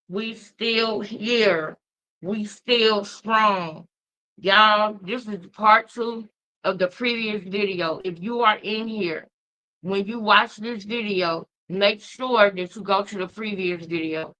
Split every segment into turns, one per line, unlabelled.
We still here. We still strong. Y'all, this is part two of the previous video. If you are in here, when you watch this video, make sure that you go to the previous video.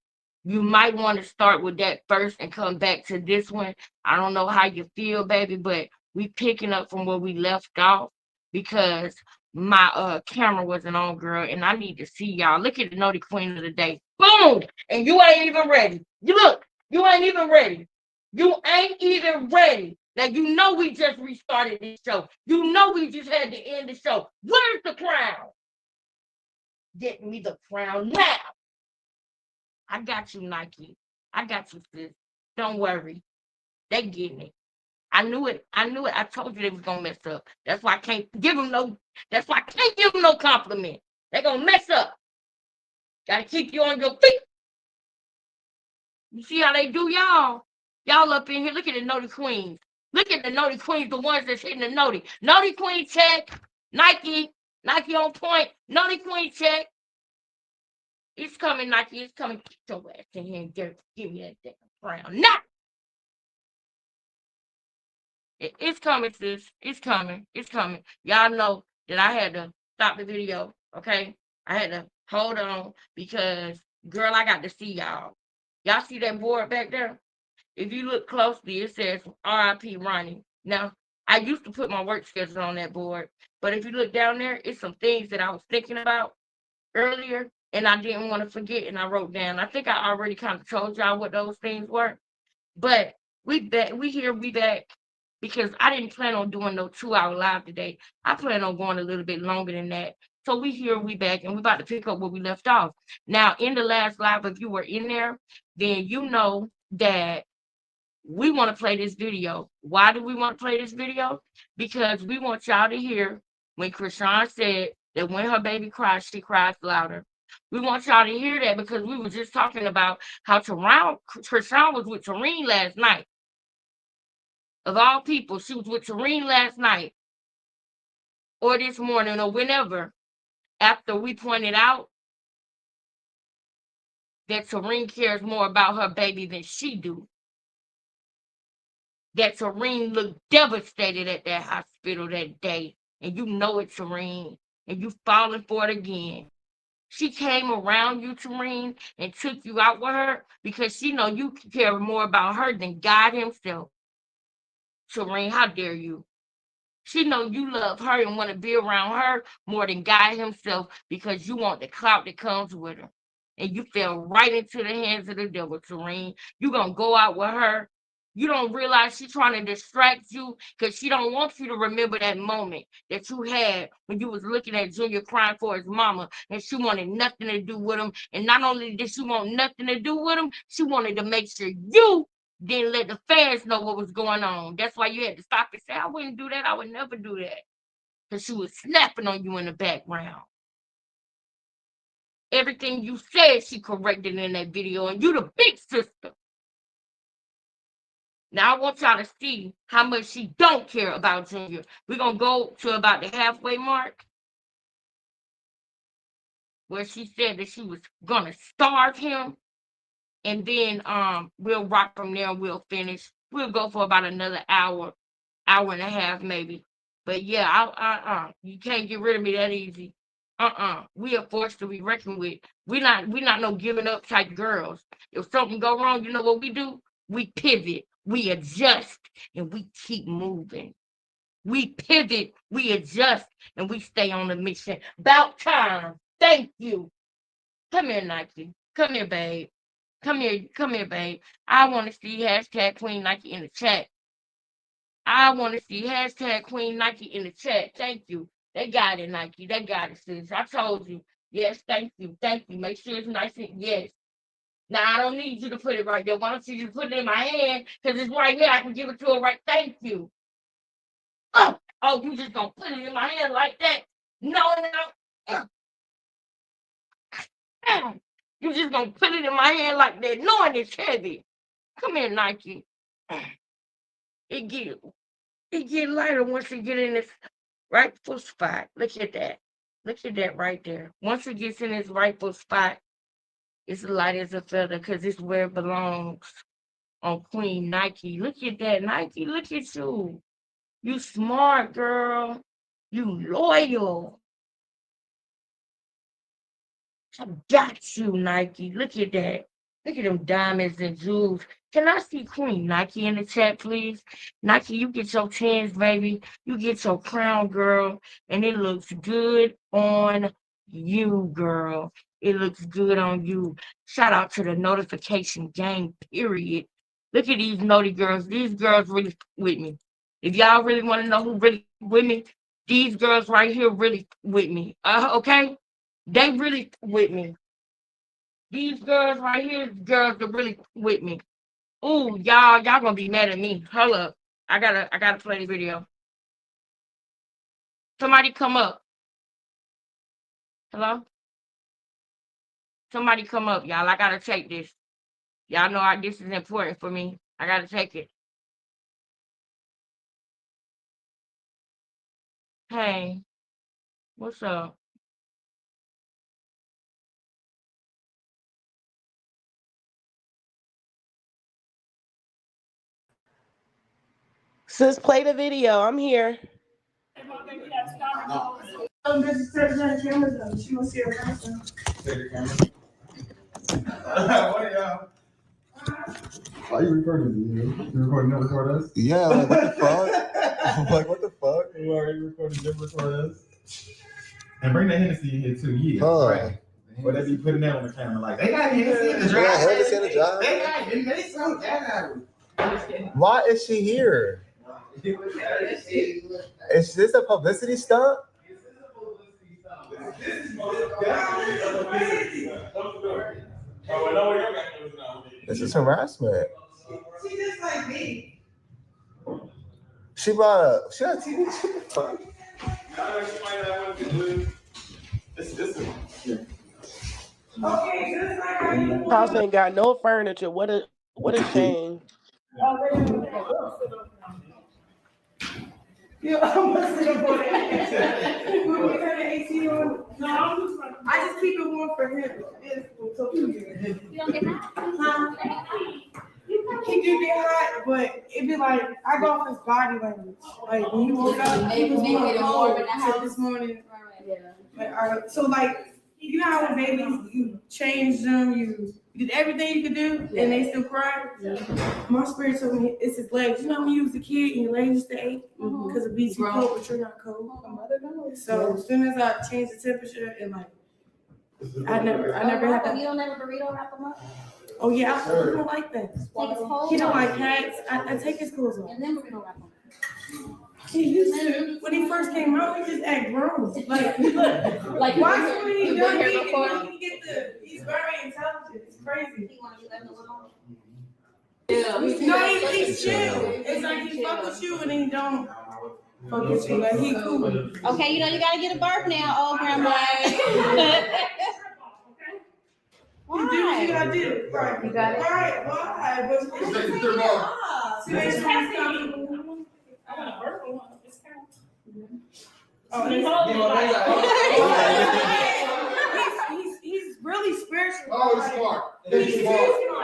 You might want to start with that first and come back to this one. I don't know how you feel, baby, but we picking up from where we left off because my camera wasn't on, girl, and I need to see y'all. Look at the Naughty Queen of the Day. Boom! And you ain't even ready. You look, you ain't even ready. You ain't even ready. Now you know we just restarted this show. You know we just had to end the show. Where's the crown? Get me the crown now. I got you, Nike. I got you, sis. Don't worry. They getting it. I knew it. I knew it. I told you they was gonna mess up. That's why I can't give them no. That's why I can't give them no compliment. They gonna mess up. Gotta keep you on your feet. You see how they do, y'all? Y'all up in here. Look at the Naughty Queens. Look at the Naughty Queens, the ones that's hitting the Naughty. Naughty Queen check. Nike. Nike on point. Naughty Queen check. It's coming, Nike. It's coming. Get your ass in here and give me that damn crown. Now! It's coming, sis. It's coming. It's coming. Y'all know that I had to stop the video, okay? I had to hold on because, girl, I got to see y'all. Y'all see that board back there? If you look closely, it says RIP Ronnie. Now, I used to put my work schedule on that board, but if you look down there, it's some things that I was thinking about earlier, and I didn't want to forget, and I wrote down. I think I already kind of told y'all what those things were, but we back. We here. We back because I didn't plan on doing no 2 hour live today. I plan on going a little bit longer than that. So we here. We back, and we about to pick up where we left off. Now, in the last live, if you were in there, then you know that we want to play this video. Why do we want to play this video? Because we want y'all to hear when Krishan said that when her baby cries, she cries louder. We want y'all to hear that because we were just talking about how Krishan was with Tareen last night. Of all people, she was with Tareen last night or this morning or whenever after we pointed out that Tareen cares more about her baby than she do. That Tareen looked devastated at that hospital that day. And you know it, Tareen. And you falling for it again. She came around you, Tareen, and took you out with her because she know you care more about her than God himself. Tareen, how dare you? She know you love her and want to be around her more than God himself because you want the clout that comes with her. And you fell right into the hands of the devil, Tareen. You gonna go out with her. You don't realize she's trying to distract you because she don't want you to remember that moment that you had when you was looking at Junior crying for his mama and she wanted nothing to do with him. And not only did she want nothing to do with him, she wanted to make sure you didn't let the fans know what was going on. That's why you had to stop and say, I wouldn't do that. I would never do that. Because she was snapping on you in the background. Everything you said, she corrected in that video, and you the big sister. Now I want y'all to see how much she don't care about Junior. We're gonna go to about the halfway mark where she said that she was gonna starve him, and then we'll rock from there and we'll finish. We'll go for about another hour, hour and a half maybe. But yeah, you can't get rid of me that easy. We are forced to be reckoned with. We not no giving up type girls. If something go wrong, you know what we do? We pivot, we adjust, and we keep moving. We pivot, we adjust, and we stay on the mission. About time. Thank you. Come here, Nike. Come here, babe. Come here, babe. I want to see hashtag Queen Nike in the chat. I want to see hashtag Queen Nike in the chat. Thank you. They got it, Nike. They got it, sis. I told you. Yes, thank you. Thank you. Make sure it's nice and yes. Now I don't need you to put it right there. Why don't you just put it in my hand? Because it's right here. I can give it to her right. Thank you. Oh, you just gonna put it in my hand like that? No, no. You just gonna put it in my hand like that, knowing it's heavy. Come here, Nike. It get it get lighter once it get in its rightful spot. Look at that. Look at that right there. Once it gets in its rightful spot, It's light as a feather because it's where it belongs on Queen Nike. Look at that, Nike. Look at you. You smart, girl. You loyal. I got you, Nike. Look at that. Look at them diamonds and jewels. Can I see Queen Nike in the chat, please? Nike, you get your chance, baby. You get your crown, girl. And it looks good on you, girl. It looks good on you. Shout out to the notification gang, period. Look at these naughty girls. These girls really with me. If y'all really want to know who really with me, these girls right here really with me. Okay? They really with me. These girls right here, girls that really with me. Ooh, y'all gonna be mad at me. Hold up. I gotta play the video. Somebody come up. Hello? Somebody come up, y'all. I gotta take this. Y'all know this is important for me. I gotta take it. Hey, what's up?
Sis, play the video. I'm here.
Why you recording me? You recording them record us? Yeah, like what the fuck? Like what the fuck? Why are you recording them record us? And bring the Hennessy in here too, yeah. Right. But they be putting that on the camera like, they got Hennessy in the drive. They got Hennessy in the drive. They got it. They so bad. Why is she here? Is this a publicity stunt? This is harassment. She just like me. She got TV. Fuck.
House ain't got no furniture. What a shame.
I just keep it warm for him. You don't get hot? He do get hot, but it be like I go off his body language. Like when he woke up, he was more cold till this morning. Yeah. So like you know how when babies you change them, you did everything you could do, and they still cry. My spirit told me it's his legs. You know when you was a kid and your legs used to ache because it be too cold, but you're not cold. So as soon as I change the temperature, and like I never had that.
You don't ever burrito wrap them up?
Oh yeah, I don't like that. He don't like cats. I take his clothes off.
And then burrito wrap them.
He used to, when he first came out, he just act grown. Like why would he done he's very intelligent. It's crazy.
He want to be left alone.
Yeah. No, he's chill. It's like he fuck with you and then he don't fuck with you. Like he cool.
Okay, you know you gotta get a burp now, old grandma.
You do what you gotta do. Right.
You got it.
Right. Why? But it's I want to burp one. He's really spiritual.
Oh, he's smart.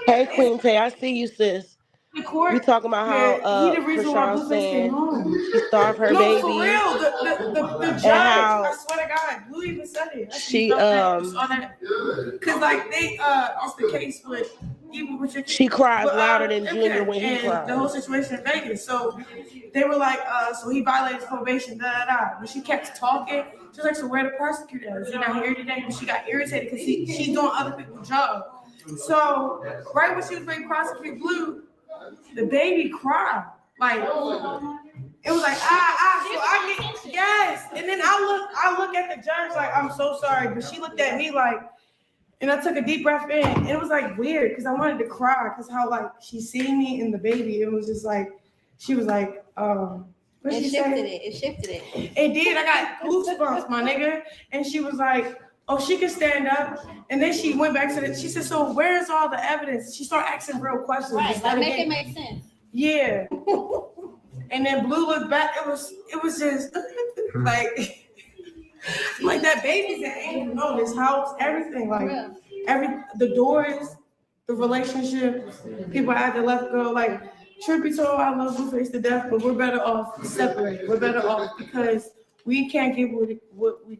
Hey, Queen Tay, I see you, sis.
The court.
We talking about how
he the reason why
Krishan
Blueface came home.
she starved her baby.
For real, the judge. I swear to God, Blue even said it.
She
because like they it's the case with even with your kid.
She cries louder than Junior when he cries.
The whole situation in Vegas. So they were like, so he violated his probation, But she kept talking. She was like, so where the prosecutor is? You're not here today. But she got irritated because she's doing other people's job. So right when she was ready to prosecute Blue, the baby cried. Like it was like so I get yes. And then I look at the judge like I'm so sorry, but she looked at me like, and I took a deep breath in. And it was like weird because I wanted to cry because how like she seen me and the baby. It was just like she was like
It shifted it.
It did. I got goosebumps, my nigga. And she was like, oh, she can stand up. And then she went back to she said, so where's all the evidence? She started asking real questions.
Right, like make it make sense.
Yeah. And then Blue looked back. It was just like that baby's an angel. No, this house, everything. Like the doors, the relationships, people I had to let go. Like, truth be told, I love Blueface to death, but we're better off separated. We're better off because we can't get what we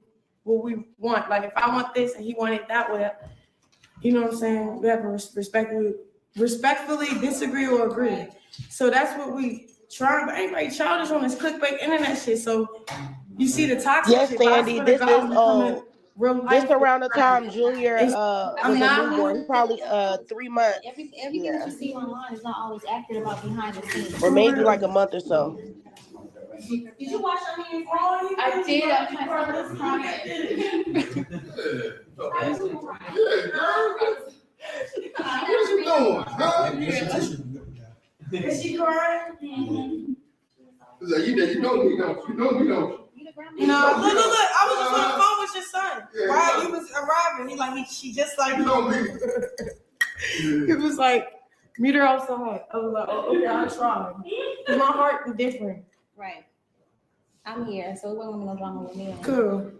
want. Like, if I want this and he want it that way, you know what I'm saying? We have to respectfully disagree or agree. So that's what we try. But anybody childish on this clickbait internet shit. So you see the toxic
Yes,
shit.
Sandy, this is
real
this
life.
around the time Junior was a newborn, probably 3 months.
Everything that you see online is not always accurate about behind the scenes.
Or maybe like a month or so.
Did you wash your hands?
I did. I'm trying
What you doing? Huh?
Is she crying?
Like, you know me, don't you?
No, look. I was just on the phone with your son. While you was arriving, she just like,
You know me.
he was like, meet her outside. I was like, oh, okay, I'll try. Cause my heart is different.
Right. I'm here, so it wasn't gonna be no drama with me.
Cool.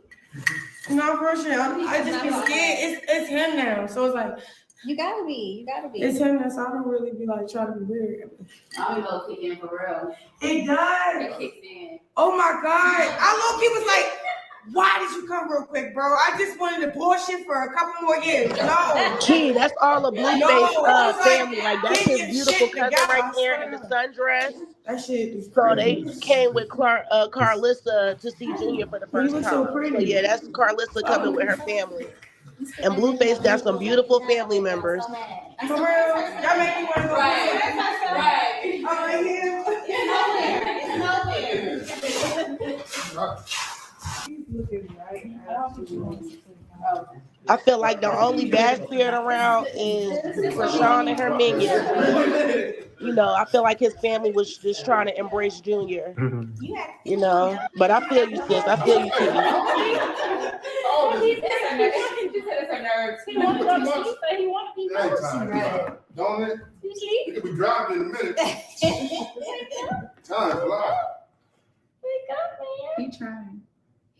No, for sure. I just be scared. It's him now. So it's like,
You gotta be.
it's him now. So I don't really be like trying to be weird.
I'm gonna kick in for real.
It does.
It kicks in.
Oh my God. I low-key was like, why did you come real quick, bro? I just wanted to bullshit for a couple more years. No.
Gee, that's all a Blueface family. Like, that's his
get
beautiful
shit
cousin
together,
right there
I
in the
swear.
sundress.
That shit is
So
crazy.
they came with Carlissa to see Junior for the
He
first
looks
time.
so pretty.
So yeah, that's Carlissa coming with her family. And Blueface got some beautiful family members.
For real? Y'all make me want to go.
Right.
I'm right here.
I feel like the only bad spirit around is Rashawn and her minions. You know, I feel like his family was just trying to embrace Junior. You know, but I feel you, sis. I feel you too.
He wants to go to sleep, but he wants to be
Time, don't it?
You sleep?
You could be driving in a minute. Time fly.
Wake up, man. He trying.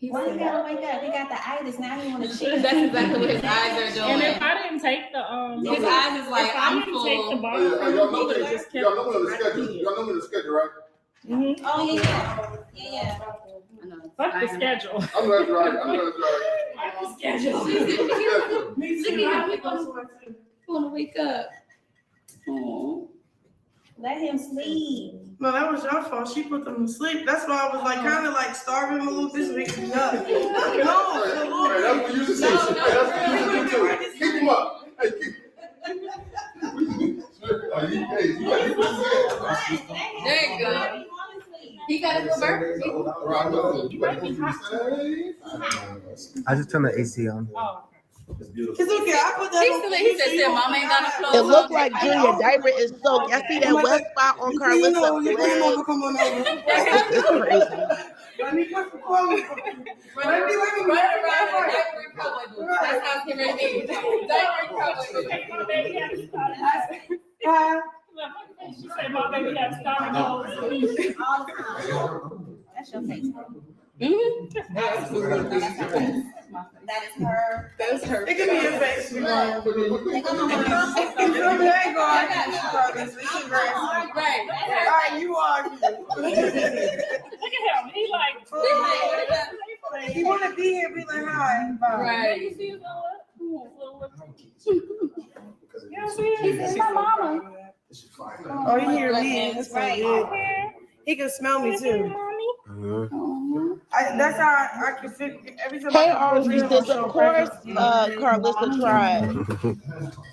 Why you gotta wake up? He got the itis, now he wanna cheat.
That's exactly what his eyes are
And if
doing.
I didn't take the
His eyes is like,
if I
I'm
didn't take the
full.
bar,
Y'all know
he would
me.
have just kept.
Y'all know me on the schedule. Y'all know me on the schedule, right?
Oh, yeah.
I know.
Fuck the schedule.
I'm gonna drive. I'm gonna drive.
Fuck the schedule.
Me
Look
too.
at him. He wanna wake up. Oh.
Let him sleep.
No, that was your fault. She put them to sleep. That's why I was like kind of like starving him a little bit so he could up. No,
Hey, that's what you used to say. Hey, that's what you used to do. Keep him up. Hey, keep.
There you go. He got a birthday.
I just turned the AC on.
Oh.
It's okay. I put that on.
He said, Mama ain't got no clothes.
It looked like Junior diaper is soaked. I see that wet spot on Carlissa's
Your
leg.
grandmama come on over.
It's crazy.
Let me put the clothes on.
Run around in every cowboy boots. That's how he ready to be. Diaper cowboy boots.
Hey, my baby had to start. She said my baby had to start
All the time. That's your face, bro. That is her.
That's her.
It could be your face.
They gonna
There you go. I got you. This is great. All
Right.
right, you are.
Look at him. He like.
He want to be here. Be like, hi. Bye.
Right.
You see his little lip? You know, see, it's my mama.
Oh, you hear me? That's
Right.
right. He can smell me too. That's how I can feel every time.
Hey,
I
Audrey, sis, of course, Carlissa tried.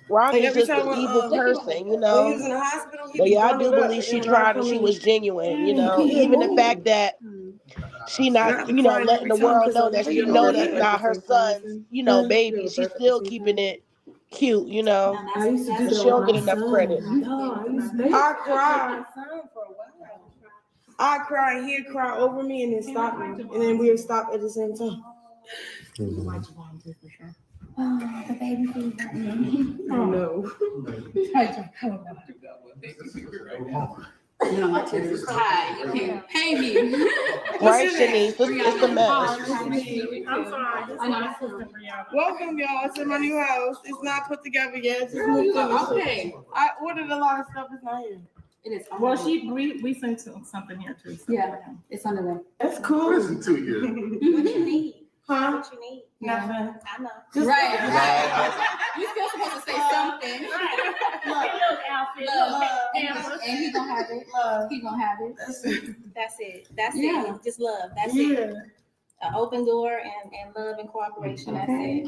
Ronnie's just an evil person, you
When he
know.
was in the hospital, he
But
be
yeah, I
bundled
do
up,
believe she
and when I
tried and
come
she
in-
was genuine, you know. Even the fact that she not, you know, letting the world know that she know that's not her son's, you know, baby. She's still keeping it cute, you know.
I used to do
But
that
she don't
with
get
my
enough
son.
credit.
I cry. I cry and he'd cry over me and then stop me. And then we would stop at the same time.
Oh, the baby fever.
Oh no.
You know, my kids is tired. You can't pay me.
Right, Shanice? It's a mess.
I'm sorry. This is my sister Brianna.
Welcome, y'all, to my new house. It's not put together yet. Just moved in.
Okay.
I ordered a lot of stuff. It's not here.
It is.
Well, we sent something here too. So.
Yeah, it's on the way.
That's cool.
Listen to you.
What you need?
Huh?
What you need?
Nothing.
I know.
Just
Right. You still supposed to say something.
Look, outfit.
Look,
Look,
and he gonna have it.
love.
He gonna have it.
That's it.
That's it. That's
Yeah.
it. Just love. That's it.
Yeah.
An open door and love and cooperation. That's it.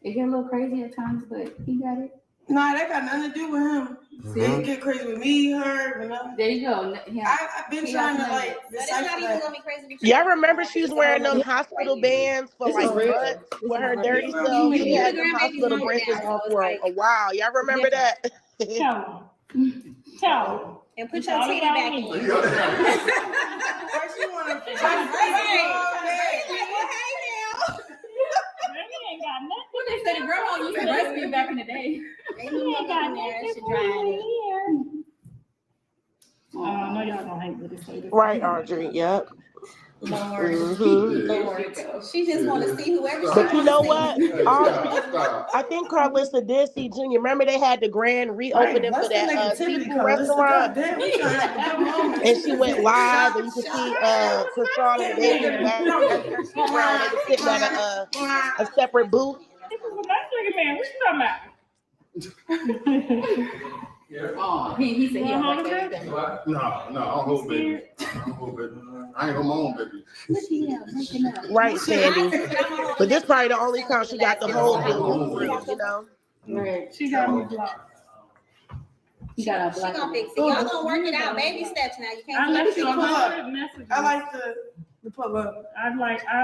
It get a little crazy at times, but he got it.
Nah, that got nothing to do with him. See, it get crazy with me, her, and nothing.
There you go. Yeah.
I've been trying to like
But it's
decipher
not even
that.
gonna be crazy. because
Y'all remember she was wearing them hospital bands for like months with her dirty self? She had them hospital bracelets on for a while. Y'all remember that?
tell them. Tell them.
And put
It's
your
all
titty
about
back
me.
in.
First, you want to
Hey
Baby ain't got nothing.
What they said, grandma used to breastfeed back in the day.
now, you ain't got there. It should dry it.
I know y'all gonna hate what they say.
Right, Audrey. Yep.
Lord,
Mhm.
Lord. She just want to see whoever.
But you know what? Audrey,
Stop.
I think Carlissa did see Junior. Remember they had the grand reopening for that seafood restaurant? And she went live, and you could see Krishan and the baby in the background. They were sitting at a separate booth.
This is a nice looking man. What you talking about?
Oh, he said he don't like that.
No, I don't hold baby. I don't hold baby. I ain't hold my own baby.
Look at him, looking up.
Right, Sandy. But this probably the only time she got the whole Junior, you know?
Right.
She got me blocked.
He got a
She
black.
gonna fix it. Y'all gonna work it out. Baby steps now. You
I
can't
left
keep
you
it.
100 messages.
I like the pull up.
I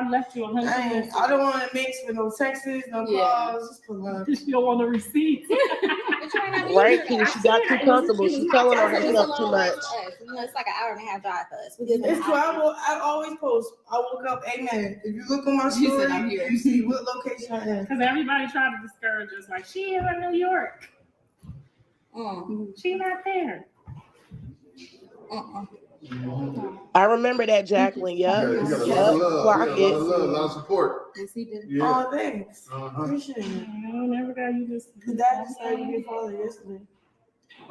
left you 100 messages.
I don't want to mix with no texts, no calls. Just pull up.
You don't want the receipts.
But you might not be
Right,
here.
Keisha, she got too comfortable. She's telling on herself too much.
You know, it's like an hour and a half drive for us. We live in
It's
an
cool.
hour.
I always post. I woke up, amen. If you look on my
She said, I'm
story,
here.
you see what location I am.
Because everybody tried to discourage us. Like, she is in New York. She not there.
I remember that, Jacqueline. Yep.
You got a
Yep.
lot of love.
Clock
You got a lot of
it.
love, a lot of support.
Yes, he did.
Yeah.
Oh, thanks.
Uh-huh.
Appreciate it.
No, never got you just.
The dad decided to be a father yesterday.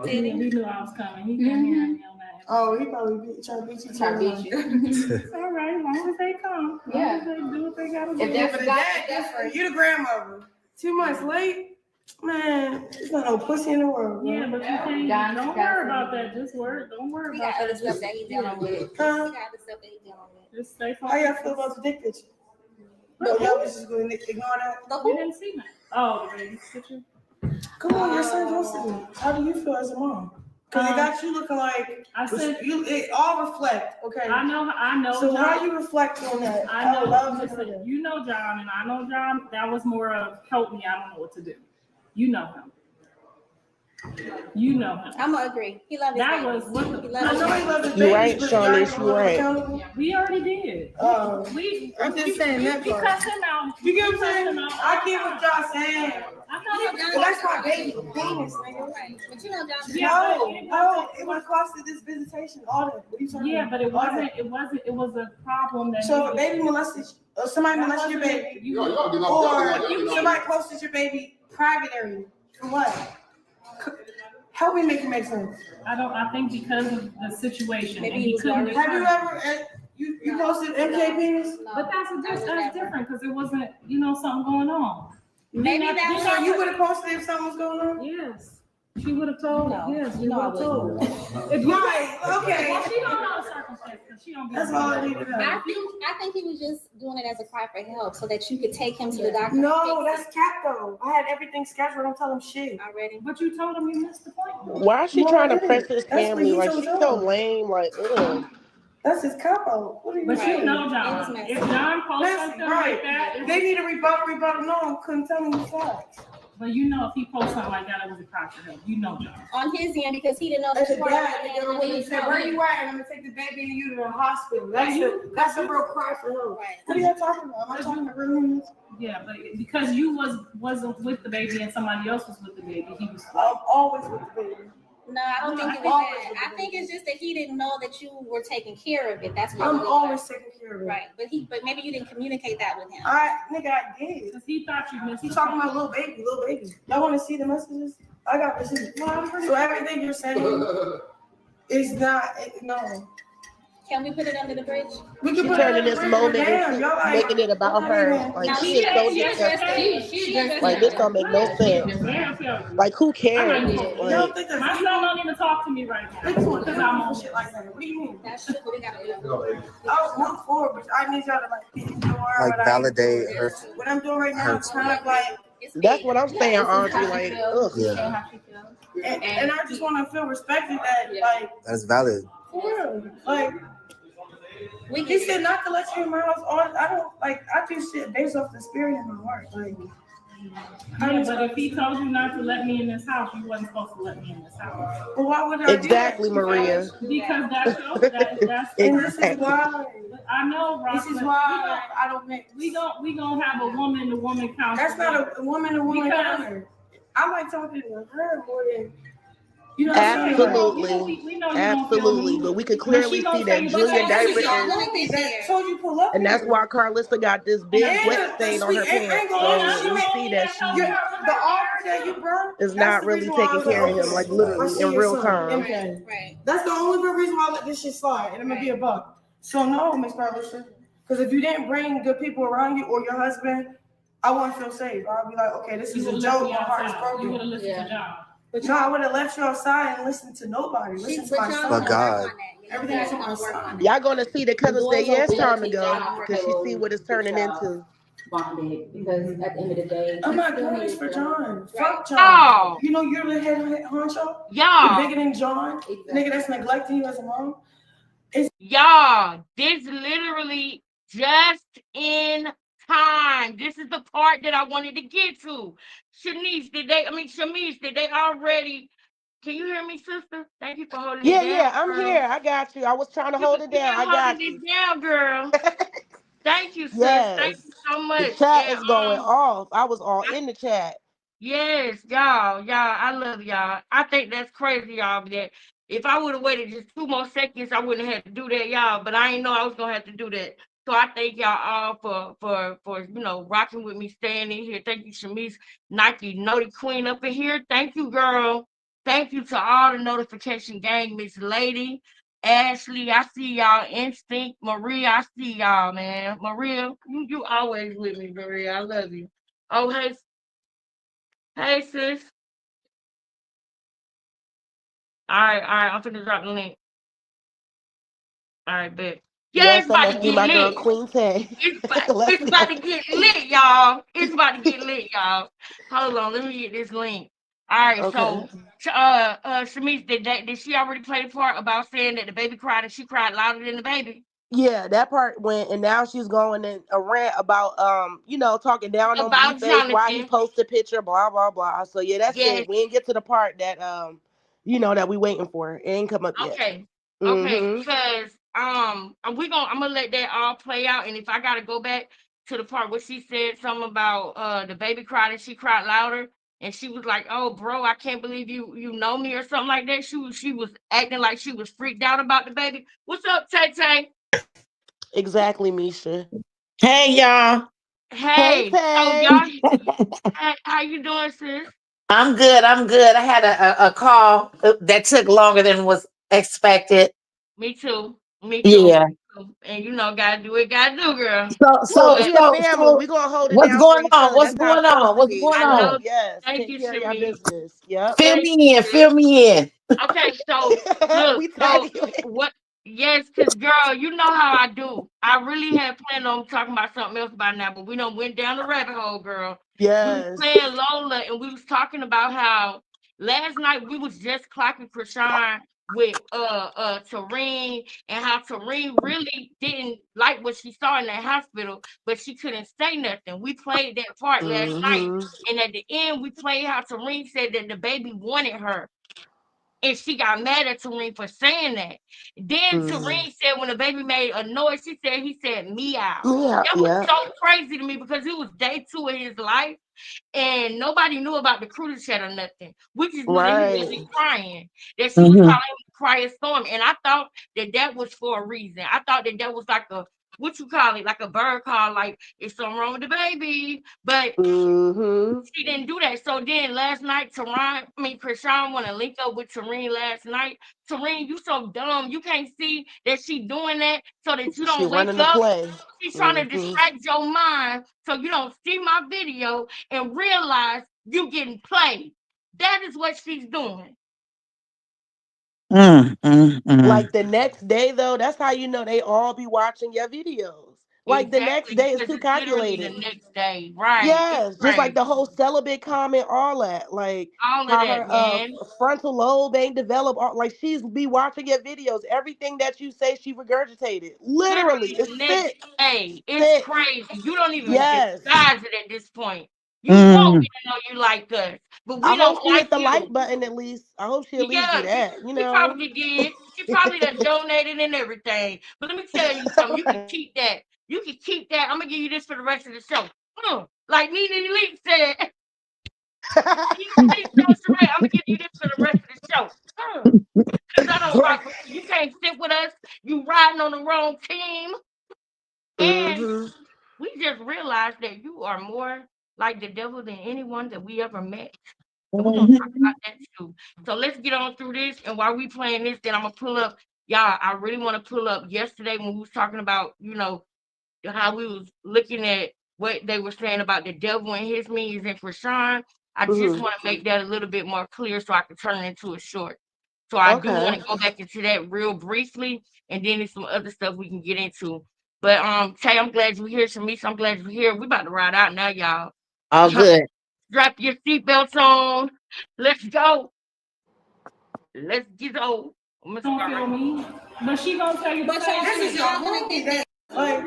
He knew I was coming. He came here and yelled at him.
Oh, he probably trying to beat you.
Try to beat you.
It's all right, as long as they come. As long as they do what they gotta do.
If
Yeah,
that's
but the
got
dad different. You the grandmother. 2 months late, man. There's not no pussy in the world.
Yeah, but you can't.
Got-
Don't
got-
worry about that. Just worry. Don't worry
We
about
got other
that.
stuff that he's dealing with. We
Huh?
got other stuff that he's dealing with.
Just stay
How y'all
focused.
feel about the dick picture? No, y'all was just going to ignore that.
The
You
who?
didn't see that. Oh, the baby picture.
Come on, your son's listening. How do you feel as a mom? Because it got you looking like
I said,
it all reflect. Okay.
I know.
So
John.
how you reflect on that?
I know. Listen, you know John, and I know John. That was more of help me. I don't know what to do. You know him. You know him.
I'm gonna agree. He loves his
That
baby.
was what
He
the.
loves
I
his
know he
baby.
loves his
You
baby.
right, Shawnice, you right.
We already did.
Oh.
We.
I'm just saying that
We
part.
cuss him out.
You get what I'm saying? I get what y'all saying.
I know
You know,
that.
John
That's my
loves his
baby penis, nigga.
Right. But you know, John.
Yeah.
No, it would have costed this visitation all that. What are you talking
Yeah,
about?
but it
All that.
wasn't. It wasn't. It was a problem that.
So if a baby molested, or somebody molested your baby,
Y'all getting
or
off.
somebody posted your baby private area, for what? Help me make it make sense.
I don't. I think because of the situation,
Maybe
and
he
he
was
couldn't.
worried.
Have you ever, you posted MK penis?
No,
But that's different because it wasn't. Something going on.
Maybe that's
So you would have posted if something was going on?
Yes, she would have told.
No,
Yes,
you know I
would have told.
Right, okay.
Well, she don't know the circumstances because she don't. Be
That's all I need to know.
I think he was just doing it as a cry for help so that you could take him to the doctor.
No, that's cat though. I had everything scheduled. Don't tell him shit.
already.
But you told him you missed the point.
Why is she
No,
trying
I
to press
didn't.
his
That's what
family?
he
Like,
told
she's so
y'all.
lame. Like, ugh.
That's his cop out. What are you
But
saying?
you know,
It was
John,
messy.
if John posts
Messy,
something
right.
like that,
They need a rebuttal. No, I couldn't tell me the facts.
but if he posts something like that, it was a cry for help. You know, John.
On his end, because he didn't know
As
the
a dad, they go and say, "Where you at?" And I'm gonna take the baby and you to the hospital. That's a real cry for help.
Right.
What are you talking about? Am I talking about real humans?
Yeah, but because you wasn't with the baby and somebody else was with the baby, he was.
I'm always with the baby.
No, I don't think it was that. I think it's just that he didn't know that you were taking care of it. That's what
I'm always taking care of it.
Right, but maybe you didn't communicate that with him.
I did.
Because he thought you missed.
He talking about little baby. Y'all want to see the messages? I got messages. So everything you're saying is not no.
Can we put it under the bridge?
We can turn in this moment into making it about her. Like she is so disgusting. Like this don't make no sense. Like who cares? Like,
my son don't even talk to me right now because I'm on
shit like that. What do you mean?
That's shit we gotta do.
I'll look forward, but I need y'all to
Like validate her.
What I'm doing right now is kind of like.
That's what I'm saying, Auntie. Like, ugh.
Yeah.
And I just want to feel respected that, like.
That's valid.
For real. Like. He said not to let your mouth on. I don't like. I do shit based off the spirit in my heart. Like.
Yeah, but if he told you not to let me in this house, you wasn't supposed to let me in this house.
Well, why would I
exactly,
do that?
Maria?
Because that's that's
and this is why.
I know, Ross.
This is why I don't make.
We gonna have a woman to woman counsel.
That's not a woman to woman counselor. I like talking to her more than. You know,
absolutely, absolutely. But we could clearly see that Junior diaper is, and that's why Carlissa got this big wet stain on her pants. So we see that
the offer that you brought
is not really taking care of him, like literally in real time.
Right. That's the only real reason why I let this shit slide, and I'm gonna be a buck. So no, Miss Carlissa, because if you didn't bring good people around you or your husband, I wouldn't feel safe. I'd be like, okay, this is a joke. My heart's broken.
You would have listened to John.
But no, I would have left you outside and listened to nobody. Listen to my son.
But God.
Everything's on my son.
Y'all gonna see the cousin say, yeah, it's time to go, because she see what it's turning into.
Bonded, because at the end of the day,
I'm not doing this for John. Fuck John.
Oh.
You know you're the head honcho?
Y'all.
You're bigger than John? Nigga that's neglecting you as a mom?
Y'all, this literally just in time. This is the part that I wanted to get to. Shamise, did they already, can you hear me, sister? Thank you for holding it down.
Yeah, I'm here. I got you. I was trying to hold it down. I got you.
Holding it down, girl. Thank you, sis.
Yes.
Thank you so much.
The chat is going off. I was all in the chat.
Yes, y'all, I love y'all. I think that's crazy, y'all, that if I would have waited just 2 more seconds, I wouldn't have had to do that, y'all. But I didn't know I was gonna have to do that. So I thank y'all all for rocking with me, staying in here. Thank you, Shamise, Nike, Naughty Queen up in here. Thank you, girl. Thank you to all the notification gang, Miss Lady, Ashley. I see y'all. Instinct, Maria. I see y'all, man. Maria, you always with me, Maria. I love you. Oh, hey, sis. All right. I'm finna drop the link. All right, bet. Yeah, it's about to get
my girl
lit.
Queen Tay.
It's about to get lit, y'all. It's about to get lit, y'all. Hold on, let me get this link. All right, okay. So Shamise, did she already play the part about saying that the baby cried and she cried louder than the baby?
Yeah, that part went, and now she's going in a rant about talking down on Blueface, why he posted picture, blah blah blah. So yeah, that's it. We didn't get to the part that that we waiting for. It ain't come up yet.
Okay. Okay, because I'm gonna let that all play out, and if I gotta go back to the part where she said something about the baby cried and she cried louder, and she was like, "Oh, bro, I can't believe you know me," or something like that. She was acting like she was freaked out about the baby. What's up, Tay Tay?
Exactly, Misha.
Hey, y'all.
Hey, so y'all, how you doing, sis?
I'm good. I had a call that took longer than was expected.
Me too.
Yeah.
And gotta do it, gotta do, girl.
So
we a family. We gonna hold it
what's
down.
Going on?
What's going
on?
Yes.
Thank
Take
you,
care of your business. Yep.
Fill me in.
Okay, so look, yes, because girl, you know how I do. I really had planned on talking about something else by now, but we done went down the rabbit hole, girl.
Yes.
We was playing Lola, and we was talking about how last night we was just clocking Krishan with Tareen, and how Tareen really didn't like what she saw in that hospital, but she couldn't say nothing. We played that part last night, and at the end we played how Tareen said that the baby wanted her. And she got mad at Tareen for saying that. Then Tareen said when the baby made a noise, he said meow.
Yeah,
that was so crazy to me because it was day 2 of his life. and nobody knew about the cruiser chat or nothing. We just knew that he
Right.
wasn't crying, that she was
Mhm.
calling him the quiet storm, and I thought that was for a reason. I thought that was like a what you call it, like a bird call, like it's something wrong with the baby, but
Mm-hmm.
she didn't do that. So then last night, Krishan want to link up with Tareen last night. Tareen, you so dumb. You can't see that she doing that so that you
She
don't wake
running the
up.
play.
She's trying to
Mm-hmm.
distract your mind so you don't see my video and realize you getting played. That is what she's doing.
Mm, mm, mm.
Like the next day, though, that's how you know they all be watching your videos. Like the next
Exactly,
day is
because
too
it's literally the
calculated.
next day. Right. It's
Yes, just like
crazy.
the whole celibate comment, all that. Like
All of
how
that,
her
man.
frontal lobe ain't developed. Like she's be watching your videos. Everything that you say, she regurgitated. Literally,
Literally
it's
the next
sick.
day. It's
Sick.
crazy. You don't even
Yes.
disguise it at this point. You want
Mm.
me to know you like us, but
I
we
hope
don't
she
like
hit the like
you.
button at least. I hope she at least do
Yeah,
that. You
she
know.
probably did. She probably done donated and everything. But let me tell you something. You can keep that. You can keep that. I'm gonna give you this for the rest of the show. Like Nene Elite said, Nene Elite told Sheree, I'm gonna give you this for the rest of the show. Because I don't rock with you. You can't sit with us. You riding on the wrong team. And
hmm
we just realized that you are more like the devil than anyone that we ever met. So we're gonna talk
Mhm.
about that too. So let's get on through this. And while we playing this, then I'm gonna pull up. Y'all, I really want to pull up yesterday when we was talking about, how we was looking at what they were saying about the devil and his minions and Krishan. I just
hmm
want to make that a little bit more clear so I can turn it into a short. So I do want
Okay.
to go back into that real briefly, and then there's some other stuff we can get into. But Tay, I'm glad you're here. Shanice, I'm glad you're here. We about to ride out now, y'all.
All good.
Strap your seatbelts on. Let's go. Let's get on. I'm gonna
Don't
start
feel
right.
me. But she gonna tell you the same
This is
shit.
your homie that, like,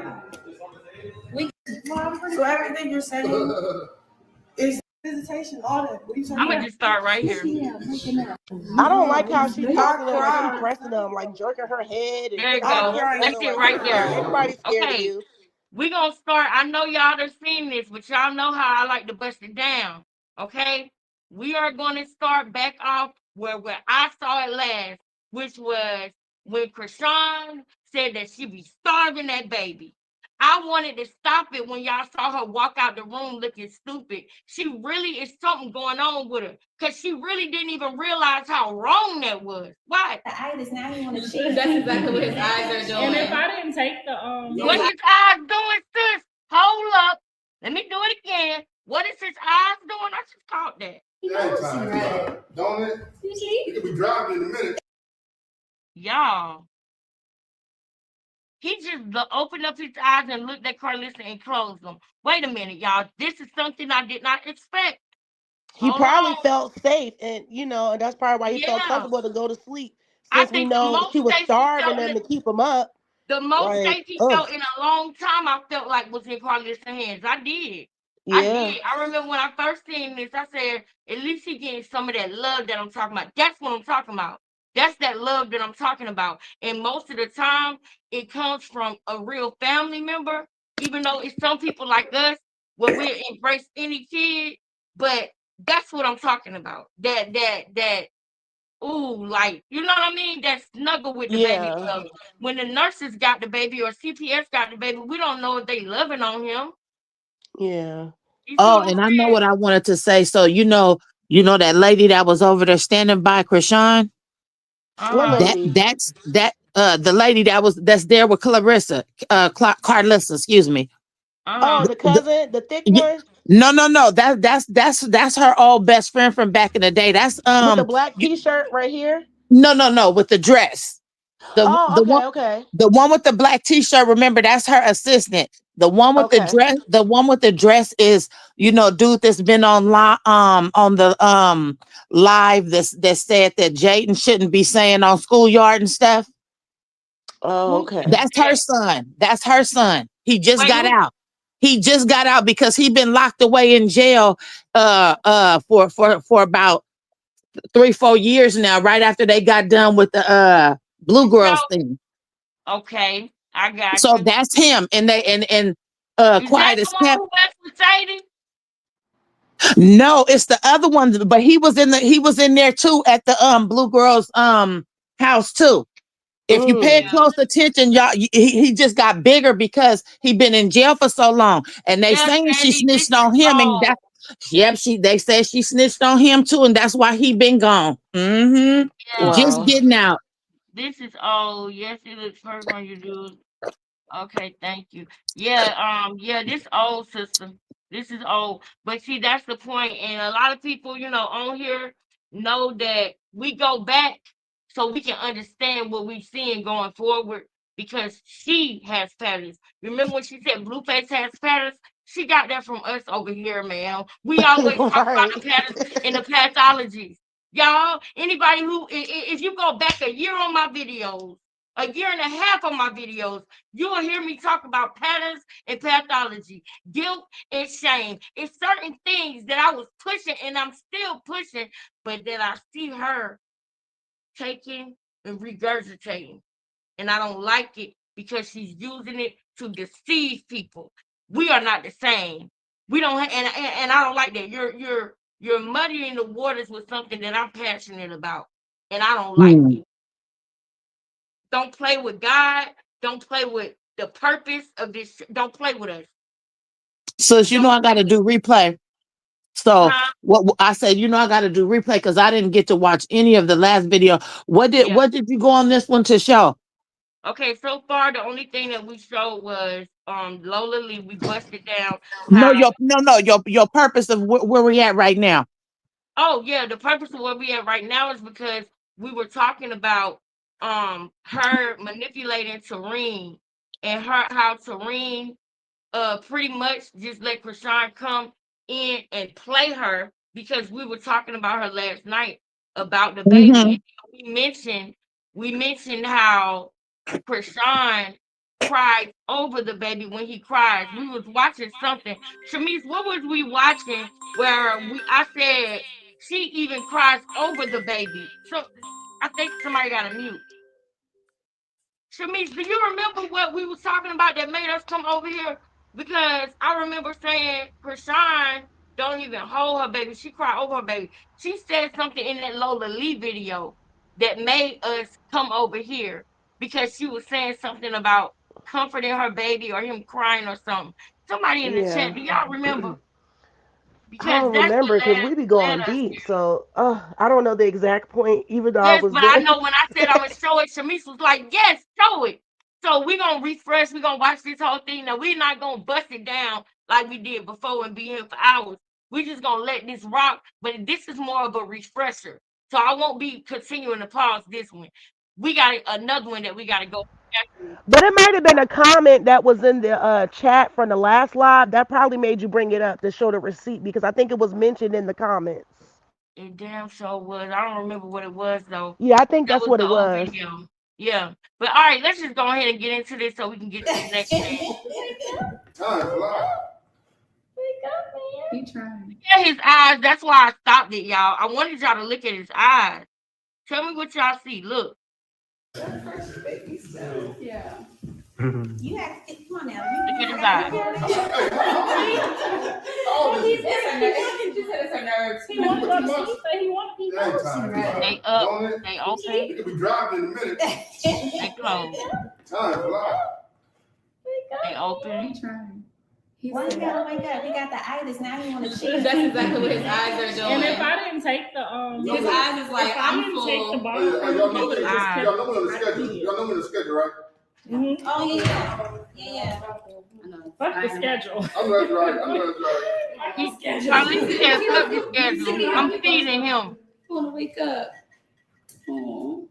so everything you're saying is visitation, all that. What are you
I'm
talking
gonna just start right here.
I don't like how she
about?
talking to them, like she pressing them, like jerking her head and
There you
putting her
go.
breast on
That's
them.
it
Like,
right there.
ain't nobody scared of
Okay,
you.
we gonna start. I know y'all done seen this, but y'all know how I like to bust it down. Okay, we are gonna start back off where I saw it last, which was when Krishan said that she be starving that baby. I wanted to stop it when y'all saw her walk out the room looking stupid. She really is something going on with her because she really didn't even realize how wrong that was. Why?
The itis now he want to cheat.
That's exactly what his eyes are doing.
And if I didn't take the
What his eyes doing, sis? Hold up. Let me do it again. What is his eyes doing? I just caught that.
Don't it? You could be driving in a minute.
Y'all. He just opened up his eyes and looked at Carlissa and closed them. Wait a minute, y'all. This is something I did not expect.
He
Hold
probably
on.
felt safe, and and that's probably why he felt
Yeah.
comfortable to go to sleep.
I
Since we
think the
know she
most
was
safe he
starving
felt in
them
the
to keep him up.
The most
Like,
safe he
ugh,
felt in a long time, I felt like was in Carlis's hands. I did. I
yeah,
did. I remember when I first seen this, I said, at least he getting some of that love that I'm talking about. That's what I'm talking about. That's that love that I'm talking about. And most of the time, it comes from a real family member, even though it's some people like us where we embrace any kid. But that's what I'm talking about. That ooh, like, you know what I mean? That snuggle with the baby.
yeah,
When the nurses got the baby or CPS got the baby, we don't know if they loving on him.
yeah.
You see
Oh,
what I'm
and I know
saying?
what I wanted to say. So that lady that was over there standing by Krishan.
What
Uh-huh.
lady?
The lady that's there with Clarissa, Carlissa, excuse me.
Oh,
Uh-huh.
the cousin, the thick
Y-
one
no. That's her old best friend from back in the day. That's
with the black
you,
T-shirt right here.
no, with the dress. The
Oh,
the one
okay, okay,
the one with the black t-shirt, remember that's her assistant.
okay.
The one with the dress is, dude that's been on the live that said that Jaden shouldn't be saying on schoolyard and stuff.
Oh,
Who
okay.
said
That's her
that?
son. That's her son. He just
Wait,
got
who?
out. He just got out because he been locked away in jail for about 3-4 years now, right after they got done with the Blue Girls
So,
thing.
okay, I got
So
you.
that's him. And they and
Is that
quiet
the
as
one
kept.
who messed with Sadie?
No, it's the other one, but he was in there too at the Blue Girls house too. If you pay
Yeah.
close attention, y'all, he just got bigger because he been in jail for so long. And they
Yes,
saying she
Sandy, this
snitched
is
on him, and
all.
that yep, they said she snitched on him too, and that's why he been gone. Just
Yeah.
Wow.
getting out.
This is all. Yes, it looks perfect when you do. Okay, thank you. Yeah, this old system. This is old. But see, that's the point. And a lot of people, on here know that we go back so we can understand what we're seeing going forward because she has patterns. Remember when she said Blueface has patterns? She got that from us over here, man. We always talk about
Right.
the patterns in the pathologies. Y'all, anybody if you go back a year on my videos, a year and a half on my videos, you will hear me talk about patterns and pathology, guilt and shame. It's certain things that I was pushing and I'm still pushing, but then I see her taking and regurgitating. And I don't like it because she's using it to deceive people. We are not the same. We don't and I don't like that. You're muddying the waters with something that I'm passionate about. And I don't like
Mm.
it. Don't play with God. Don't play with the purpose of this. Don't play with us.
So
Don't
I got
play
to
with
do replay. So
huh?
what I said, I got to do replay because I didn't get to watch any of the last video.
Yeah.
What did you go on this one to show?
Okay, so far the only thing that we showed was Lola Lee. We busted down
No,
how
your purpose of where we at right now.
oh yeah, the purpose of where we at right now is because we were talking about her manipulating Tareen and how Tareen pretty much just let Krishan come in and play her because we were talking about her last night about the baby.
Mm-hmm.
And we mentioned how Krishan cried over the baby when he cries. We was watching something. Shamice, what was we watching where I said she even cries over the baby? So I think somebody got a mute. Shamice, do you remember what we was talking about that made us come over here? Because I remember saying Krishan don't even hold her baby. She cried over her baby. She said something in that Lola Lee video that made us come over here because she was saying something about comforting her baby or him crying or something. Somebody in the
Yeah.
chat, do y'all remember?
I
Because
don't
that's what
remember because we be
led
going
us
deep.
here.
So I don't know the exact point, even though I
Yes,
was
but I
there.
know when I said I'm gonna show it, Shamice was like, "Yes, show it." So we're gonna refresh. We're gonna watch this whole thing. Now we're not gonna bust it down like we did before and be here for hours. We're just gonna let this rock. But this is more of a refresher. So I won't be continuing to pause this one. We got another one that we gotta go after.
But it might have been a comment that was in the chat from the last live that probably made you bring it up to show the receipt because I think it was mentioned in the comments.
It damn sure was. I don't remember what it was though.
Yeah, I think
That
that's
was
what
the
it
old
was.
video. Yeah. But all right, let's just go ahead and get into this so we can get to the next thing.
He trying.
At his eyes. That's why I stopped it, y'all. I wanted y'all to look at his eyes. Tell me what y'all see. Look.
Yeah.
You have to come on now.
Look at his eyes.
He just said it's her nerves.
He want to go to sleep, but he want to be nosy.
They up. They open.
You could be driving in a minute.
They close.
Time flies.
They open.
He trying.
Why you gotta wake up? He got the itis now. He want to chill.
That's exactly what his eyes are doing.
And if I didn't take the
his eyes is like,
if I
I'm
didn't take the
full.
bar
Y'all
from him,
know
he would have
Eyes.
just kept
Y'all know me on the
I
schedule.
did.
Y'all know me on the schedule, right?
Mhm.
Oh yeah.
I know.
Fuck the schedule.
I'm ready, right? I'm ready, right?
He, Charlie said, "Fuck the schedule. I'm feeding him."
I want to wake up. Oh.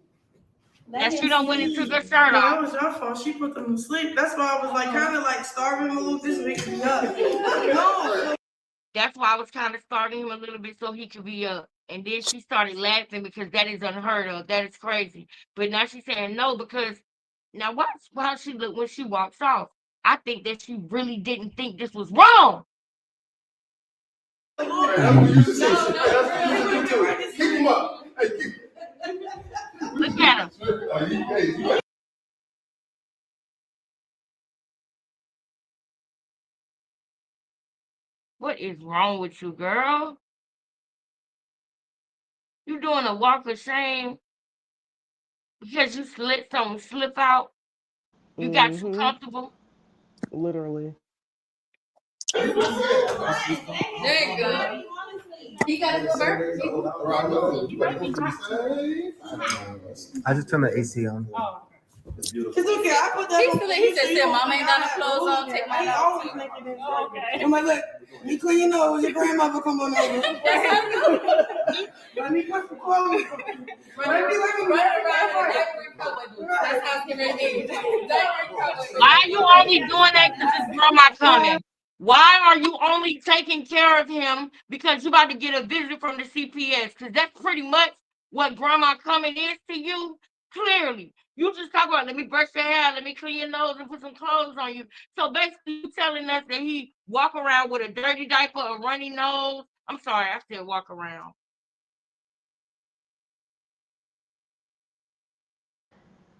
That she done went and took her shirt
But that
off.
was your fault. She put them to sleep. That's why I was like kind of like starving him a little bit to make me up. No.
That's why I was kind of starting him a little bit so he could be up. And then she started laughing because that is unheard of. That is crazy. But now she's saying no because now watch how she look when she walks off. I think that she really didn't think this was wrong.
That's what you should do. Keep him up. Hey, keep.
Look at him. What is wrong with you, girl? You doing a walk of shame because you let something slip out? You got too comfortable?
Literally.
There you go. He got a burp.
I just turned the AC on.
Oh.
It's okay. I put that on.
He said, Mama ain't got no clothes on. Take mine out.
Always making it. I'm like, look, you clean your nose. Your grandmother come on over. Let me put the clothes on.
Run around in every public. That's how it's gonna be.
Why are you only doing that because his grandma coming? Why are you only taking care of him because you about to get a visit from the CPS? Because that's pretty much what grandma coming is to you. Clearly, you just talk about let me brush your hair, let me clean your nose, and put some clothes on you. So basically, you telling us that he walk around with a dirty diaper, a runny nose. I'm sorry, I said walk around.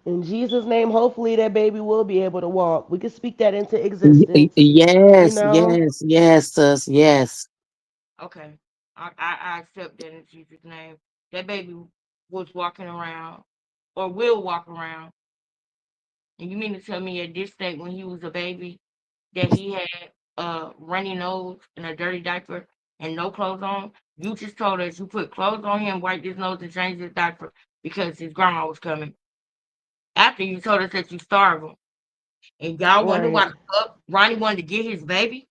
In Jesus' name, hopefully that baby will be able to walk. We can speak that into existence.
Yes, yes, sis, yes.
Okay, I accept that in Jesus' name. That baby was walking around, or will walk around. And you mean to tell me at this state when he was a baby that he had a runny nose and a dirty diaper and no clothes on? You just told us you put clothes on him, wiped his nose, and changed his diaper because his grandma was coming. After you told us that you starved him. And y'all wonder why the fuck Ronnie wanted to get his baby?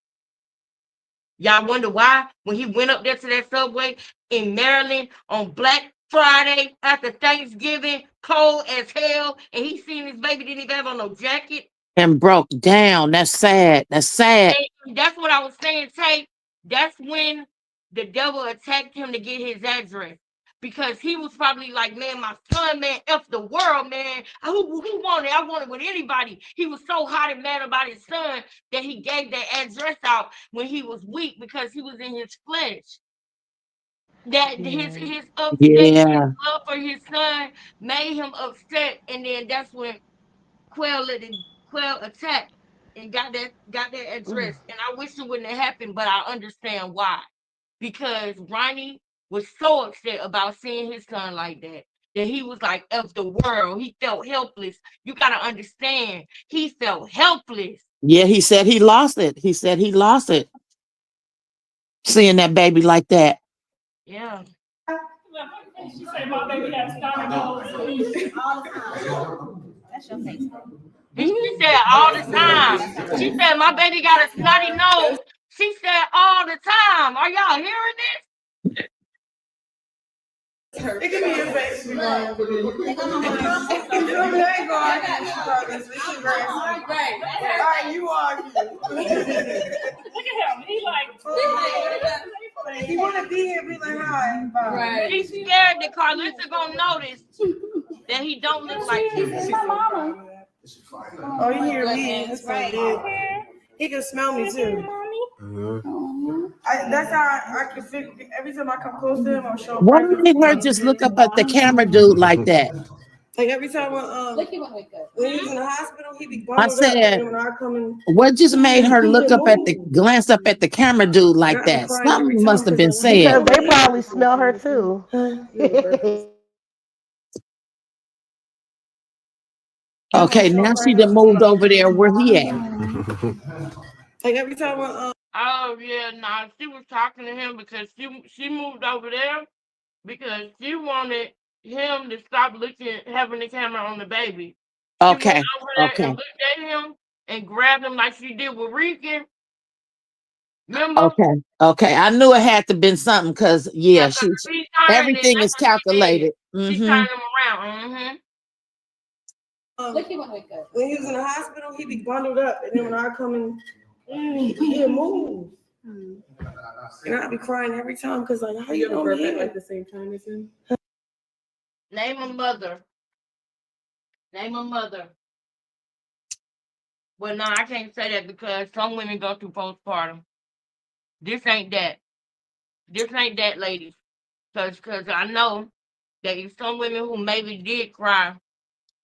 Y'all wonder why when he went up there to that subway in Maryland on Black Friday after Thanksgiving, cold as hell, and he seen his baby didn't even have on no jacket?
And broke down. That's sad. That's sad.
And that's what I was saying, Tay. That's when the devil attacked him to get his address. Because he was probably like, man, my son, man, F the world, man. Who wanted? I wanted with anybody. He was so hot and mad about his son that he gave that address out when he was weak because he was in his flesh. That his upset, his
Yeah.
love for his son made him upset, and then that's when Quell attacked and got that address. And I wish it wouldn't have happened, but I understand why. Because Ronnie was so upset about seeing his son like that. That he was like, of the world. He felt helpless. You gotta understand, he felt helpless.
Yeah, he said he lost it. He said he lost it. Seeing that baby like that.
Yeah.
She said my baby has snotty nose.
All the time. That's your face.
She said all the time. She said my baby got a snotty nose. She said all the time. Are y'all hearing this?
It can be your face. You feel me? I ain't going to this is great. All right, you are.
Look at him. He like,
he want to be here, be like, hi.
Right.
He's scared that Carlissa gonna notice that he don't look like you.
my mama.
Oh, you hear me? That's right. He can smell me too. That's how I can figure. Every time I come close to him, I'll show.
Why did her just look up at the camera dude like that?
Like every time when he was in the hospital, he be bundled
I said,
up. When I come in,
what just made her look up at the glance up at the camera dude like that? Something must have been said.
Because they probably smell her too.
Okay, now she done moved over there where he at.
Like every time when
Oh yeah, nah. She was talking to him because she moved over there because she wanted him to stop having the camera on the baby. She went
Okay,
over there and
okay,
looked at him and grabbed him like she did with Regan. Remember?
okay. I knew it had to been something because
Yeah,
yeah,
because she turned and
everything
that's
is
what she did.
calculated.
She turned him around.
when he was in the hospital, he be bundled up, and then when I come in, he'll move. And I'd be crying every time because like, how you know me at the same time as him?
Name a mother. Name a mother. Well, no, I can't say that because some women go through postpartum. This ain't that. This ain't that, ladies. Because I know that there's some women who maybe did cry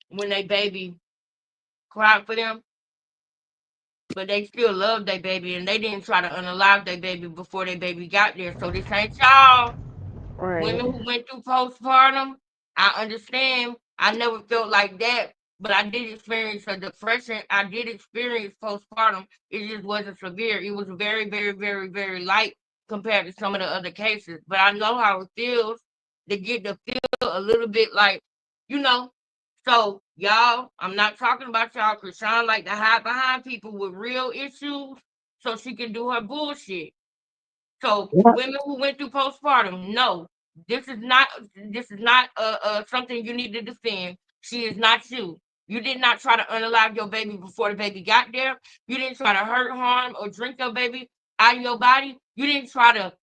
when they baby cried for them. but they still love their baby, and they didn't try to unalive their baby before their baby got there. So this ain't y'all.
Right.
Women who went through postpartum, I understand. I never felt like that, but I did experience a depression. I did experience postpartum. It just wasn't severe. It was very, very, very, very light compared to some of the other cases. But I know how it feels to get to feel a little bit like, you know. So y'all, I'm not talking about y'all. Krishan like to hide behind people with real issues so she can do her bullshit. So
Yeah.
women who went through postpartum, no, this is not something you need to defend. She is not you. You did not try to unalive your baby before the baby got there. You didn't try to hurt, harm, or drink your baby out of your body. You didn't try to,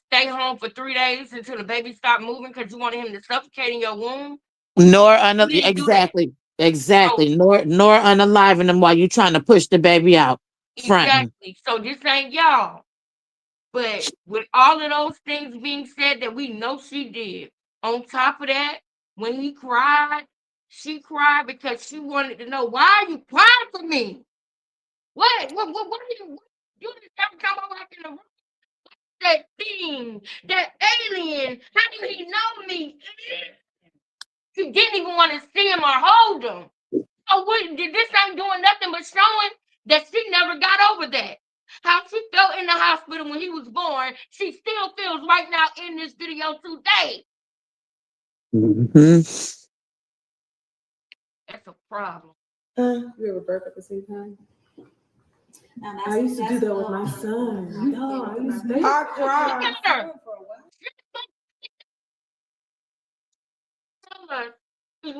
stay home for 3 days until the baby stopped moving because you wanted him to suffocate in your womb. You didn't do that.
Exactly,
So
exactly. Nor unaliving them while you trying to push the baby out. Fronting.
exactly. So this ain't y'all. But with all of those things being said that we know she did, on top of that, when he cried, she cried because she wanted to know, why are you crying for me? What are you just every time I walk in the room, that thing, that alien, how do he know me? She didn't even want to see him or hold him. So this ain't doing nothing but showing that she never got over that. How she felt in the hospital when he was born, she still feels right now in this video today.
Mm-hmm.
That's a problem.
You ever burp at the same time? I used to do that with my son. No, I used to. I cried.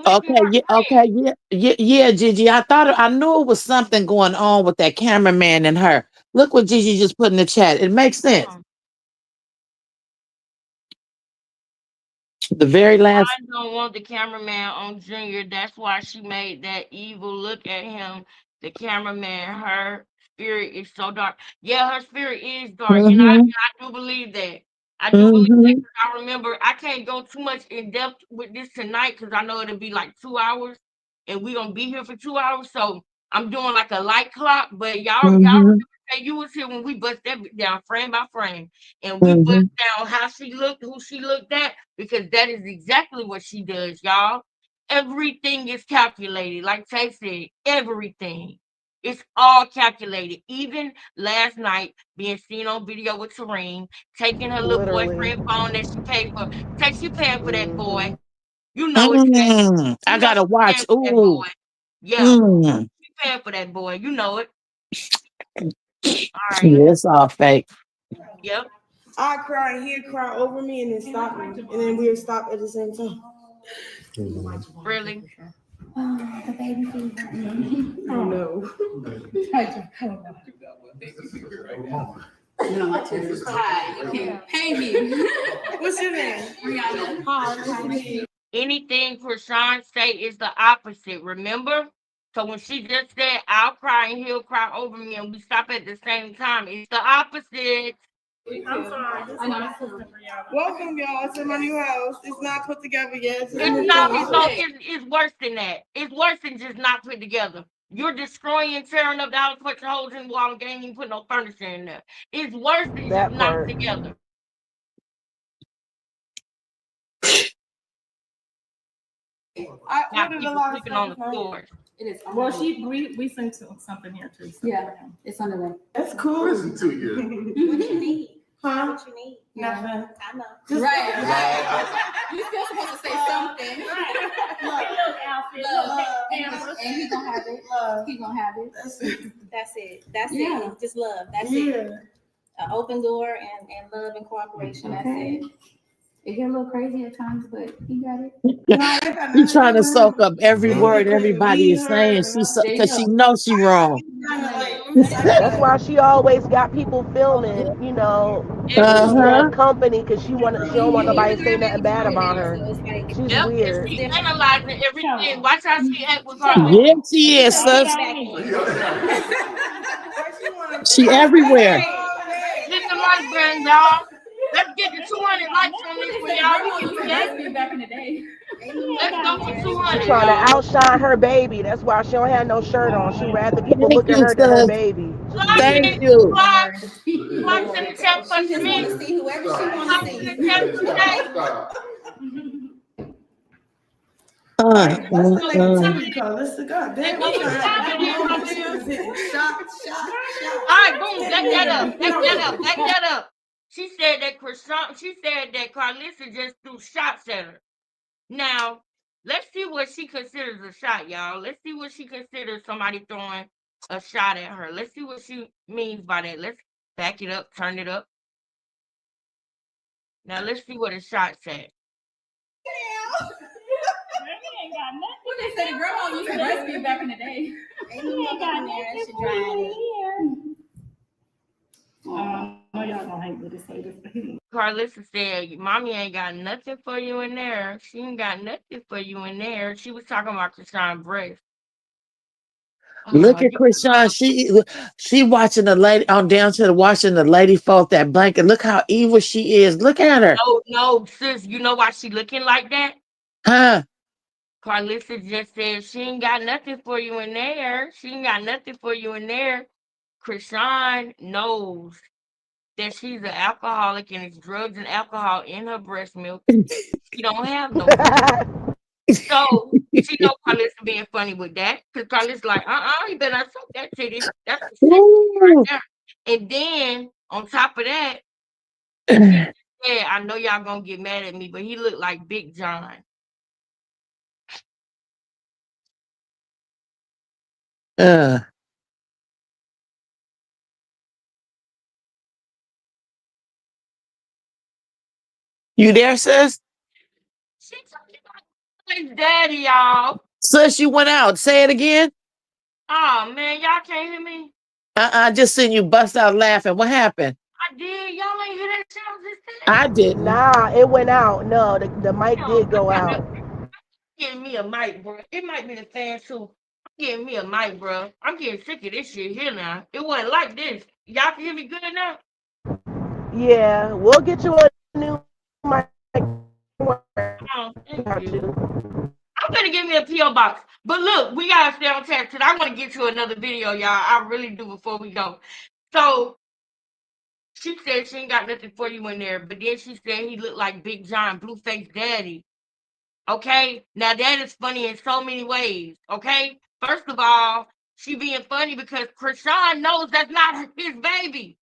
Okay, yeah, okay, yeah, Gigi. I knew it was something going on with that cameraman and her. Look what Gigi just put in the chat. It makes sense. The very last.
I don't want the cameraman on Junior. That's why she made that evil look at him. The cameraman, her spirit is so dark. Yeah, her spirit is dark, and
Mm-hmm.
I do believe that. I do believe that
Mm-hmm.
'cause I remember I can't go too much in depth with this tonight because I know it'll be like 2 hours, and we're gonna be here for 2 hours. So I'm doing like a light clock. But y'all
Mm-hmm.
remember that you was here when we bust that down frame by frame, and we bust
Mm-hmm.
down how she looked, who she looked at, because that is exactly what she does, y'all. Everything is calculated. Like Tay said, everything. It's all calculated. Even last night, being seen on video with Tareen, taking her little
Literally.
boyfriend phone that she paid for. Tay, she paying for that boy.
Mm-hmm.
You know it's that.
I
You know
gotta
she paying
watch.
for that
Ooh.
boy. Yeah,
Mm.
she paying for that boy. You know it. All right.
Yeah, it's all fake.
Yep.
I cry and he'd cry over me and then stop me. And then we would stop at the same time.
Really.
The baby fever.
Oh no.
No, my chest is tight. You can't pay me.
What's your name?
Rihanna.
Hi, nice to meet you.
Anything Krishan say is the opposite, remember? So when she just said, I'll cry and he'll cry over me and we stop at the same time, it's the opposite.
I'm sorry. This is my sister Brianna.
Welcome, y'all, to my new house. It's not put together yet.
It's not, it's worse than that. It's worse than just not put together. You're destroying, tearing up the house, putting holes in the wall, and can't even put no furniture in there. It's worse than just
That
not
part.
together.
I
Now
ordered a
people
lot of
sleeping on
stuff.
the floors.
It is.
Well, we sent something here too. So.
Yeah, it's on the way.
That's cool.
Listen to you.
What you need?
Huh?
What you need?
Nothing.
I know.
Right. You still supposed to say something.
Love.
And he gonna have it. He gonna have it.
That's it. That's
Yeah.
it. Just love. That's
Yeah.
it. An open door and love and cooperation. That's it.
It get a little crazy at times, but he got it.
She's trying to soak up every word
Because
everybody
me,
is
her,
saying.
and us.
Because she knows she wrong.
That's why she always got people filming,
Everything.
for
Uh-huh.
company, because she don't want nobody to say nothing bad about her.
So it's like
She's
Yep, and
weird.
she's analyzing everything. Watch how she act with Carly.
Yes, she is, sis. She everywhere.
Hit the like button, y'all. Let's get to 200 likes on this one, y'all. We can do that.
Back in the day.
Let's go for
She
200,
trying to
y'all.
outshine her baby. That's why she don't have no shirt on. She rather people
Thank
look at
you,
her than her
sis.
baby.
Thank
Clock,
you.
clock, clock in the chat for
She just want
me.
to see whoever she want
Clock
to
in the
see.
chat for Shay.
Right, let's
Let's
the
go for
negativity
200.
call. Let's God
Let's
damn,
go
we
for
trying to have a
200
good
then,
moment. She
Carlita.
just hitting shot.
All right, boom. Back that up.
Get
Back
on
that
it.
up. Back that up. She said that Carlissa just threw shots at her. Now, let's see what she considers a shot, y'all. Let's see what she considers somebody throwing a shot at her. Let's see what she means by that. Let's back it up, turn it up. Now let's see what a shot's at.
What they say, the grandma used to breastfeed back in the day. Ain't no milk in there. She dried it.
No, y'all gonna hate me to say this.
Carlissa said, Mommy ain't got nothing for you in there. She ain't got nothing for you in there. She was talking about Krishan breast.
Look at Krishan. She watching the lady on down to the watching the lady fold that blanket. Look how evil she is. Look at her.
No, sis. You know why she looking like that?
Huh?
Carlissa just said she ain't got nothing for you in there. She ain't got nothing for you in there. Krishan knows that she's an alcoholic and it's drugs and alcohol in her breast milk. She don't have no breast. So she know Carlissa being funny with that. Because Carlissa's like, you better not suck that titty. That's the shit right there. And then on top of that, she said, I know y'all gonna get mad at me, but he looked like Big John.
You there, sis?
She talking about his daddy, y'all.
Sis, you went out. Say it again.
Oh man, y'all can't hear me.
I just seen you bust out laughing. What happened?
I did. Y'all ain't hear that shit I was just saying?
I didn't.
Nah, it went out. No, the mic did go out.
Give me a mic, bro. It might be the fan too. Give me a mic, bro. I'm getting sick of this shit here now. It wasn't like this. Y'all can hear me good now?
Yeah, we'll get you a new mic.
Oh, thank you. I'm gonna give me a P.O. box. But look, we gotta stay on task because I want to get to another video, y'all. I really do before we go. So she said she ain't got nothing for you in there, but then she said he looked like Big John, Blueface Daddy. Okay, now that is funny in so many ways. Okay, first of all, she being funny because Krishan knows that's not his baby.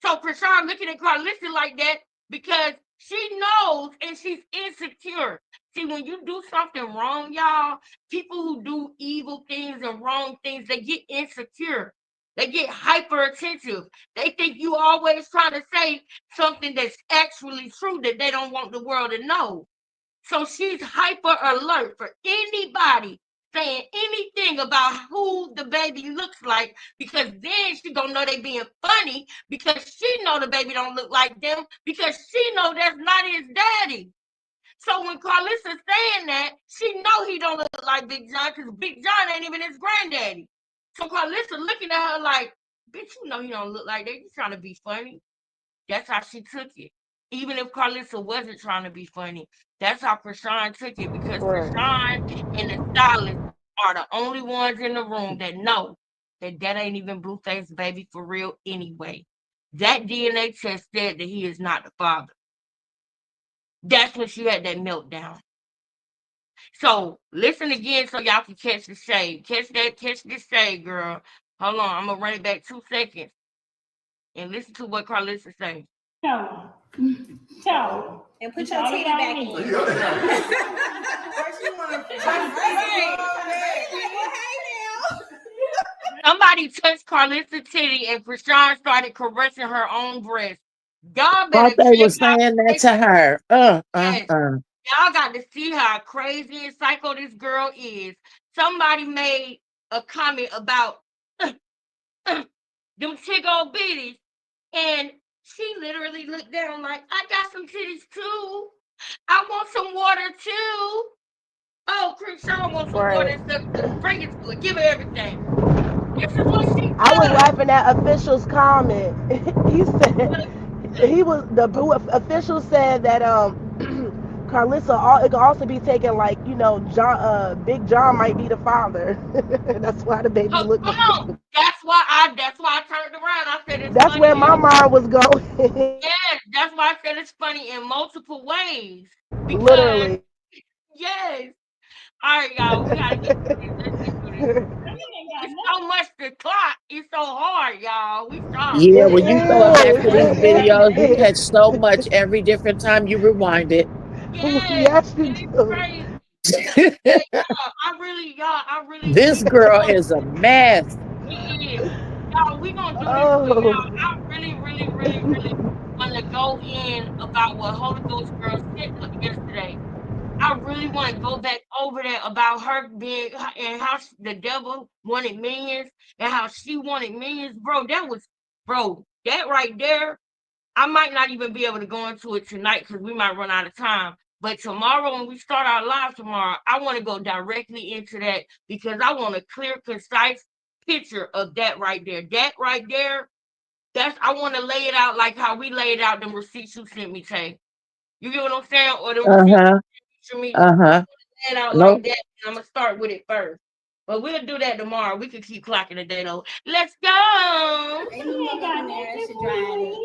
So Krishan looking at Carlissa like that because she knows and she's insecure. See, when you do something wrong, y'all, people who do evil things and wrong things, they get insecure. They get hyper attentive. They think you always trying to say something that's actually true that they don't want the world to know. So she's hyper alert for anybody saying anything about who the baby looks like because then she gonna know they being funny because she know the baby don't look like them because she know that's not his daddy. So when Carlissa's saying that, she know he don't look like Big John because Big John ain't even his granddaddy. So Carlissa looking at her like, bitch, you know he don't look like that. You trying to be funny. That's how she took it. Even if Carlissa wasn't trying to be funny, that's how Krishan took it because Krishan and the stylist are the only ones in the room that know that that ain't even Blueface baby for real anyway. That DNA test said that he is not the father. That's when she had that meltdown. So listen again so y'all can catch the shade. Catch this shade, girl. Hold on, I'm gonna run it back 2 seconds and listen to what Carlissa say.
Ciao. And put your titty back in.
Somebody touched Carlissa's titty and Krishan started caressing her own breast. Y'all better
Thought they
check
were saying that to her.
Yes. Y'all got to see how crazy and psycho this girl is. Somebody made a comment about them chick old bitties, and she literally looked down like, I got some titties too. I want some water too. Oh, Krishan wants some water and stuff. Bring it to her. Give her everything. This is what she does.
I was laughing at official's comment. He said the official said that Carlissa, it could also be taken like, John, Big John might be the father. That's why the baby
Come
look.
on. That's why I turned around. I said it's
That's
funny.
where my mind was going.
Yes, that's why I said it's funny in multiple ways. Because
Literally.
yes. All right, y'all, we gotta get through this. Let's get through this. It's so much to clock. It's so hard, y'all. We sorry.
Yeah,
It
when you throw it back to these videos, you
is.
catch so much every different time you rewind it.
Yes,
Yes, you
it is
do.
crazy. But y'all, I really
This girl is a mess.
she is. Y'all, we gonna do this, but
Oh.
y'all, I really wanna go in about what Holy Ghost girl said yesterday. I really want to go back over that about her being and how the devil wanted millions and how she wanted millions, bro. That right there. I might not even be able to go into it tonight because we might run out of time. But tomorrow, when we start our live tomorrow, I want to go directly into that because I want a clear, concise picture of that right there. That right there, I want to lay it out like how we laid out them receipts you sent me, Tay. You get what I'm saying? Or them receipts
Uh-huh.
you me.
Uh-huh.
Lay it out like
Nope.
that. And I'm gonna start with it first. But we'll do that tomorrow. We can keep clocking today though. Let's go.
Ain't no got there. It should dry it.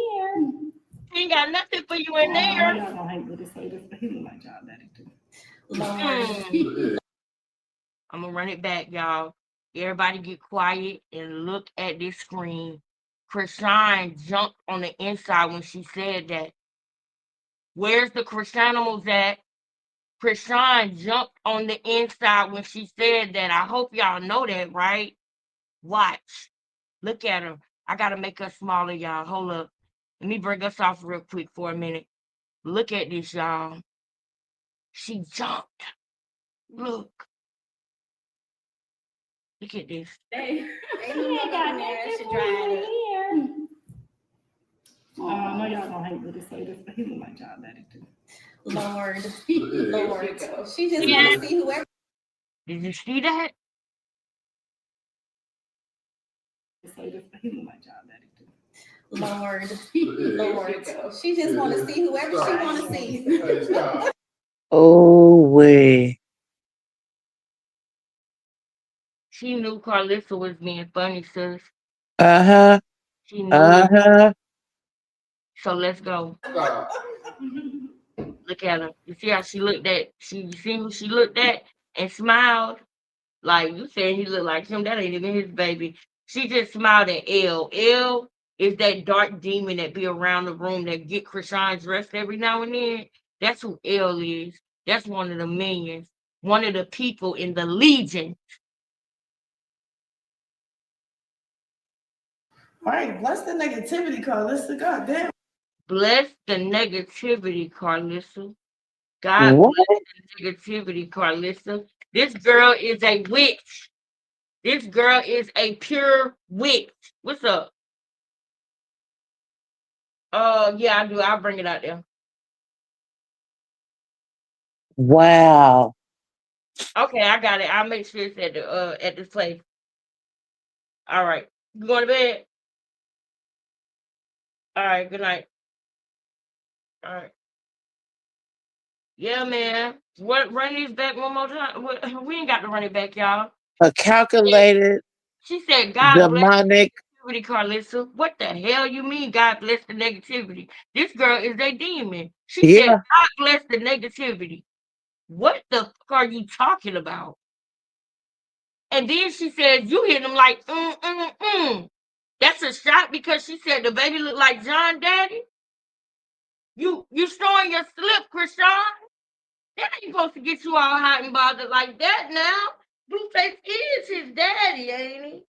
Ain't got nothing for you in there.
Y'all gonna hate me to say this, but he look like John Daddy too.
I'm gonna run it back, y'all. Everybody get quiet and look at this screen. Krishan jumped on the inside when she said that. Where's the Krishanimals at? Krishan jumped on the inside when she said that. I hope y'all know that, right? Watch. Look at her. I gotta make us smaller, y'all. Hold up. Let me bring us off real quick for a minute. Look at this, y'all. She jumped. Look. Look at this.
Ain't no got there. It should dry it.
I know y'all gonna hate me to say this, but he look like John Daddy too.
Lord. She just want to see whoever.
Did you see that?
Say this, but he look like John Daddy too.
Lord. She just want to see whoever she want to see.
Oh, way.
She knew Carlissa was being funny, sis.
Uh-huh.
She knew it.
Uh-huh.
So let's go. Look at her. You see how she looked at? You see who she looked at and smiled? Like you said, he looked like him. That ain't even his baby. She just smiled at L. L is that dark demon that be around the room that get Krishan dressed every now and then. That's who L is. That's one of the minions. One of the people in the Legion.
Right, bless the negativity, Carlissa. God damn.
Bless the negativity, Carlissa. God
What?
bless the negativity, Carlissa. This girl is a witch. This girl is a pure witch. What's up? Yeah, I do. I'll bring it out there.
Wow.
Okay, I got it. I'll make sure it's at this place. All right. You going to bed? All right, good night. All right. Yeah, man. What run these back one more time? We ain't got to run it back, y'all.
A calculated,
She said, God bless
demonic.
negativity, Carlissa. What the hell you mean, God bless the negativity? This girl is a demon. She said,
Yeah.
God bless the negativity. What the fuck are you talking about? And then she said, you hit him like, That's a shot because she said the baby looked like John Daddy. You showing your slip, Krishan. That ain't supposed to get you all hot and bothered like that now. Blueface is his daddy, ain't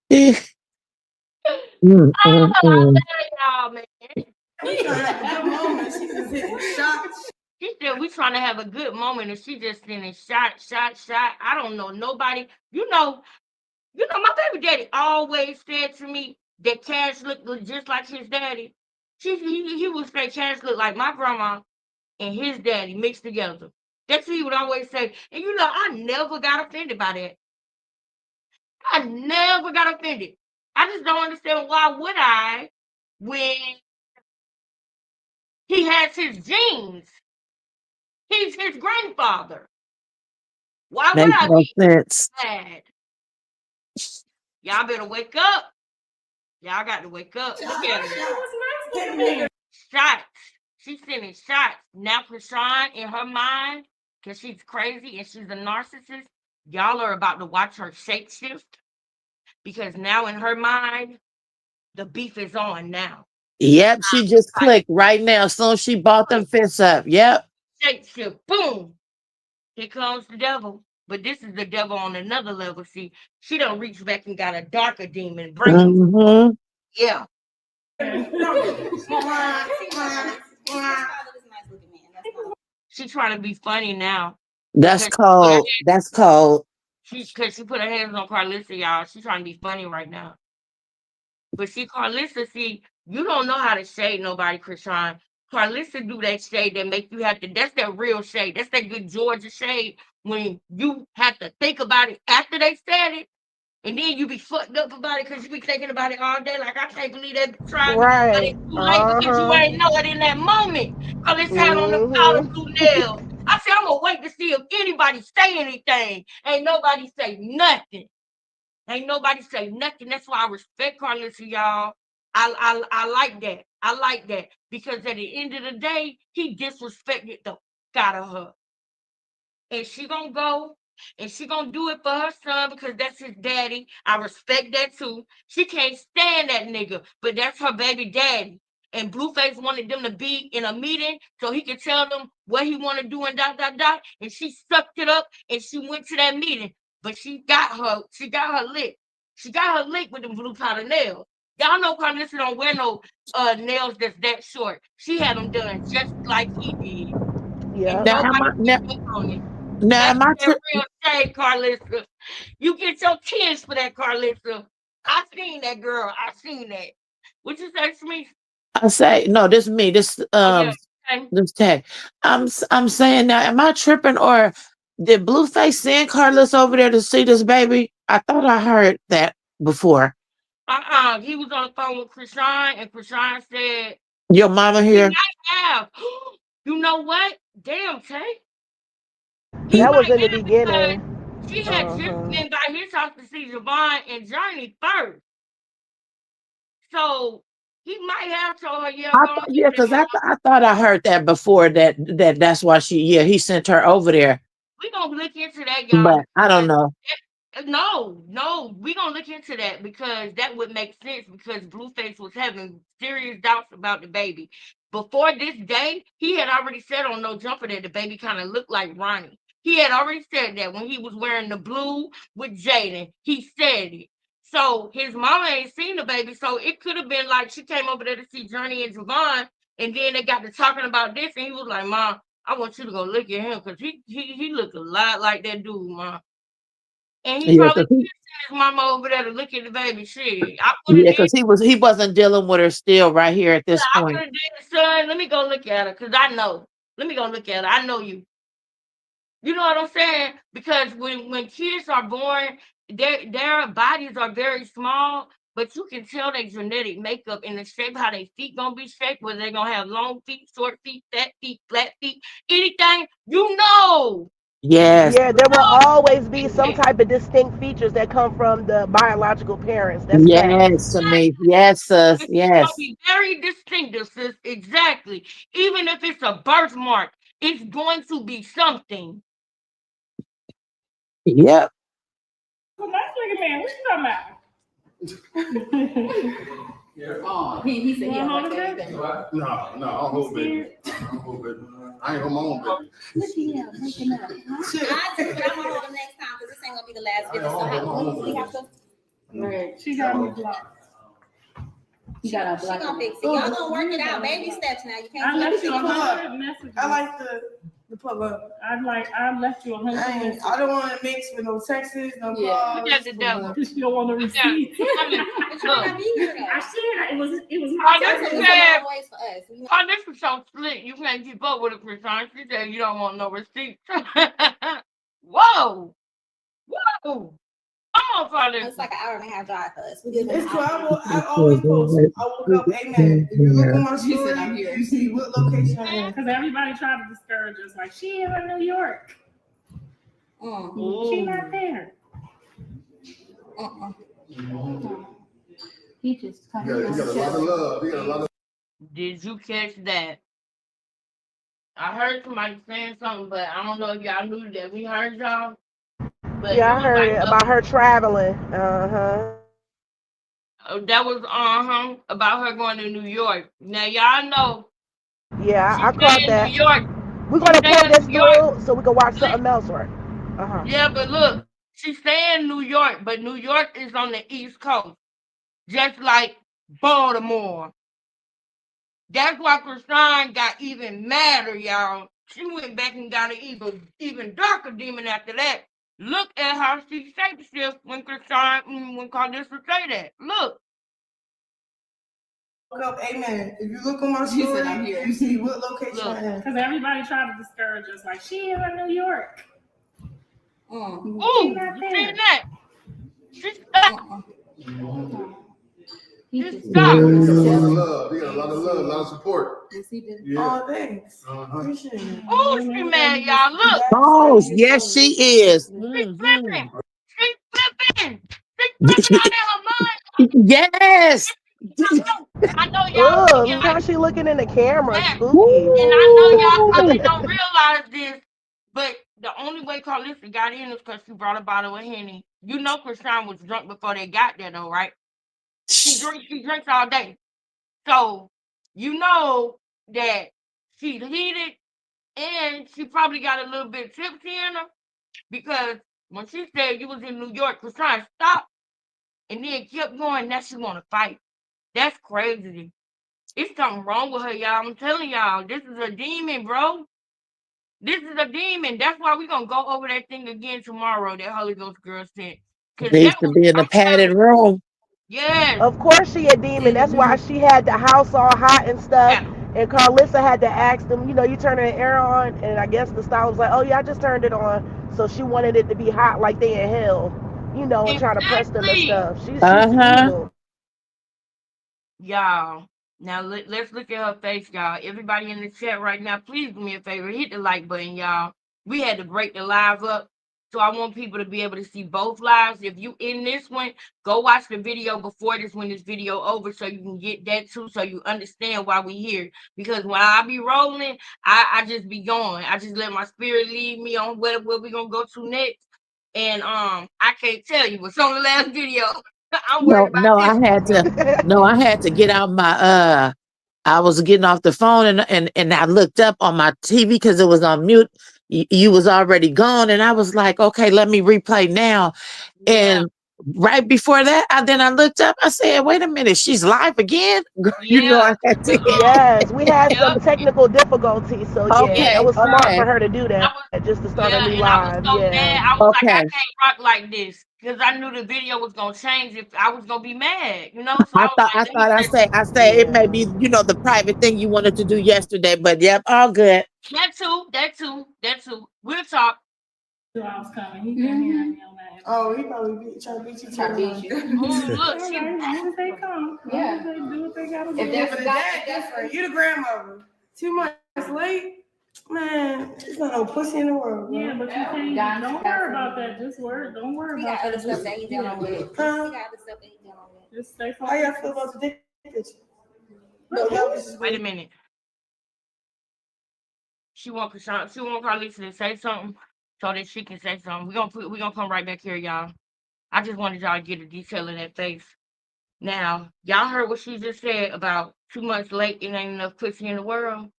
he?
Mm,
I
mm, mm.
love y'all, man.
We trying to have a good moment. She just hitting shots.
She said we trying to have a good moment, and she just sending shot. I don't know nobody. My baby daddy always said to me that Cash looked just like his daddy. He would say Cash looked like my grandma and his daddy mixed together. That's what he would always say. And I never got offended by that. I never got offended. I just don't understand why would I when He has his genes. He's his grandfather. Why would
Makes
I
no
be
sense.
mad? Y'all better wake up. Y'all got to wake up. Look at her. Shots. She's sending shots. Now Krishan, in her mind, because she's crazy and she's a narcissist, y'all are about to watch her shapeshift. Because now in her mind, the beef is on now.
Yep, she just clicked right now. As soon as she bought them fists up. Yep.
Shapeshift. Boom. Here comes the devil. But this is the devil on another level. See, she done reached back and got a darker demon. Bring him.
Mm-hmm.
Yeah. She's trying to be funny now.
That's
Because
cold. That's cold.
because she put her hands on Carlissa, y'all. She's trying to be funny right now. But see, Carlissa, see, you don't know how to shade nobody, Krishan. Carlissa do that shade that make you have to, that's that real shade. That's that good Georgia shade when you have to think about it after they said it. And then you be fucked up about it because you be thinking about it all day. Like, I can't believe they tried me. But
Right.
it's too late because you ain't know it in that moment. Carlissa had on the powder blue nails. I said, I'm going to wait to see if anybody say anything. Ain't nobody say nothing. Ain't nobody say nothing. That's why I respect Carlissa, y'all. I like that. I like that. Because at the end of the day, he disrespected the out of her. And she gonna go and she gonna do it for her son because that's his daddy. I respect that too. She can't stand that nigga, but that's her baby daddy. And Blueface wanted them to be in a meeting so he could tell them what he want to do and dot dot dot. And she sucked it up and she went to that meeting. But she got her lick. She got her lick with them blue powder nails. Y'all know Carlissa don't wear no nails that's that short. She had them done just like he did.
Yeah.
And
Now,
nobody picked up on it.
now
That's
am I
that real shade, Carlissa. You get your kids for that, Carlissa. I seen that girl. I seen that. What you say to me?
I say no, this is me. This
Oh yeah. Okay.
this tag. I'm saying now, am I tripping or did Blueface send Carlos over there to see this baby? I thought I heard that before.
He was on the phone with Krishan, and Krishan said
Your mama
he
here?
might have. You know what? Damn, Tay. He
That was
might
in the
have because
beginning.
she had just been by his house to see Javon and Johnny first. So he might have told her, yeah,
I
go on
thought, yeah,
there,
because
mama.
I thought I heard that before that's why he sent her over there.
We're gonna look into that, y'all.
But I don't know.
No, we're gonna look into that because that would make sense because Blueface was having serious doubts about the baby. Before this day, he had already said on No Jumper that the baby kind of looked like Ronnie. He had already said that when he was wearing the blue with Jaden. He said it. So his mama ain't seen the baby. So it could have been like she came over there to see Journey and Javon, and then they got to talking about this, and he was like, Mom, I want you to go look at him because he looked a lot like that dude, Mom. And he
Yeah,
probably did send his mama over there to look at the baby. Shit, I put it in.
because he wasn't dealing with her still right here at this
I put
point.
it in, son. Let me go look at her because I know. Let me go look at her. I know you. You know what I'm saying? Because when kids are born, their bodies are very small, but you can tell their genetic makeup and the shape how their feet gonna be shaped, whether they're gonna have long feet, short feet, flat feet, anything, you know.
Yes.
Yeah, there will always be some type of distinct features that come from the biological parents. That's facts.
Yes, to me. Yes, sis.
It's gonna
Yes.
be very distinctive, sis. Exactly. Even if it's a birthmark, it's going to be something.
Yep.
Well, nice looking man. What you talking about?
Oh, he said he don't like that.
No, I don't hold baby. I don't hold baby. I ain't hold my own baby.
Look at him, waking up. I took it. I'm gonna hold him next time because this ain't gonna be the last visit. So when we have to. Right.
She got me blocked.
You got a block. She gonna fix it. Y'all gonna work it out. Baby steps now. You can't.
I left you 100 messages.
I like the pull up.
I left you 100 messages.
I don't want to mix with no texts, no
Look
calls.
at the devil.
You don't want to receive. I shared it. It was my
This is so slick. You can't keep up with it, Krishan. She said you don't want no receipts. Whoa. Whoa. on, Father.
It's like an hour and a half drive for us. We did
It's cool. I always post. I woke up, amen. If you look on my story, you see what location I'm in.
Because everybody tried to discourage us, like, she is in New York. She not there.
He just
He got a lot of love. He got a lot of.
Did you catch that? I heard somebody saying something, but I don't know if y'all knew that we heard y'all. But
Yeah,
it
I
was
heard
like
it about her traveling.
that was about her going to New York. Now y'all know
Yeah,
she
I
stay
caught
in
that.
New York.
We're
She
gonna
stay
pull
in
this
New York.
through so we can watch something else, right?
Yeah, but look, she stay in New York, but New York is on the East Coast, just like Baltimore. That's why Krishan got even madder, y'all. She went back and got an even darker demon after that. Look at how she shapeshift when Carlissa say that. Look.
Amen. If you look on my story, you see what location I'm in.
Because everybody tried to discourage us, like, she is in New York.
Ooh,
She
you
not
seen
there.
that? She's stuck.
He's
stuck.
He got a lot of love. He got a lot of love, a lot of support.
Yes, he did.
Yeah.
Oh, thanks. Appreciate it.
Oh, she mad, y'all. Look.
Oh, yes, she is.
She flipping. She flipping. She flipping out of her mind.
Yes.
I know y'all
Oh,
thinking
look how
like
she looking in the camera.
that.
Spooky.
And I know y'all probably don't realize this, but the only way Carlissa got in is because she brought a bottle of Henny. You know Krishan was drunk before they got there though, right? She drinks all day. So you know that she's heated and she probably got a little bit tipsy in her because when she said you was in New York, Krishan stopped and then kept going. Now she want to fight. That's crazy. It's something wrong with her, y'all. I'm telling y'all, this is a demon, bro. This is a demon. That's why we're going to go over that thing again tomorrow that Holy Ghost girl sent. Because
Needs
that
to
was,
be in a
I'm
padded
telling you,
room.
yes.
Of course she a demon. That's why she had the house all hot and stuff.
Yeah.
And Carlissa had to ask them, you turning the air on, and I guess the style was like, oh yeah, I just turned it on. So she wanted it to be hot like they in hell, and try to press them and
Exactly.
stuff. She's
Uh-huh.
evil.
Y'all, now let's look at her face, y'all. Everybody in the chat right now, please do me a favor. Hit the like button, y'all. We had to break the live up. So I want people to be able to see both lives. If you in this one, go watch the video before this when this video over so you can get that too, so you understand why we here. Because when I be rolling, I just be going. I just let my spirit lead me on where we gonna go to next. And I can't tell you what's on the last video. I'm worried about this.
I had to get out my I was getting off the phone and I looked up on my TV because it was on mute. You was already gone, and I was like, okay, let me replay now.
Yeah.
And right before that, I looked up. I said, wait a minute, she's live again.
Yeah.
I had to.
Yes, we had
Yep.
some technical difficulties, so yeah, that was smart for her to do that, just to start a new
And I was
live.
so
Yeah.
mad. I was like, I can't rock like this because I knew the video was gonna change if I was gonna be mad, So I was like,
I said it may be, the private thing you wanted to do yesterday, but yep, all good.
That too. We'll talk.
I was coming. He couldn't hear me on that.
Oh, he probably trying to beat you.
Look,
as long as they come.
Yeah.
They do what they gotta do.
If there's a guy
different. You the grandmother. 2 months late, man. There's not no pussy in the world.
Yeah, but you can't. Don't worry about that. Just worry. Don't worry about
other
that.
stuff that he's dealing with. He got other stuff that he's dealing with.
Just stay focused.
How y'all feel about the dick picture?
Wait a minute. She want Carlisa to say something so that she can say something. We're gonna come right back here, y'all. I just wanted y'all to get a detail in that face. Now, y'all heard what she just said about 2 months late, it ain't enough pussy in the world.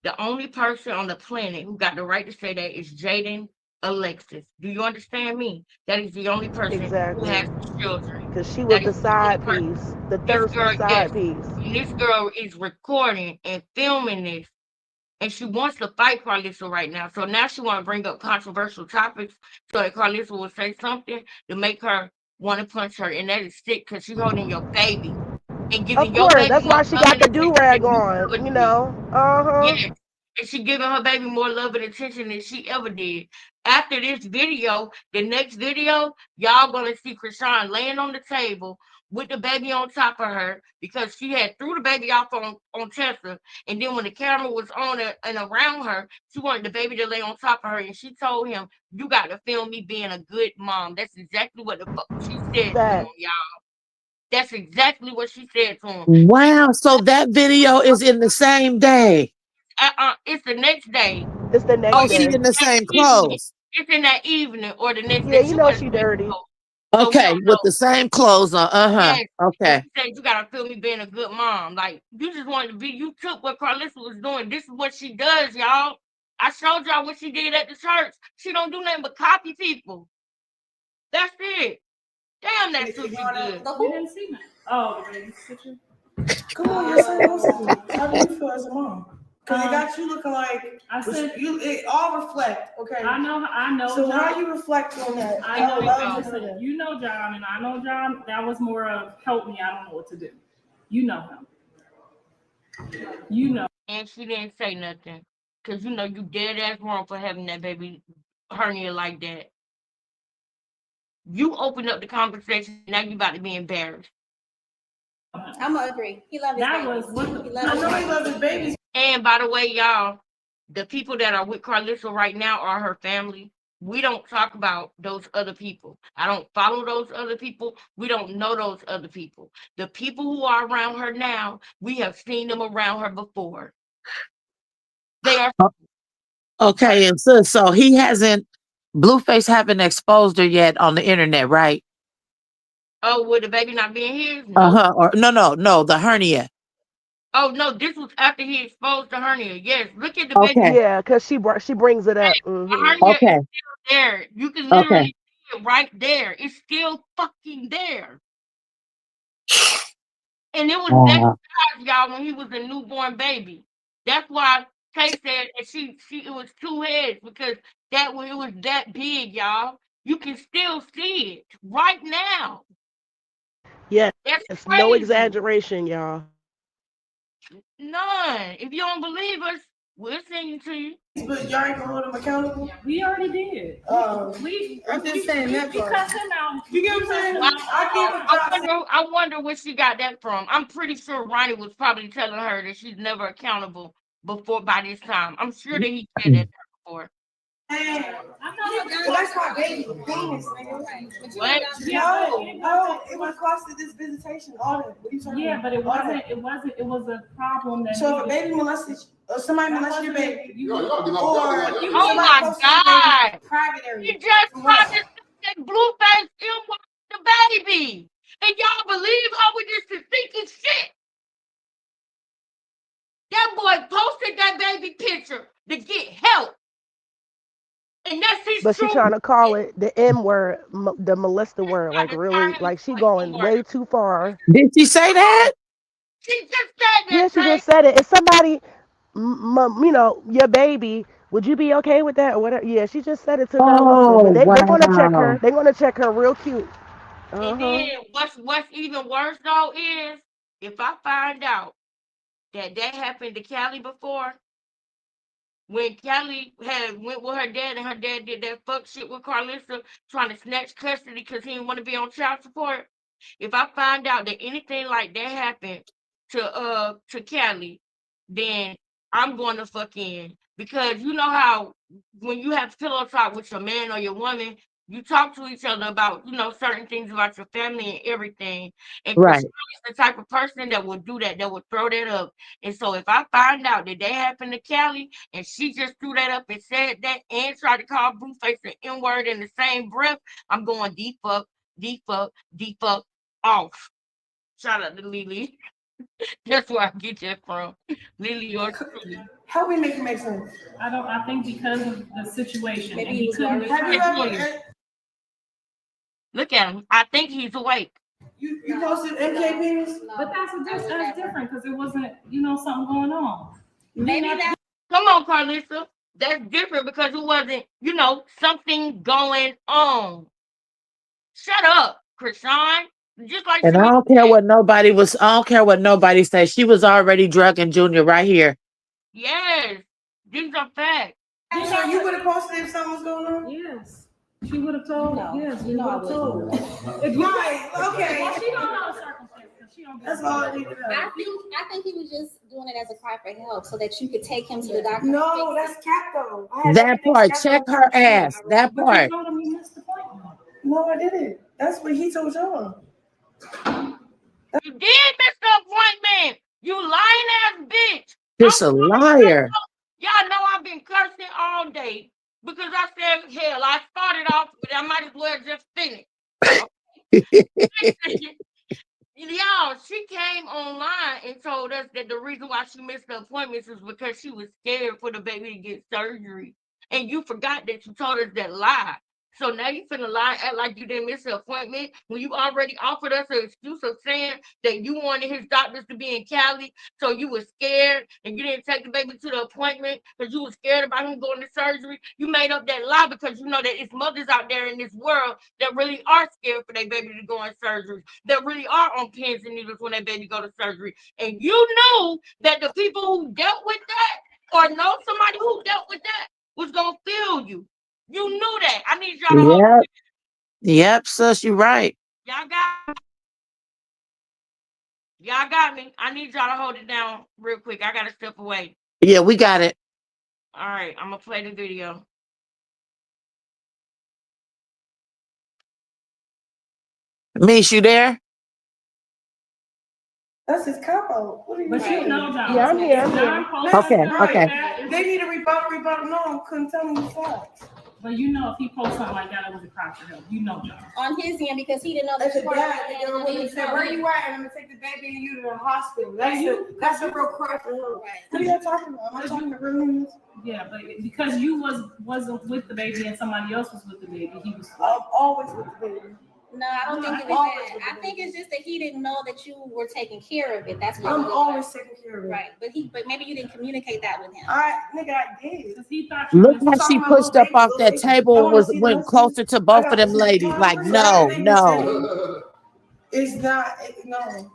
The only person on the planet who got the right to say that is Jaden Alexis. Do you understand me? That is the only person who has children.
Because she was the side piece, the thirsty side piece.
And this girl is recording and filming this. And she wants to fight Carlissa right now. So now she want to bring up controversial topics so that Carlissa will say something to make her want to punch her. And that is sick because she's holding your baby. And giving
Of
your
course,
baby
that's
more
why she
love
got
and
the
attention
do-rag
than you
on,
ever did.
Uh-huh.
Yes. And she giving her baby more love and attention than she ever did. After this video, the next video, y'all gonna see Krishan laying on the table with the baby on top of her because she had threw the baby off on Tessa. And then when the camera was on her and around her, she wanted the baby to lay on top of her. And she told him, "You got to film me being a good mom." That's exactly what the fuck she said to him,
That
y'all. That's exactly what she said to him.
Wow. So that video is in the same day.
It's the next day.
it's the
Oh,
next
It's
she
day.
in the
that
same
evening.
clothes.
It's in that evening or the next
Yeah,
day.
you
She
know
wasn't
she
saying
dirty.
so. So we
Okay,
don't
with
know.
the same clothes on.
Yes. And
Okay.
she said, "You gotta feel me being a good mom. Like, you just wanted to be, you took what Carlissa was doing. This is what she does, y'all. I showed y'all what she did at the church. She don't do nothing but copy people. That's it. Damn, that sushi good.
You didn't see me. Oh, the baby picture.
Come on, you're so emotional. How do you feel as a mom? Because it got you looking like
I said
it all reflect. Okay.
I know.
So
John.
how you reflect on that?
I know.
Listen,
You know John, and I know John. That was more of help me. I don't know what to do. You know him. You know.
and she didn't say nothing. Cause you know you dead ass wrong for having that baby hernia like that. You opened up the conversation. Now you about to be embarrassed.
I'm gonna agree. He loves his
That
babies.
was what
He
the,
loves
I
his
know he
babies.
loves his babies.
And by the way, y'all, the people that are with Carlissa right now are her family. We don't talk about those other people. I don't follow those other people. We don't know those other people. The people who are around her now, we have seen them around her before. They are.
Okay, and so he hasn't Blueface haven't exposed her yet on the internet, right?
Oh, with the baby not being his? No.
Or no, the hernia.
Oh no, this was after he exposed the hernia. Yes, look at the baby.
Okay.
Yeah, because she brings it up.
The
Mm-hmm.
hernia
Okay.
is still there. You can
Okay.
literally see it right there. It's still fucking there. And it was that size, y'all, when he was a newborn baby. That's why Kay said that she it was two heads because that when it was that big, y'all. You can still see it right now.
Yes,
That's
no
crazy.
exaggeration, y'all.
None. If you don't believe us, we'll send it to you.
But y'all ain't gonna hold him accountable.
we already did.
I'm just saying that part.
Cuss him out.
You get what I'm saying?
Well,
I
I wonder where she got that from. I'm pretty sure Ronnie was probably telling her that she's never accountable before by this time. I'm sure that he said that to her before.
That's my baby. Penis, nigga.
What?
No, it was costed this visitation audit. What are you talking
Yeah,
about?
but it wasn't. It was a problem that.
So if a baby molested, or somebody molested your baby, or
Oh my God!
private
You
area.
just tried to say that Blueface ill the baby, and y'all believe her with this thinking shit. That boy posted that baby picture to get help. And that's his
But she
truth.
trying to call it the M word, the molester word,
Tried
like
to
really,
tie him
like she
to
going
the
way
word.
too far.
Did she say that?
She just said
Yeah,
that,
she
Tay.
just said it. If somebody, your baby, would you be okay with that or whatever? Yeah, she just said it to Carlissa, but
Oh
they're gonna check her.
wow.
They're gonna check her real cute.
And
Uh-huh.
then what's even worse though is if I find out that happened to Callie before, when Callie had went with her dad and her dad did that fuck shit with Carlissa, trying to snatch custody because he didn't want to be on child support. If I find out that anything like that happened to Callie, then I'm going to fuck in because you know how when you have pillow talk with your man or your woman, you talk to each other about certain things about your family and everything. And Krishan
Right.
is the type of person that would do that, that would throw that up. And so if I find out that happened to Callie and she just threw that up and said that and tried to call Blueface an N word in the same breath, I'm going defuck, defuck, defuck off. Shout out to Lily. That's where I get that from. Lily, yours truly.
Help me make it make sense.
I think because of the situation,
Maybe
and
he
he
was
couldn't
already
Have you
get
ever?
Look at him. I think he's awake.
You posted MK penis?
But that's different because it wasn't something going on.
Maybe that.
Come on, Carlissa. That's different because it wasn't, something going on. Shut up, Krishan. Just like
And I
Shanice
don't care
said.
what nobody says. She was already drugging Junior right here.
Yes, these are facts.
You sure you would have posted if something was going on?
Yes. She would have told.
No,
Yes, we
you know
would
I
have told.
wouldn't.
If you
Right, okay.
Well, she don't know the circumstances. She don't.
That's all I need to know.
I think he was just doing it as a cry for help so that you could take him to the doctor.
No, that's cap though. I had
That
everything
part,
capped
check
out
her
for sure.
ass. That
But you
part.
told him you missed the appointment.
No, I didn't. That's what he told y'all.
You did miss the appointment. You lying ass bitch.
Just a liar.
Y'all know I've been cursing all day because I said, hell, I started off, but I might as well just finish. Okay? Y'all, she came online and told us that the reason why she missed the appointments is because she was scared for the baby to get surgery. And you forgot that you told us that lie. So now you finna lie, act like you didn't miss the appointment when you already offered us an excuse of saying that you wanted his doctors to be in Cali, so you were scared and you didn't take the baby to the appointment because you were scared about him going to surgery. You made up that lie because you know that it's mothers out there in this world that really are scared for their baby to go in surgery, that really are on pins and needles when their baby go to surgery. And you knew that the people who dealt with that or know somebody who dealt with that was gonna feel you. You knew that. I need y'all to hold.
Yep. Yep, sis, you're right.
Y'all got me. I need y'all to hold it down real quick. I gotta step away.
Yeah, we got it.
All right, I'm gonna play the video.
Miss, you there?
That's his capo. What are you
But you know, John.
Yeah, I'm here. I'm here.
Okay, okay.
They need to rebuttal. No, couldn't tell me the facts.
But you know, if he posts something like that, it was a cry for help. You know, John.
On his end, because he didn't know
That's
that
a
you were
dad. You know, when he said, "Where you at?" and I'm gonna take the baby and you to the hospital. That's a real cry for help.
Right.
What are you talking about? Am I talking to real?
Yeah, but because you wasn't with the baby and somebody else was with the baby, he was.
I'm always with the baby.
No, I don't think it was that. I think it's just that he didn't know that you were taking care of it. That's what
I'm always taking care of it.
right. But maybe you didn't communicate that with him.
I did.
Because he thought
Look how she pushed up off that table and went closer to both of them ladies. Like, no.
It's not. No.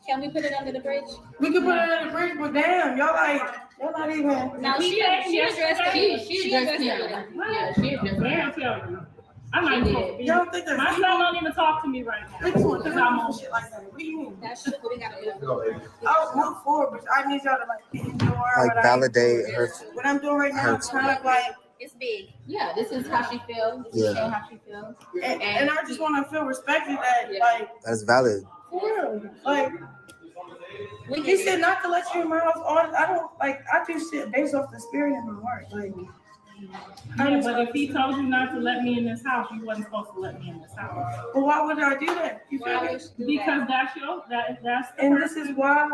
Can we put it under the bridge?
We can put it under the bridge, but damn, y'all not even.
No, she addressed it. She addressed it.
Yeah, she addressed it.
I'm not even.
Y'all think that's
my son don't even talk to me right now. Because I'm on
shit like that. What do you mean?
That's what we gotta do.
I'll move forward, but I need y'all to enjoy
Like validate her.
What I'm doing right now is kind of like.
It's big.
Yeah, this is how she feels. This is how she feels.
And I just want to feel respected that, like.
That's valid.
For real. Like. He said not to let you in my house. I do shit based off the spirit in my heart. Like.
Yeah, but if he told you not to let me in this house, you wasn't supposed to let me in this house.
Well, why would I do that? You feel me?
Because that's the
and this is why.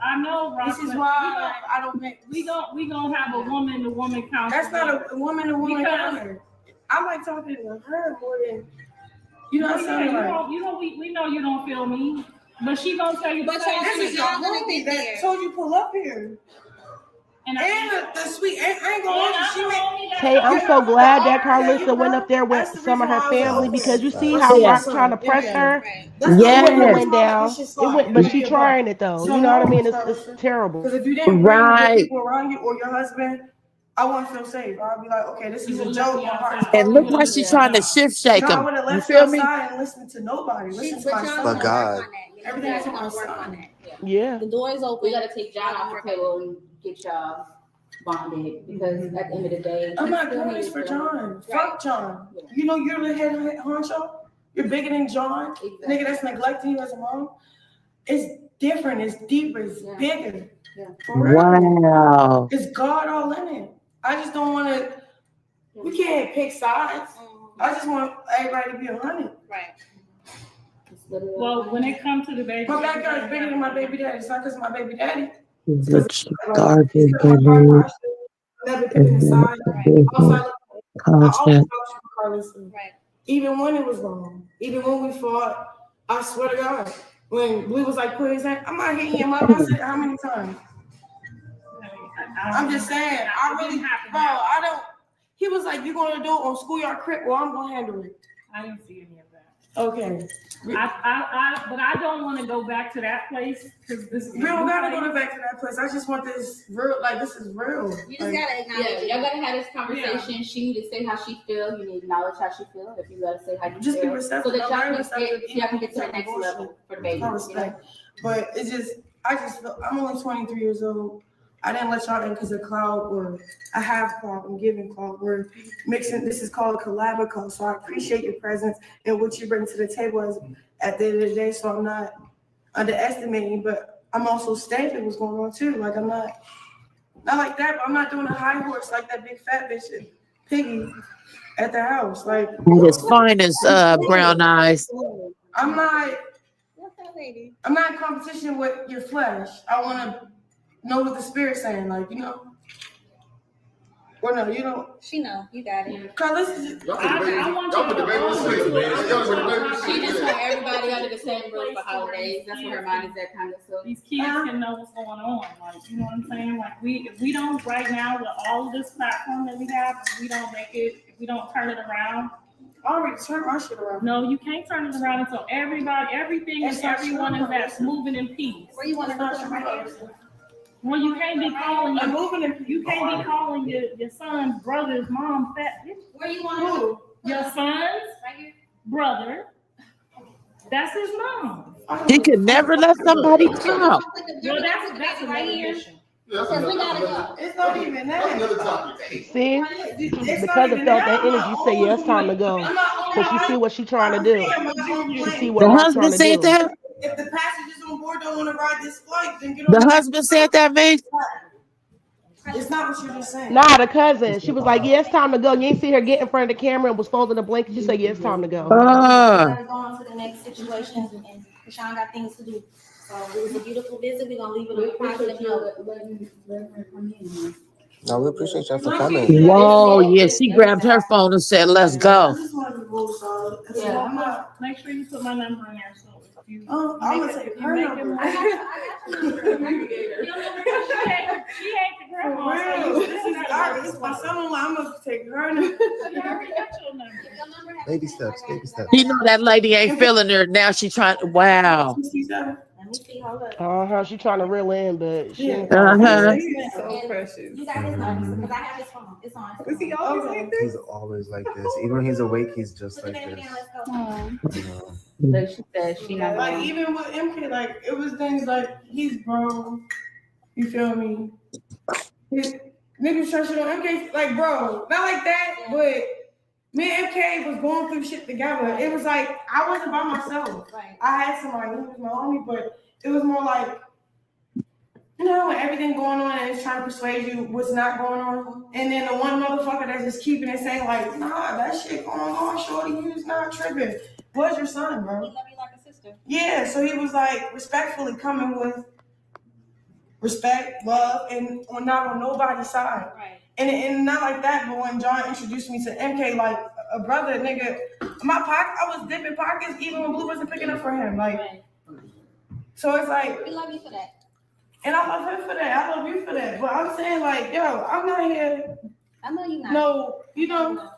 I know, Ross.
This is why I don't make.
We gonna have a woman to woman counselor.
That's not a woman to woman counselor. I like talking to her more than you know what I'm saying.
We know you don't feel me, but she gonna tell you.
But
this is your homie that told you pull up here. And the sweet, I ain't gonna lie, she made.
Hey, I'm so glad that Carlissa went up there with some of her family because you see how Rock trying to press her.
Yeah,
it went down. But she trying it though. You know what I mean? It's terrible.
Because if you didn't bring people around you or your husband, I wouldn't feel safe. I'd be like, okay, this is a joke.
And look why she's trying to shift shake him. You feel me?
And listen to nobody. Listen to my son.
But God.
Everything's on my son.
Yeah.
The door is open.
We gotta take John off the table and get y'all bonded because at the end of the day,
I'm not doing this for John. Fuck John. You know you're the head honcho. You're bigger than John. Nigga that's neglecting you as a mom. It's different. It's deeper. It's bigger. For real.
Wow.
It's God all in it. I just don't want to. We can't pick sides. I just want everybody to be 100.
Right.
Well, when it comes to the baby,
my backyard is bigger than my baby daddy. It's not because of my baby daddy.
Garbage,
right. Even when it was wrong, even when we fought, I swear to God, when we was like put his hand, I'm not hitting him up. I said how many times? I'm just saying, I really, bro, I don't. He was like, "You gonna do it on schoolyard crib? Well, I'm gonna handle it."
I didn't see any of that.
Okay.
But I don't want to go back to that place because this is.
We don't gotta go back to that place. I just want this real, like this is real.
You just gotta acknowledge it.
Y'all gotta have this conversation. Yeah. She need to say how she feel. You need to acknowledge how she feel. If you gotta say how you
just
feel,
be receptive.
so that y'all can get to the next level for the baby.
I respect, but it's just I just feel I'm only 23 years old. I didn't let y'all in because of cloud, or I have cloud. I'm giving cloud. We're mixing. This is called a collaborative. So I appreciate your presence and what you bring to the table as, at the end of the day. So I'm not underestimating, but I'm also stating what's going on too. Like I'm not like that, but I'm not doing a high horse like that big fat bitch Piggy at the house. Like
As fine as brown eyes.
I'm not in competition with your flesh. I want to know what the spirit's saying, like, you know. Or no, you don't.
She know. You got it.
Carl, listen.
I want you to
She just want everybody under the same roof for holidays. That's where her mind is at, kind of. So
these kids can know what's going on. Like, you know what I'm saying? Like, if we don't right now with all of this platform that we have, if we don't make it, if we don't turn it around.
I already turned my shit around.
No, you can't turn it around until everything and everyone is that's moving in peace.
Where you want to go right here?
Well, you can't be calling your son's brother's mom fat.
Where you want to go?
Your son's brother. That's his mom.
He could never let somebody talk.
Well, that's
right here.
Because
we gotta go.
It's not even that.
See, because it felt that energy, you say, yeah, it's time to go. But you see what she's trying to do. You see what
The
I'm
husband
trying to
said
do.
that?
If the passengers on board don't want to ride this flight, then get on.
The husband said that, man?
It's not what you're just saying.
Nah, the cousin. She was like, yeah, it's time to go. You ain't see her get in front of the camera and was folding a blanket. She said, yeah, it's time to go.
We gotta go on to the next situation, and Krishan got things to do. So it was a beautiful visit. We're gonna leave it on a positive note.
No, we appreciate y'all for coming.
Whoa, yeah, she grabbed her phone and said, let's go.
Yeah, I'm gonna make sure you put my number in there. So if you,
I'm gonna take her number.
She ain't the grandma.
It's my son-in-law. I'm gonna take her number.
Baby steps, baby steps.
You know that lady ain't feeling her. Now she trying to, wow.
Let me see, hold up.
She trying to reel in, but she ain't.
Uh-huh.
So precious. You got his number because I have his phone. It's on.
Is he always like this?
He's always like this. Even when he's awake, he's just like this.
But she said she not
Like even with MK, like it was things like he's bro. You feel me? Niggas trying shit on MK, like bro, not like that, but me and MK was going through shit together. It was like I wasn't by myself.
Right.
I had somebody who was my homie, but it was more like, you know, everything going on and it's trying to persuade you what's not going on. And then the one motherfucker that's just keeping it saying like, nah, that shit going on, shorty, you's not tripping. Where's your son, bro?
He love you like a sister.
Yeah, so he was like respectfully coming with respect, love, and not on nobody's side.
Right.
And not like that, but when John introduced me to MK, like a brother, nigga, my pocket, I was dipping pockets even when Blue wasn't picking up for him. Like,
Right.
So it's like,
We love you for that.
and I love him for that. I love you for that. But I'm saying, like, yo, I'm not here.
I know you not.
No, you know,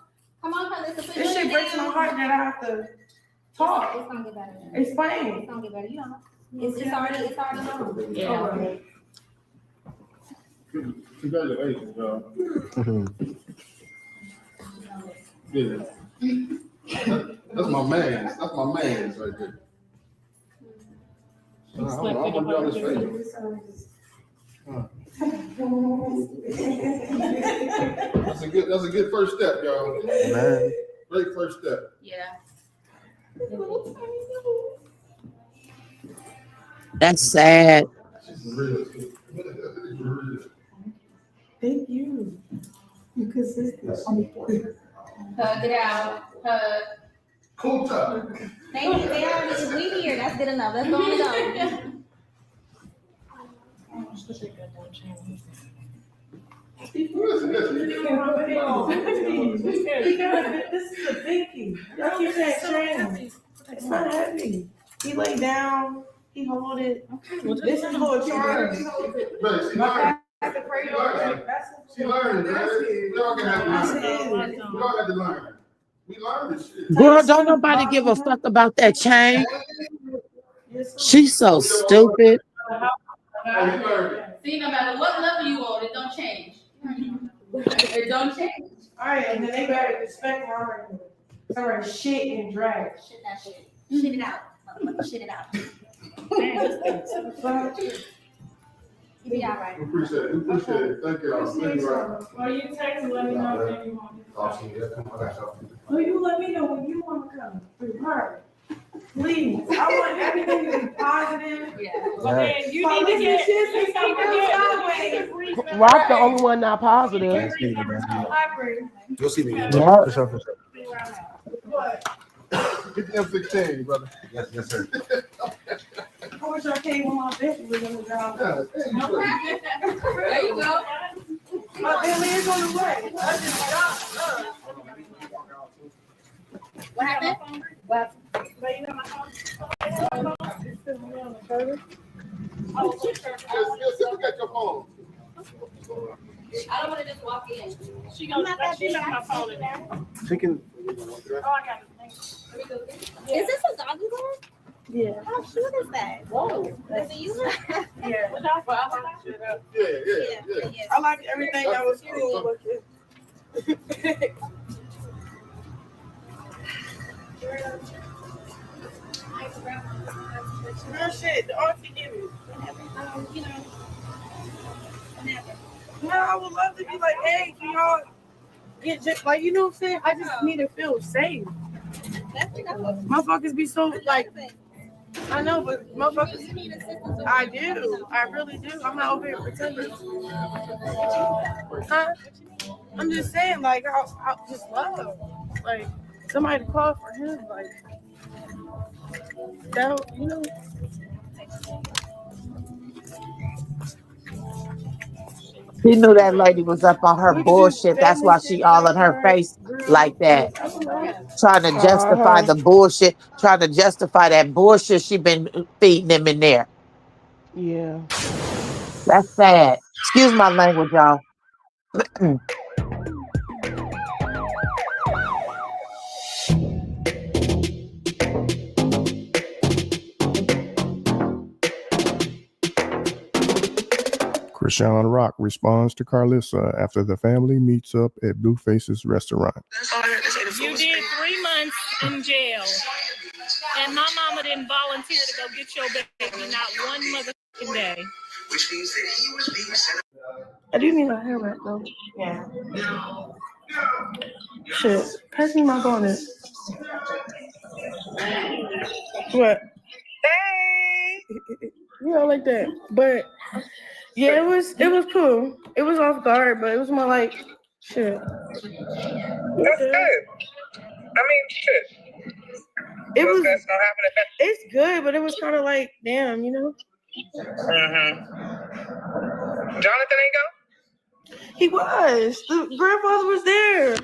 Come on, Carlissa. Put
this
your
shit breaks my
down.
heart that I have to talk.
It's gonna get better.
Explain.
It's gonna get better. You know. It's already known.
Yeah.
Congratulations, y'all. Yeah. That's my man. That's my man right there. I want y'all this favor. That's a good first step, y'all.
Man.
Great first step.
Yeah.
That's sad.
Thank you. You consistent.
Hug it out. Hug.
Cool time.
Thank you. They already we here. That's good enough. Let's go on and go.
This is a pinky. Y'all keep saying training. It's not heavy. He lay down. He hold it. This is for a charge.
She learned. She learned, man. We all can have to learn. We all have to learn. We learned this shit.
Girl, don't nobody give a fuck about that chain. She's so stupid.
See, no matter what level you on, it don't change. It don't change.
All right, and then they better respect her. Her shit and drag.
Shit that shit. Shit it out. Motherfucker, shit it out. You be all right.
We appreciate it. We appreciate it. Thank y'all. Thank you.
Well, you text and let me know if you want to.
Well, you let me know when you want to come through her. Please. I want everything to be positive.
Okay, you need to get
Rock the only one not positive.
You'll see me.
Yeah.
For sure, for sure.
Get the M16, brother.
Yes, yes, sir.
I wish I came when my bitch was in the job.
There you go.
My family is on the way. I just got
What happened?
Yes, look at your phone.
I don't want to just walk in.
She left my phone in there.
She can.
Oh, I got it.
Is this a doggy door?
Yeah.
How cute is that? Whoa. Is it you?
Yeah.
Yeah.
I like everything that was cool with it. Real shit, the auntie give me. No, I would love to be like, hey, can y'all get just like, you know what I'm saying? I just need to feel safe. Motherfuckers be so like, I know, but motherfuckers, I do. I really do. I'm not over here pretending. Huh? I'm just saying, like, I just love, like, somebody to call for him, like, that don't, you know.
She knew that lady was up on her
We could do
bullshit. That's
family
why
shit,
she all in her
backyard,
face
grill,
like that. Trying to justify the bullshit, trying to justify that bullshit she been feeding them in there.
Yeah.
That's sad. Excuse my language, y'all.
Krishan Rock responds to Carlissa after the family meets up at Blueface's restaurant.
You did 3 months in jail, and my mama didn't volunteer to go get your baby not one motherfucking day.
I do need a hair wrap though. Yeah. Shit. Pass me my bonnet. What? Hey. You know, like that. But yeah, it was cool. It was off guard, but it was more like shit. That's good. I mean, shit. It was. It's good, but it was kind of like, damn, you know. Jonathan ain't go. He was. The grandfather was there.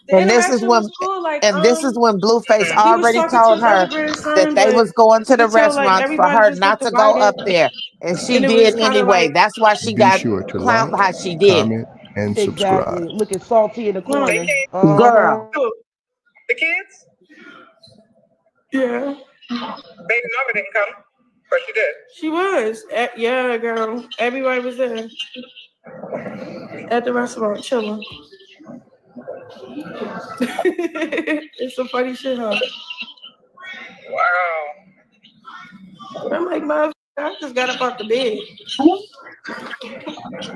The
And this is
interaction
when
was cool. Like,
this is when Blueface
he was
already
talking to
told
his other
her that
grandson,
they
but
was going to
you
the
could tell like
restaurants for
everybody
her
just
not
looked
to go up
divided,
there. And she
and it was
did
kind of
anyway.
like,
That's why she
Be
got
sure to
clowned how
like,
she did.
comment, and
Exactly.
subscribe.
Looking salty in the corner.
Girl.
the kids. Yeah. Baby mama didn't come, but she did. She was. Yeah, girl. Everybody was there at the restaurant chilling. It's some funny shit, huh? Wow. I'm like, motherfucker, I just got up off the bed.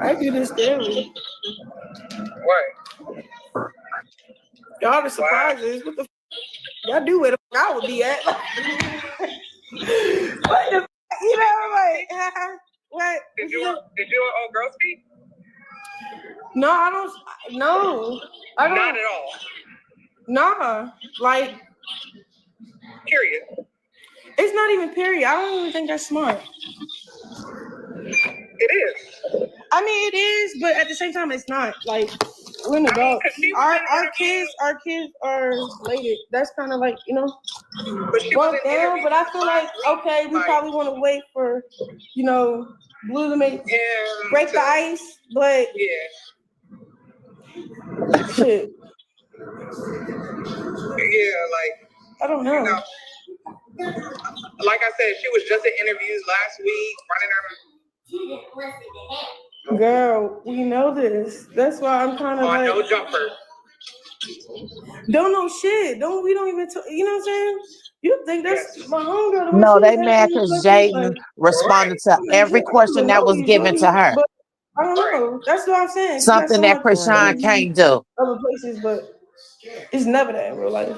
I do this daily. What? Y'all the surprises. What the f? Y'all do where the f I would be at. What the f? You know, like, what? Did you old girl speak? No, I don't. No, I don't. Not at all. Nah, like. Period. It's not even period. I don't even think that's smart. It is. I mean, it is, but at the same time, it's not. Like, we're an adult. Our kids are related. That's kind of like, you know, going down. But I feel like, okay, we probably want to wait for, you know, Blue to break the ice. But shit, like I don't know. You know, like I said, she was just in interviews last week, running her. Girl, we know this. That's why I'm kind of like. No jumper. Don't know shit. We don't even. You know what I'm saying? You think that's my homegirl? The way
No,
she
they
was
mad
acting,
because
like,
Jaden responded to every question that was given to her.
but I don't know. That's what I'm saying. She got
Something
so
that
much
Krishan can't do.
other places, but it's never that in real life.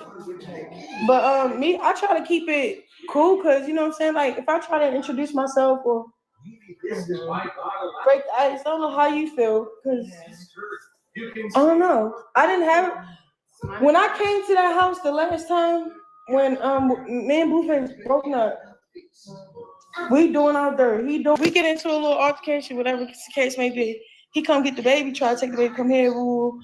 But me, I try to keep it cool because you know what I'm saying. Like if I try to introduce myself or break the ice, I don't know how you feel because I don't know. I didn't have when I came to that house the last time when me and Blueface broken up. We doing our dirt. We get into a little altercation, whatever the case may be. He come get the baby, try to take the baby, come here, woo.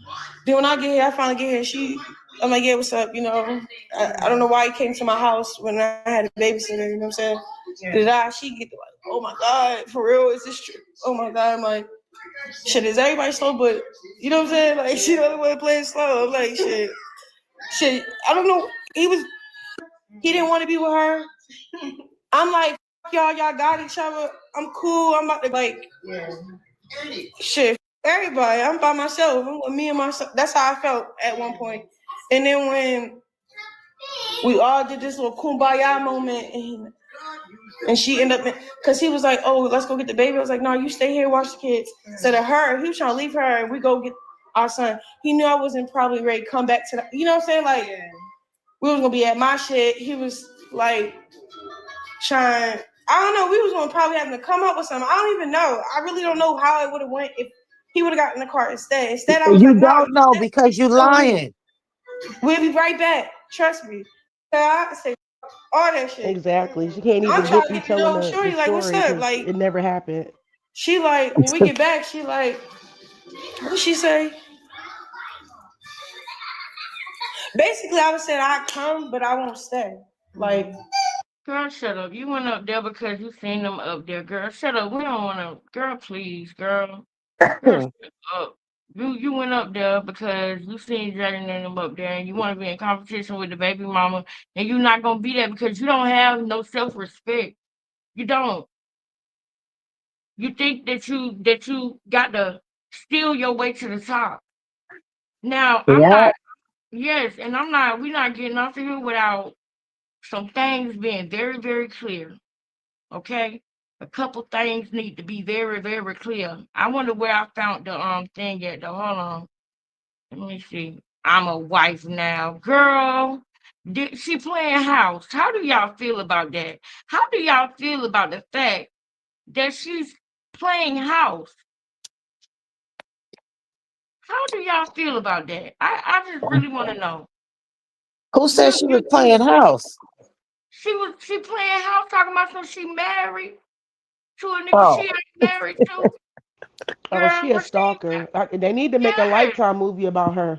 Then when I get here, I finally get here. I'm like, yeah, what's up? You know, I don't know why he came to my house when I had a babysitter. You know what I'm saying? She get like, oh my god, for real, is this true? Oh my god, I'm like, shit, is everybody slow? But you know what I'm saying? Like, she the only way playing slow. I'm like, shit. I don't know. He didn't want to be with her. I'm like, y'all got each other. I'm cool. I'm about to like, shit, everybody. I'm by myself. I'm with me and myself. That's how I felt at one point. And then when we all did this little kumbaya moment, and she ended up, because he was like, oh, let's go get the baby. I was like, no, you stay here, watch the kids. Instead of her, he was trying to leave her, and we go get our son. He knew I wasn't probably ready to come back to the, you know what I'm saying? Like, we was going to be at my shit. He was like, trying, I don't know, we was gonna probably having to come up with something. I don't even know. I really don't know how it would have went if he would have gotten in the car instead. Instead, I was
You
like, no,
don't know because you lying.
We'll be right back. Trust me. I say all that shit.
Exactly. She can't even get through telling the
Shorty, like, what's
story
up?
because
Like,
it never happened.
she like, when we get back, she like, what she say? Basically, I was saying I come, but I won't stay. Like,
girl, shut up. You went up there because you seen them up there, girl. Shut up. We don't want to. Girl, please, girl. Girl, shut up. You went up there because you seen Jaden and them up there, and you want to be in competition with the baby mama, and you're not gonna be there because you don't have no self-respect. You don't. You think that you got to steal your way to the top. Now, I'm
Yeah.
not. Yes, and I'm not. We're not getting off of here without some things being very, very clear. Okay, a couple things need to be very, very clear. I wonder where I found the thing at though. Hold on. Let me see. I'm a wife now. Girl, did she playing house? How do y'all feel about that? How do y'all feel about the fact that she's playing house? How do y'all feel about that? I just really want to know.
Who said she was playing house?
She playing house talking about some she married to a nigga she
Oh.
ain't married to.
Oh,
Girl,
she a stalker. They need to make a
yes,
Lifetime movie about her.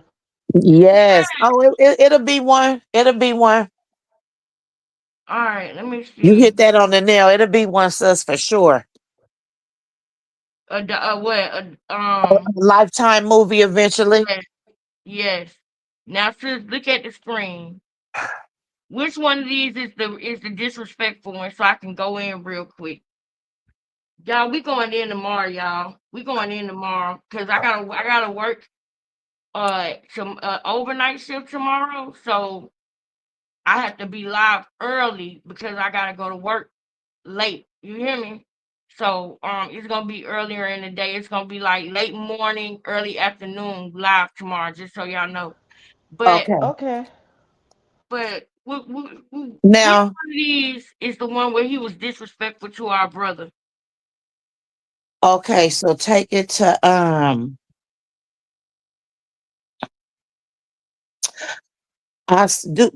Yes.
yes.
Oh, it'll be one. It'll be one.
All right, let me
You
see.
hit that on the nail. It'll be one, sus, for sure.
What?
A Lifetime movie eventually.
Yes, yes. Now, sis, look at the screen. Which one of these is the disrespectful one? So I can go in real quick. Y'all, we going in tomorrow, y'all. We going in tomorrow because I gotta work some overnight shift tomorrow. So I have to be live early because I gotta go to work late. You hear me? So it's gonna be earlier in the day. It's gonna be like late morning, early afternoon live tomorrow, just so y'all know. But
Okay.
Okay.
which
Now,
one of these is the one where he was disrespectful to our brother?
okay, so take it to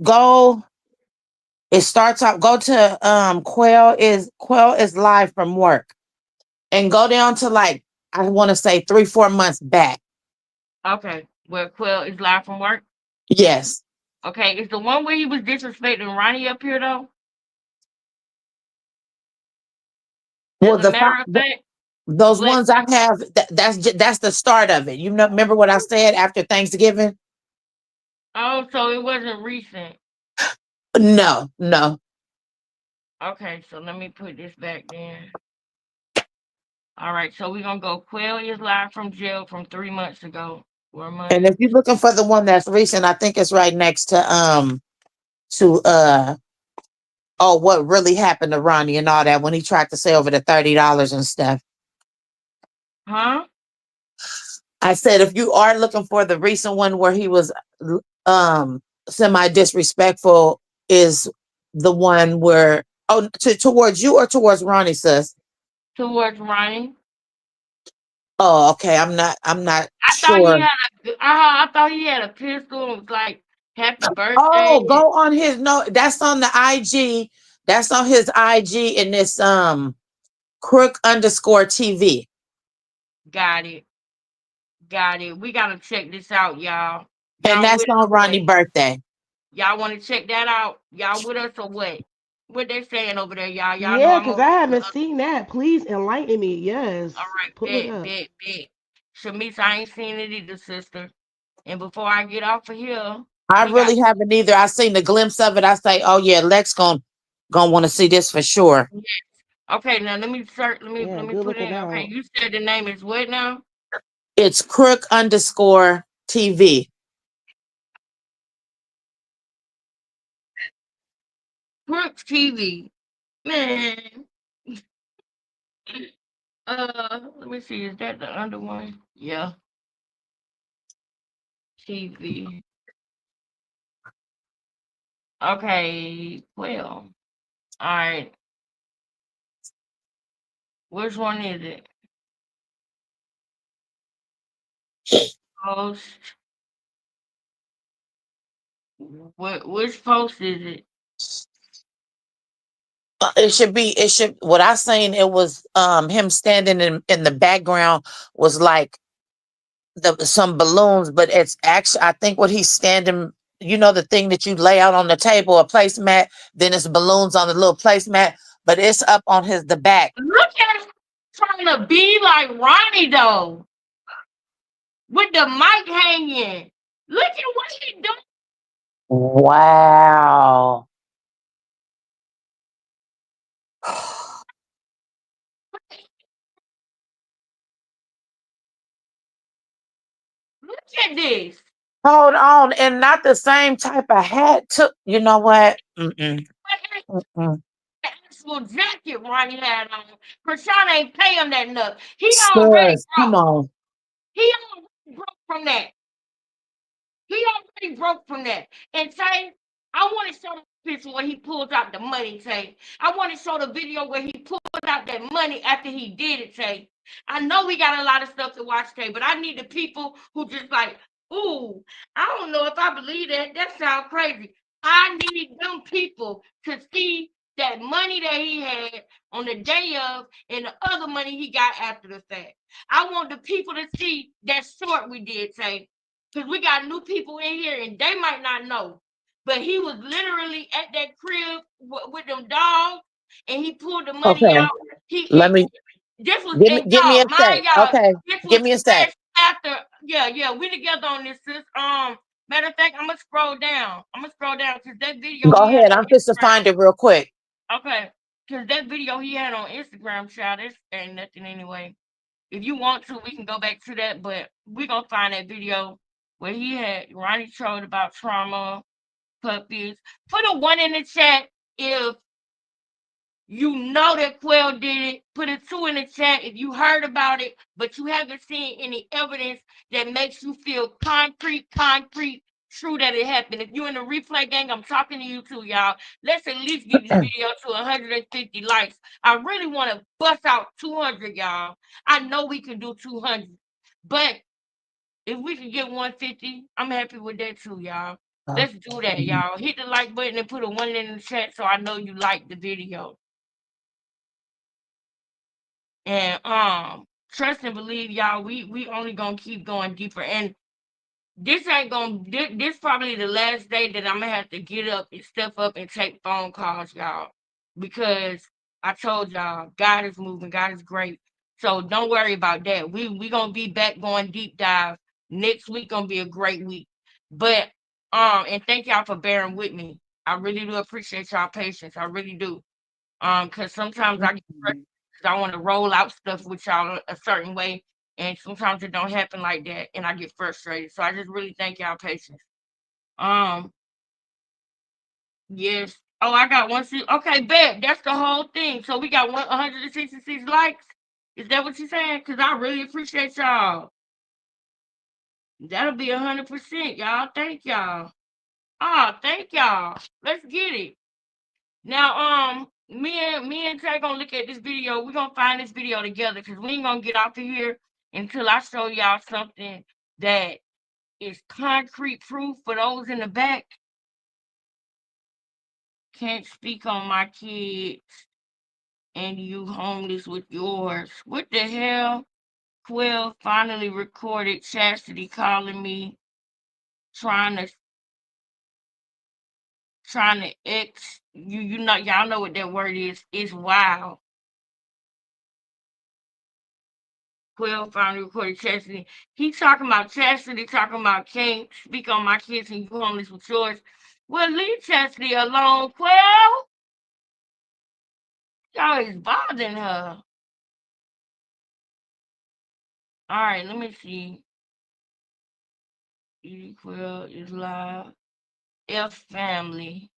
go. It starts off. Go to Quell is live from work, and go down to like I want to say 3-4 months back.
Okay, where Quill is live from work.
Yes.
Okay, is the one where he was disrespecting Ronnie up here though?
Well,
As a matter of fact,
those
let
ones I have. That's the start of it. You know, remember what I said after Thanksgiving?
Oh, so it wasn't recent.
No.
Okay, so let me put this back then. All right, so we're gonna go. Quail is live from jail from 3 months ago. 4 months.
And if you're looking for the one that's recent, I think it's right next to what really happened to Ronnie and all that when he tried to say over the $30 and stuff.
Huh?
I said if you are looking for the recent one where he was semi disrespectful, is the one where towards you or towards Ronnie, sis?
Towards Ronnie.
Oh, okay. I'm not
I thought he
sure.
had I thought he had a pistol and was like happy birthday.
Oh, go on his that's on the IG. That's on his IG in this crook_TV.
Got it. We gotta check this out, y'all.
And
Y'all
that's
with us
on
or what?
Ronnie's birthday.
Y'all want to check that out? Y'all with us or what? What they saying over there, y'all? Y'all know
Yeah,
I'm
because
over.
I haven't seen that. Please enlighten me. Yes.
All right,
Pull it up.
bet. Shamise, I ain't seen it either, sister. And before I get off of here,
I
we got.
really haven't either. I seen the glimpse of it. I say, oh yeah, Lex gonna want to see this for sure.
Yes. Okay, now let me search.
Yeah,
Let me
good
put
looking
in. Okay,
out.
you said the name is what now?
It's crook_TV.
Crooks TV. Man. Let me see. Is that the under one? Yeah. TV. Okay. Well. All right. Which one is it? Post. Which post is it?
What I seen, it was him standing in the background was like some balloons, but it's actually, I think what he's standing, the thing that you lay out on the table, a placemat, then it's balloons on the little placemat, but it's up on the back.
Look at him trying to be like Ronnie though, with the mic hanging. Look at what he doing.
Wow.
Look at this.
Hold on, and not the same type of hat. You know what? Mm-mm.
The actual jacket Ronnie had on. Krishan ain't pay him that enough. He already
Sis, come
broke.
on.
He already broke from that. He already broke from that. And Tay, I want to show the picture where he pulls out the money, Tay. I want to show the video where he pulled out that money after he did it, Tay. I know we got a lot of stuff to watch, Tay, but I need the people who just like, ooh, I don't know if I believe that. That sounds crazy. I need them people to see that money that he had on the day of and the other money he got after the fact. I want the people to see that short we did, Tay. Because we got new people in here and they might not know. But he was literally at that crib with them dogs and he pulled the money
Okay.
out.
Let me
This was
give me
y'all,
a sec.
mind y'all,
Okay.
this
Give
was
me a sec.
fresh after. Yeah, we together on this, sis. Matter of fact, I'm gonna scroll down. Because that video
Go
he had
ahead.
on
I'm just to find it real quick.
Okay. Because that video he had on Instagram, child, this ain't nothing anyway. If you want to, we can go back to that, but we're gonna find that video where he had Ronnie trolled about trauma, puppies. Put a one in the chat if you know that Quell did it. Put a two in the chat if you heard about it, but you haven't seen any evidence that makes you feel concrete, true that it happened. If you're in the replay gang, I'm talking to you too, y'all. Let's at least get this video to 150 likes. I really want to bust out 200, y'all. I know we can do 200, but if we can get 150, I'm happy with that too, y'all. Let's do that, y'all. Hit the like button and put a one in the chat so I know you like the video. And trust and believe, y'all, we only gonna keep going deeper. And this ain't gonna this probably the last day that I'm gonna have to get up and step up and take phone calls, y'all. Because I told y'all, God is moving, God is great. So don't worry about that. We gonna be back going deep dive. Next week gonna be a great week. But And thank y'all for bearing with me. I really do appreciate y'all patience. I really do. Because sometimes I get frustrated 'cause I want to roll out stuff with y'all a certain way, and sometimes it don't happen like that, and I get frustrated. So I just really thank y'all patience. Um, yes. Oh, I got one. Okay, bet that's the whole thing. So we got 166 likes. Is that what you're saying? Because I really appreciate y'all. That'll be 100%, y'all. Thank y'all. Ah, thank y'all. Let's get it. Now, me and Trey gonna look at this video. We're gonna find this video together because we ain't gonna get off of here until I show y'all something that is concrete proof for those in the back. Can't speak on my kids and you homeless with yours. What the hell? Quill finally recorded Chastity calling me, trying to X you know y'all know what that word is. It's wild. Quill finally recorded Chastity. He talking about Chastity, talking about can't speak on my kids and you homeless with yours. Well, leave Chastity alone, Quill. Y'all is bothering her. All right, let me see. Quill is live. F family.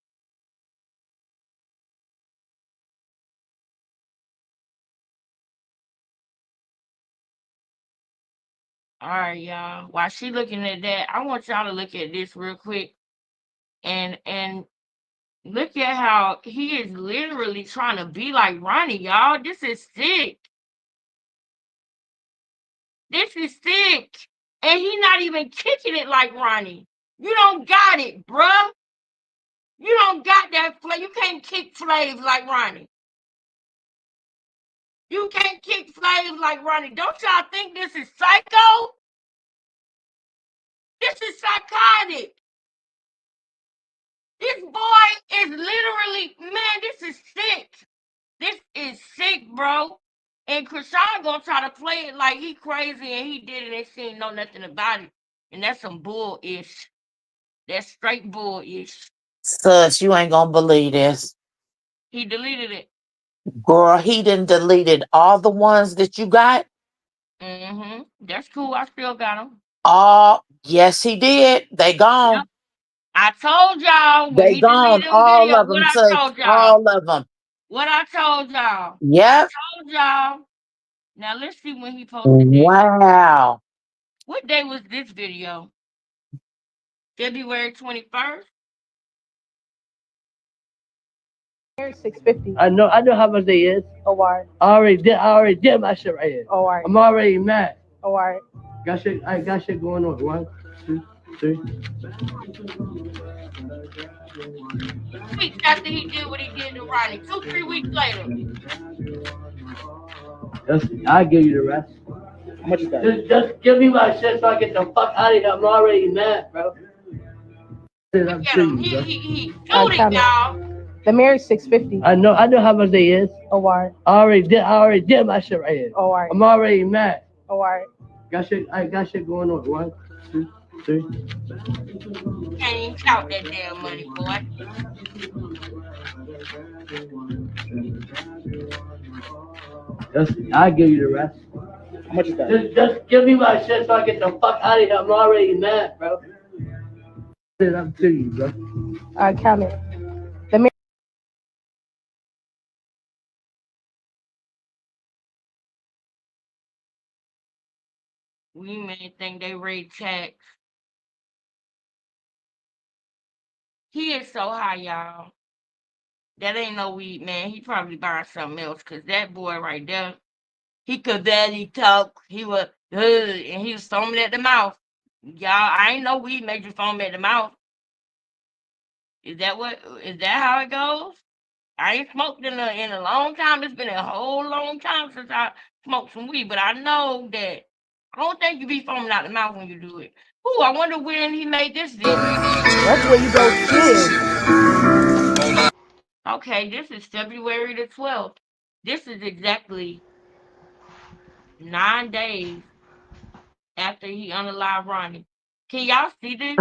All right, y'all. While she looking at that, I want y'all to look at this real quick and look at how he is literally trying to be like Ronnie, y'all. This is sick. This is sick. And he not even kicking it like Ronnie. You don't got it, bruh. You don't got that flavor. You can't kick flaves like Ronnie. You can't kick flaves like Ronnie. Don't y'all think this is psycho? This is psychotic. This boy is literally, man, this is sick. This is sick, bro. And Krishan gonna try to play it like he crazy and he did it and she ain't know nothing about it. And that's some bull-ish. That's straight bull-ish.
Sus, you ain't gonna believe this.
He deleted it.
Girl, he done deleted all the ones that you got.
Mm-hmm. That's cool. I still got them.
Yes, he did. They gone.
Yep. I told y'all when
They
he
gone.
deleted them
All
videos.
of
What
them,
I
sus.
told y'all.
All of them.
What I told y'all.
Yep.
I told y'all. Now let's see when he posted this.
Wow.
What day was this video? February 21st?
650. I know how much they is. Oh, why? I already did my shit right here. Oh, why? I'm already mad. Oh, why? I got shit going on. 1, 2, 3.
Weeks after he did what he did to Ronnie. 2-3 weeks later.
I'll give you the rest. How much is that? Just give me my shit so I get the fuck out of here. I'm already mad, bro.
Look at him. He shoot it, y'all.
The Mary's 650. I know how much they is. Oh, why? I already did my shit right here. Oh, why? I'm already mad. Oh, why? I got shit going on. 1, 2, 3.
Can't even count that damn money, boy.
I'll give you the rest. How much is that? Just give me my shit so I get the fuck out of here. I'm already mad, bro. I'm to you, bro. I count it.
We may think they rate tax. He is so high, y'all. That ain't no weed, man. He probably buying something else because that boy right there, he could barely talk. He was, and he was foaming at the mouth. Y'all, I ain't know weed made you foam at the mouth. Is that how it goes? I ain't smoked in a long time. It's been a whole long time since I smoked some weed, but I know that I don't think you be foaming out the mouth when you do it. Ooh, I wonder when he made this video.
That's where you go skiing.
Okay, this is February the 12th. This is exactly 9 days after he unalived Ronnie. Can y'all see this?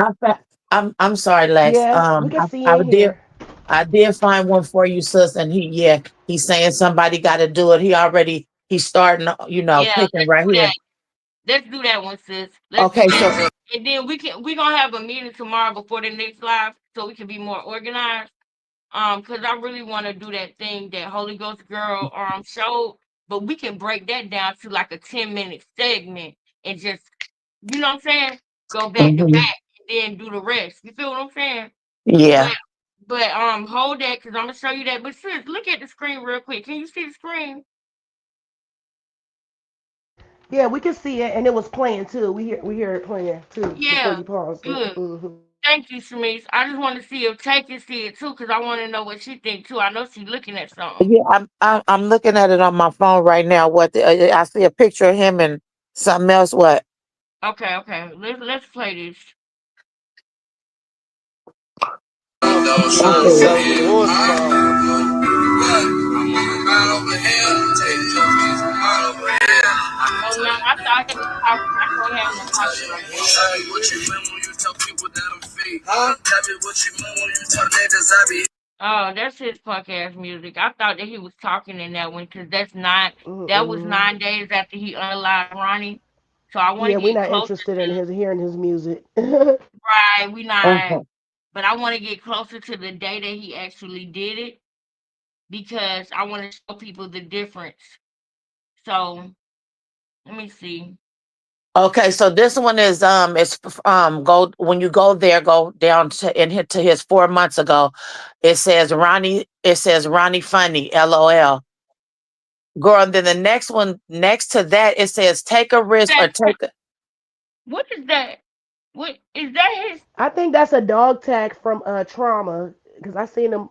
I'm sorry, Lex.
Yeah, we can see
I
in
did
here.
I did find one for you, sis, and he's saying somebody got to do it. He's starting,
Yeah,
picking
let's
right
do
here.
that. Let's do that one, sis. Let's do
Okay,
that.
so
And then we gonna have a meeting tomorrow before the next live so we can be more organized. Because I really want to do that thing that Holy Ghost girl showed, but we can break that down to like a 10-minute segment and just, you know what I'm saying? Go back to
mhm,
back and then do the rest. You feel what I'm saying? But
yeah.
hold that because I'm gonna show you that. But sis, look at the screen real quick. Can you see the screen?
Yeah, we can see it, and it was playing too. We hear it playing too before
Yeah,
you paused it.
good. Thank you, Shamice. I just want to see if Tay can see it too, because I want to know what she think too. I know she's looking at something.
Yeah, I'm looking at it on my phone right now. I see a picture of him and something else. What?
Okay, okay. Let's play this.
Okay.
Oh no, I thought he was talking. I can't have no talking like that. Oh, that's his punk ass music. I thought that he was talking in that one because that was
Mm-mm.
9 days after he unalived Ronnie. So I want
Yeah,
to
we're
get
not
closer
interested in
to
his hearing his music.
right. We not,
Okay.
but I want to get closer to the day that he actually did it because I want to show people the difference. So let me see.
Okay, so this one is go when you go there, go down to and hit to his 4 months ago. It says Ronnie Funny, LOL. Girl, and then the next one next to that it says take a risk or
That
take a
what is that? What is that? His
I think that's a dog tag from Trauma because I seen him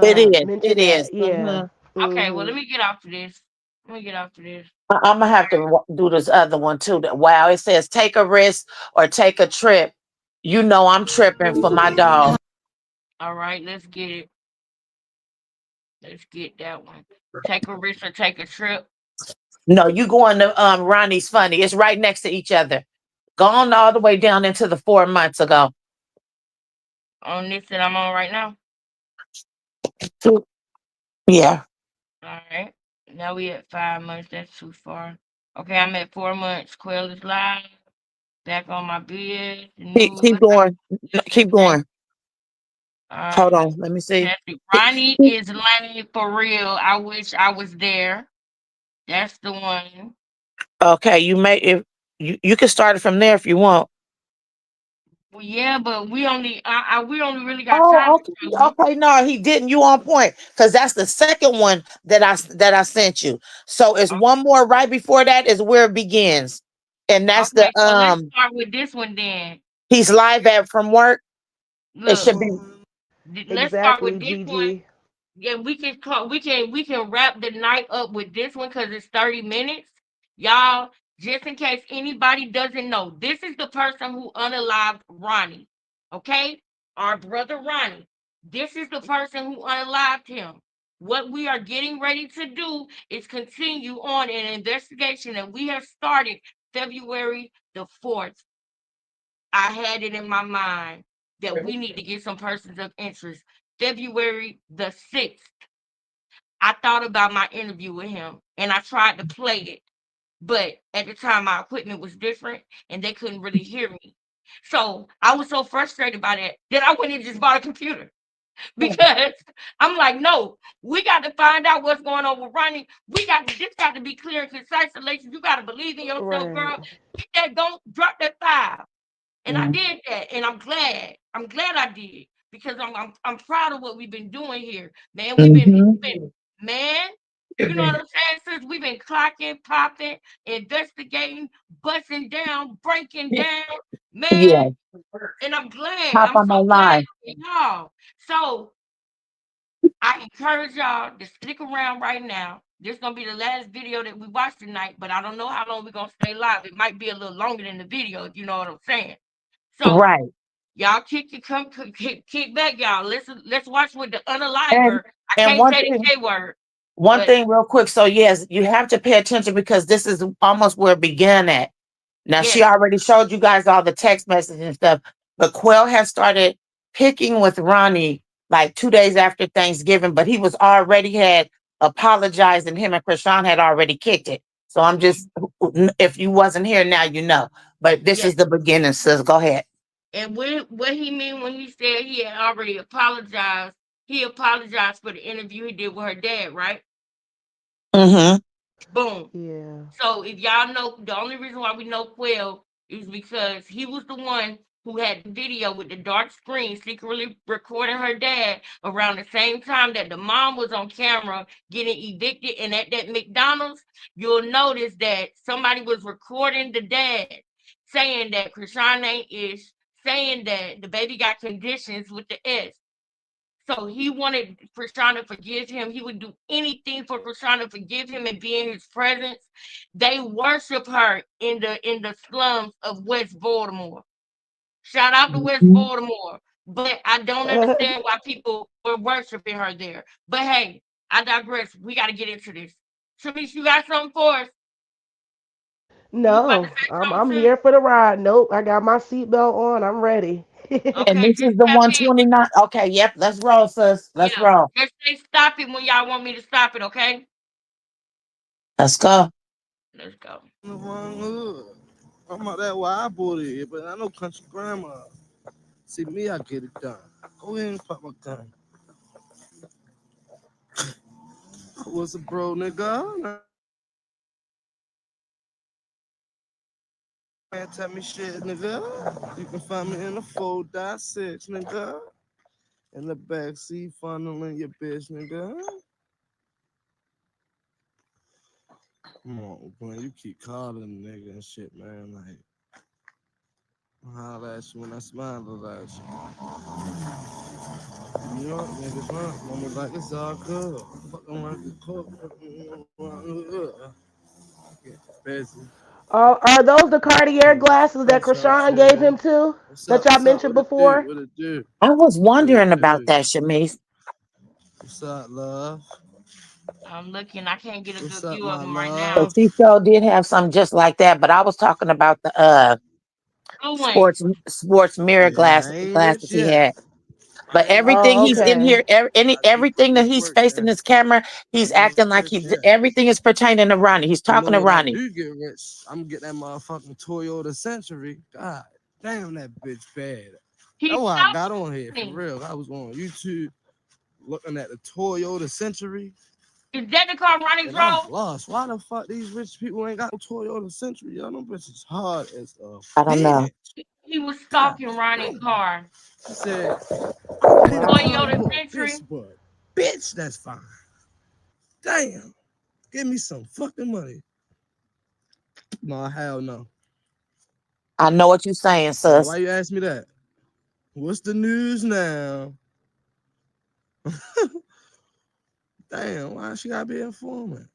it
mention
is.
that. Yeah.
okay. Well,
Mhm.
let me get off of this. Let me get off of this.
I'm gonna have to do this other one too. Wow, it says take a risk or take a trip. You know I'm tripping for my dog.
All right, let's get it. Let's get that one. Take a risk or take a trip.
No, you going to Ronnie's Funny. It's right next to each other. Gone all the way down into the 4 months ago.
On this that I'm on right now.
Yeah.
All right. Now we at 5 months. That's too far. Okay, I'm at 4 months. Quail is live. Back on my bed. The
Keep
news.
going. Keep
Okay.
going.
All right.
Hold on. Let me see.
Patrick. Ronnie is lame for real. I wish I was there. That's the one.
Okay, you may if you can start it from there if you want.
Well, yeah, but we only really got time
Oh,
for
okay.
2 months.
Okay, no, he didn't. You on point because that's the second one that I sent you. So it's one more right before that is where it begins, and that's the
Okay, so let's start with this one then.
he's live at from work. It
Look,
should be
let's start with
Exactly,
this one.
Gigi.
Yeah, we can wrap the night up with this one because it's 30 minutes. Y'all, just in case anybody doesn't know, this is the person who unalived Ronnie. Okay? Our brother Ronnie. This is the person who unalived him. What we are getting ready to do is continue on an investigation that we have started February the 4th. I had it in my mind that we need to get some persons of interest. February the 6th, I thought about my interview with him and I tried to play it. But at the time, my equipment was different and they couldn't really hear me. So I was so frustrated by that I went and just bought a computer because I'm like, no, we got to find out what's going on with Ronnie. This got to be clear and concise. Alexis, you got to believe in yourself,
Right.
girl. Get that, don't drop that file. And I
Mhm.
did that, and I'm glad. I'm glad I did because I'm proud of what we've been doing here, man.
Mhm.
Man. You know what I'm saying? Since we've been clocking, popping, investigating, busting down, breaking down, man.
Yeah.
And I'm glad.
Hop
I'm
on
so
my
glad
line.
for y'all. So I encourage y'all to stick around right now. This is gonna be the last video that we watch tonight, but I don't know how long we're gonna stay live. It might be a little longer than the video, if you know what I'm saying. So
Right.
y'all kick back, y'all. Let's watch with the
And
unaliver. I
and
can't
one
say the
thing
K word,
one
but
thing real quick. So yes, you have to pay attention because this is almost where it began at. Now she
Yes,
already showed you guys all the text messages and stuff, but Quell has started picking with Ronnie like 2 days after Thanksgiving, but he was already had apologized and him and Krishan had already kicked it. So I'm just, if you wasn't here now, you know. But this
yes.
is the beginning, sis. Go ahead.
And what he mean when he said he had already apologized? He apologized for the interview he did with her dad, right?
Mm-hmm.
Boom.
Yeah.
So if y'all know, the only reason why we know Quell is because he was the one who had the video with the dark screen secretly recording her dad around the same time that the mom was on camera getting evicted. And at that McDonald's, you'll notice that somebody was recording the dad saying that Krishan ain't ish, saying that the baby got conditions with the S. So he wanted Krishan to forgive him. He would do anything for Krishan to forgive him and be in his presence. They worship her in the slums of West Baltimore. Shout out to West Baltimore. But I don't understand why people were worshiping her there. But hey, I digress. We got to get into this. Shamish, you got something for us? You was about to
No,
say
I'm
something, sis?
here for the ride. Nope, I got my seatbelt on. I'm ready.
And
Okay,
this
just
is the
tap in.
129. Okay, yep. Let's roll, sis. Let's
Yeah,
roll.
just say stop it when y'all want me to stop it, okay?
Let's go.
Let's go.
In the wrong hood. I'm out that why I bought it, but I know country grandma. See me, I get it done. Go ahead and pop my gun. I was a bro, nigga. Man, tell me shit, nigga. You can find me in the 4.6, nigga. In the backseat, funneling your bitch, nigga. Come on, man. You keep calling nigga and shit, man. Like, I'll holler at you when I smile at you. You know, niggas run. Mama like it's all good. Fucking like a cook. Get busy.
Are those the Cartier glasses that
Fresh out
Krishan gave
here.
him to
What's
that
up?
y'all
What's up?
mentioned
What it do?
before?
What it do?
I was
What it
wondering about
do?
that, Shamice.
What's up, love?
I'm looking. I can't get a
What's
good
up,
view of
my
them right now.
So
love?
she sure did have some just like that, but I was talking about the
Who went?
sports mirror
Yeah, I ain't rich
glasses he
yet.
had.
I
But
ain't rich
everything
Oh,
he's
yet.
in
okay.
here,
I keep
everything
putting
that
this
he's
work
facing
in.
this camera, he's
Ain't
acting like
rich
he's
yet.
everything is pertaining to Ronnie. He's
You know
talking to
when I
Ronnie.
do get rich, I'm gonna get that motherfucking Toyota Century. God damn, that bitch bad.
He
That's why I
stopped
got on here for
running.
real. I was on YouTube looking at the Toyota Century,
Is that the car Ronnie
and I'm
drove?
lost. Why the fuck these rich people ain't got no Toyota Century? Yo, them bitches hard as a
I don't know.
bitch.
He was
God
stalking Ronnie's
damn.
car.
She said, I need a car
Toyota
you a bitch,
Century.
but bitch, that's fine. Damn, give me some fucking money. No, hell no.
I know what you're saying,
Now, why
sis.
you ask me that? What's the news now? Damn, why she gotta be informant?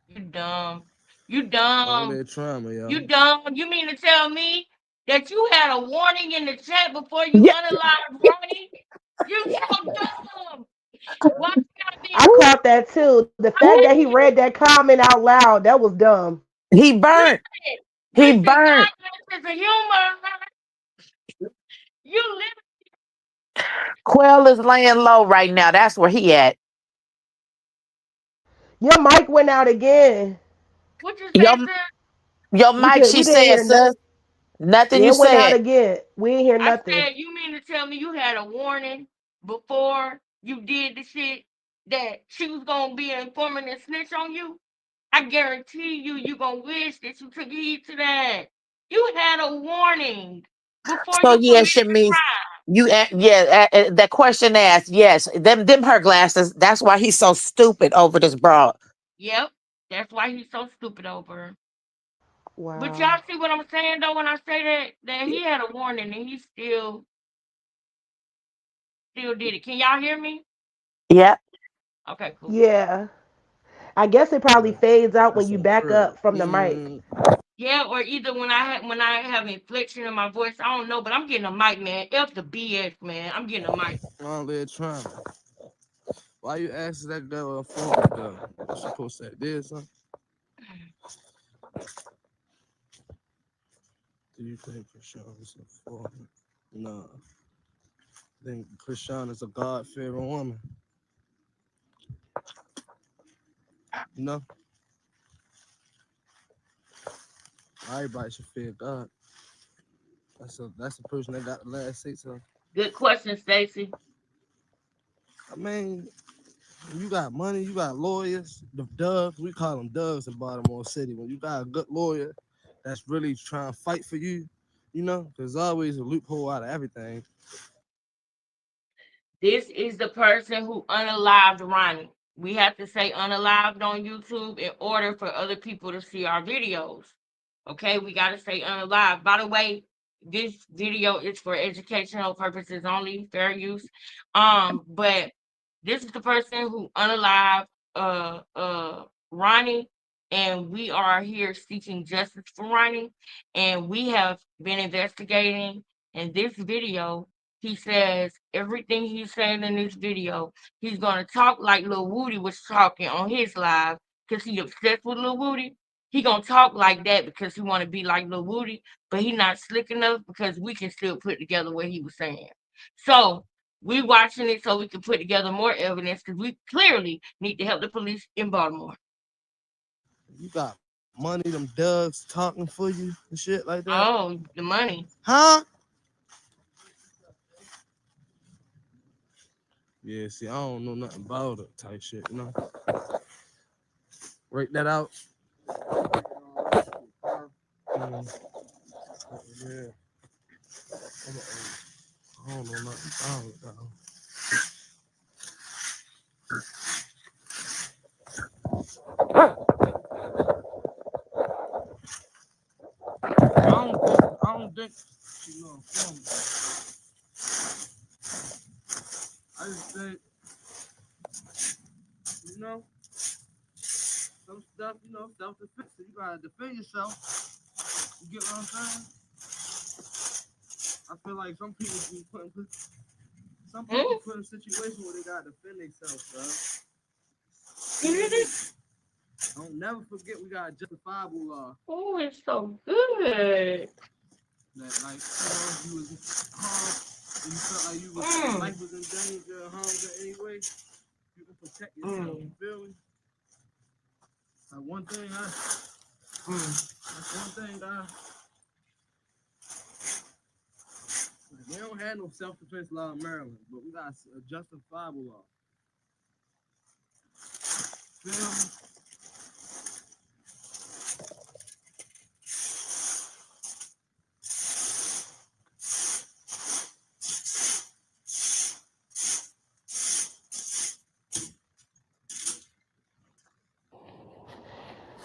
You dumb. You
Long
dumb.
live trauma,
You
yo.
dumb. You mean to tell me that you had a warning in the chat before you
Yeah.
unalived Ronnie? You so dumb. Why you gotta be
I caught that too. The fact that he read that comment out loud, that was dumb.
He burnt.
listen?
He
Listen,
burnt.
God has a sense of humor. You live.
Quell is laying low right now. That's where he at.
Your mic went out again.
What you
Your
say, sis?
your mic, she
We didn't
said,
hear
sis. Nothing
yeah,
you
it went out
said.
again. We didn't hear
I
nothing.
said, you mean to tell me you had a warning before you did the shit that she was gonna be an informant and snitch on you? I guarantee you, you gonna wish that you took heed to that. You had a warning before
So
you
yeah,
committed the
Shamiz,
crime.
that question asked, yes, them her glasses. That's why he's so stupid over this broad.
Yep, that's why he's so stupid over her. But
Wow.
y'all see what I'm saying though when I say that he had a warning and he still did it. Can y'all hear me?
Yeah.
Okay, cool.
Yeah. I guess it probably
Yeah,
fades out when
that's
you
on
back
crib.
up from the mic.
Yeah, or either when I have inflection in my voice, I don't know, but I'm getting a mic, man. F the BS, man. I'm getting a mic.
Long live trauma. Why you asking that girl a phone though? She supposed to say this, huh?
Do you think Krishan is a foreigner? Nah. I think Krishan is a God-fearing woman. You know? Everybody should fear God. That's the person that got the last say so.
Good question, Stacy.
I mean, when you got money, you got lawyers, the Doves, we call them Doves in Baltimore City. When you got a good lawyer that's really trying to fight for you, you know, there's always a loophole out of everything.
This is the person who unalived Ronnie. We have to say unalived on YouTube in order for other people to see our videos. Okay, we got to say unalived. By the way, this video is for educational purposes only, fair use. But this is the person who unalived Ronnie, and we are here seeking justice for Ronnie, and we have been investigating. In this video, he says everything he's saying in this video, he's gonna talk like Lil Woody was talking on his live because he obsessed with Lil Woody. He gonna talk like that because he want to be like Lil Woody, but he not slick enough because we can still put together what he was saying. So we watching it so we can put together more evidence because we clearly need to help the police in Baltimore.
You got money, them Doves talking for you and shit like that.
Oh, the money.
Huh? Yeah, see, I don't know nothing about it type shit, you know? Write that out. Yeah. I don't know nothing about it, though. I don't think she know from me. I just think, you know, some stuff, you know, self-defense. You gotta defend yourself. You get what I'm saying? I feel like some people be put in situations where they gotta defend themselves, bro. Don't never forget we got a justifiable law.
Oh, it's so good.
That, like, you know, you was harmed and you felt like your life was in danger or harmed in any way, you can protect yourself. You feel me? Like one thing we don't have no self-defense law in Maryland, but we got a justifiable law. Feel me?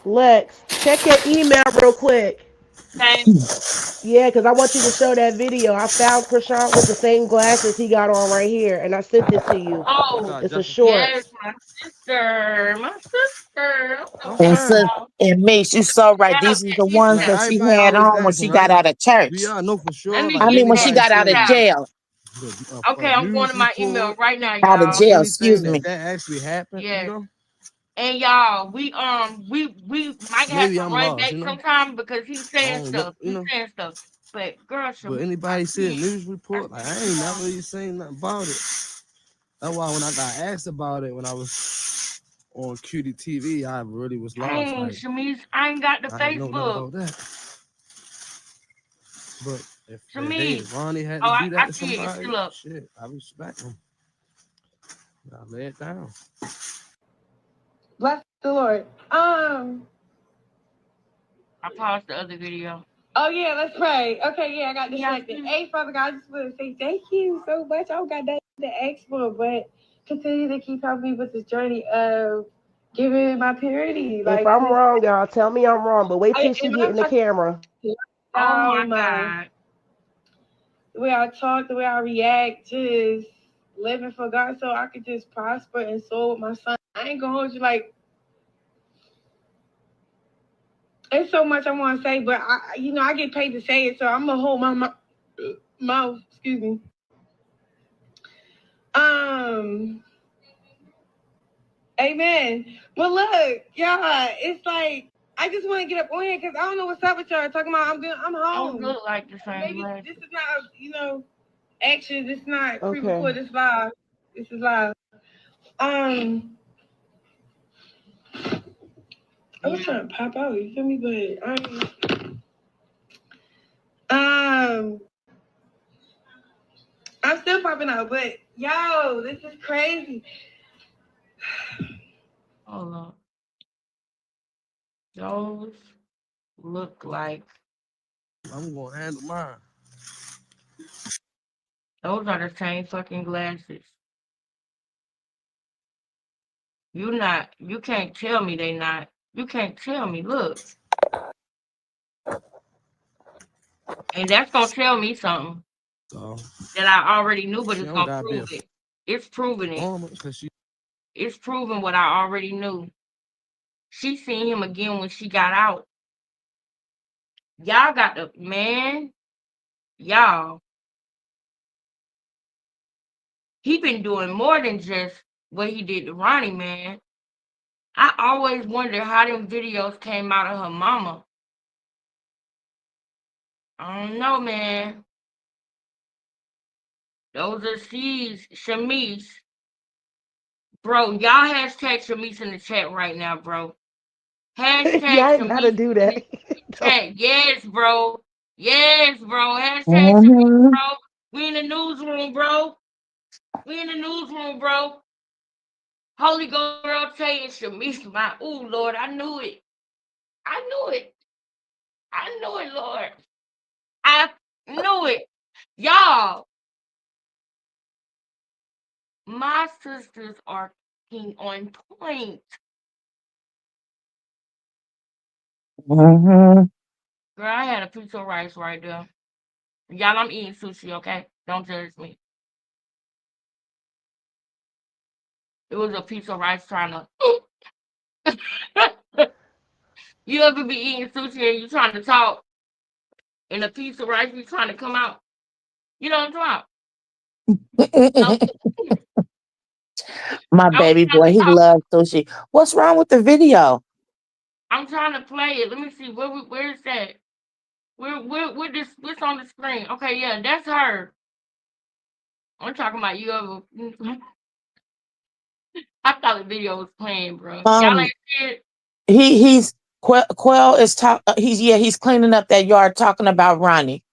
Lex, check your email real quick.
Okay.
Yeah, because I want you to show that video. I found Krishan with the same glasses he got on right here, and I sent it to you.
Oh,
It's a short.
yes, my sister.
And so, and Miss, you so right.
Yeah,
These are the
it's
ones
Now,
that she
everybody
had
always
on when
asking,
she got
right?
out of church.
Do y'all know for sure?
Let me
Like,
I mean,
get
when she
that.
got out of jail.
Okay, I'm going
news
to my
report,
email right now,
Out of
y'all.
jail,
anything
excuse me.
that actually happened,
Yes.
you know?
And y'all, we might have
Maybe
to
I'm
run
lost,
back
you know?
sometime because he's saying
I don't know,
stuff.
you know?
But girl,
But anybody see a news report? Like, I ain't never really seen nothing about it. That's why when I got asked about it when I was on Cutie TV, I really was lost.
Dang,
Like,
Shamiz, I ain't got the
I didn't know nothing
Facebook.
about that. But if
Shamiz.
Ronnie had
Oh,
to do that
I
to
see it. It's
somebody,
still up.
shit, I respect him. I lay it down.
Bless the Lord.
I paused the other video.
Oh yeah, let's pray. Okay, yeah, I got distracted. Hey, Father God, I just want to say thank you so much. I don't got nothing to ask for, but continue to keep helping me with this journey of giving my purity.
Like, if I'm wrong, y'all, tell me I'm wrong, but wait till she get in the camera.
Oh my God.
The way I talk, the way I react, just living for God so I could just prosper and soul with my son. I ain't gonna hold you like, there's so much I want to say, but I get paid to say it, so I'm gonna hold my mouth. Excuse me. Amen. Well, look, y'all, it's like I just want to get up on here because I don't know what's up with y'all talking about. I'm home.
Don't look like the same.
Maybe
Glasses.
this is not, action. This is not pre-recorded. This live. This is live. I was trying to pop out. You feel me? But I'm still popping out. But yo, this is crazy.
Hold on. Those look like.
I'm gonna handle mine.
Those are the same fucking glasses. You can't tell me they not. You can't tell me, look. And that's gonna tell me something that I already knew, but it's gonna prove it. It's proving it. It's proving what I already knew. She seen him again when she got out. Y'all got the man, y'all. He been doing more than just what he did to Ronnie, man. I always wonder how them videos came out of her mama. I don't know, man. Those are C's, Shamice. Bro, y'all hashtag Shamice in the chat right now, bro. Hashtag
yeah, I gotta do that.
Chat. Yes, bro. Yes, bro. Hashtag Shamice, bro. We in the newsroom, bro. We in the newsroom, bro. Holy Ghost girl Tay and Shamice, my ooh, Lord, I knew it. I knew it. I knew it, Lord. I knew it. Y'all, my sisters are on point. Girl, I had a piece of rice right there. Y'all, I'm eating sushi, okay? Don't judge me. It was a piece of rice trying to. You ever be eating sushi and you trying to talk, and a piece of rice be trying to come out? You know what I'm talking about?
My baby boy, he loves sushi. What's wrong with the video?
I'm trying to play it. Let me see. Where is that? Where this? What's on the screen? Okay, yeah, that's her. I'm talking about you ever. I thought the video was playing, bro. Y'all ain't see it?
He's Quell is he's cleaning up that yard talking about Ronnie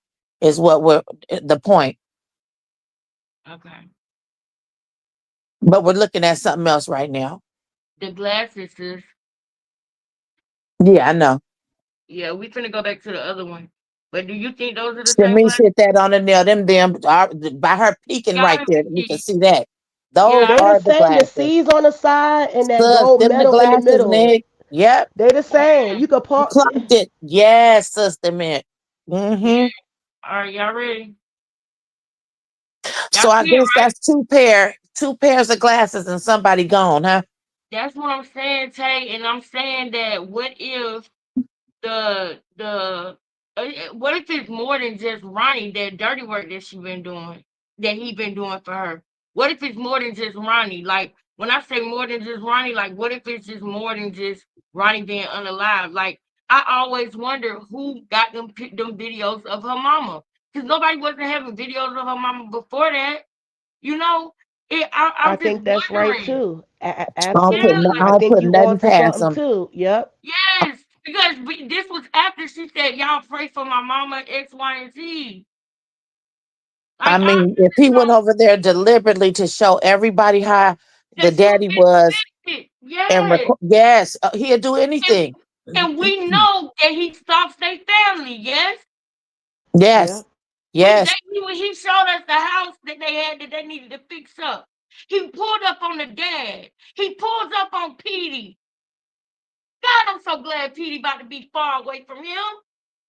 is what we're the point.
Okay.
But we're looking at something else right now.
The glasses is.
Yeah, I know.
Yeah, we finna go back to the other one. But do you think those are the same
Shamice hit that on the nail. Them by her peeking right there, you can see that. Those
they
are
the
the
same. The
glasses.
C's on the side and that
Sus,
gold
them the
metal in the
glasses,
middle.
Nick. Yep.
They the same. You could pause
it. Yes, sister man.
Yeah. All right, y'all ready?
So I guess that's two pairs of glasses and somebody gone, huh?
That's what I'm saying, Tay, and I'm saying that what if what if it's more than just Ronnie, that dirty work that he been doing for her? What if it's more than just Ronnie? Like when I say more than just Ronnie, like what if it's just more than just Ronnie being unalive? Like I always wonder who got them videos of her mama, because nobody wasn't having videos of her mama before that. You know, I'm
I think that's right too. Absolutely. I think you on to something too. Yep.
Yes, because this was after she said, "Y'all pray for my mama X, Y, and Z."
I mean, if he went over there deliberately to show everybody how the daddy was,
yes,
he'd do anything.
And we know that he stalks their family. Yes.
Yes. Yes.
He showed us the house that they had that they needed to fix up. He pulled up on the dad. He pulls up on Petey. God, I'm so glad Petey about to be far away from him.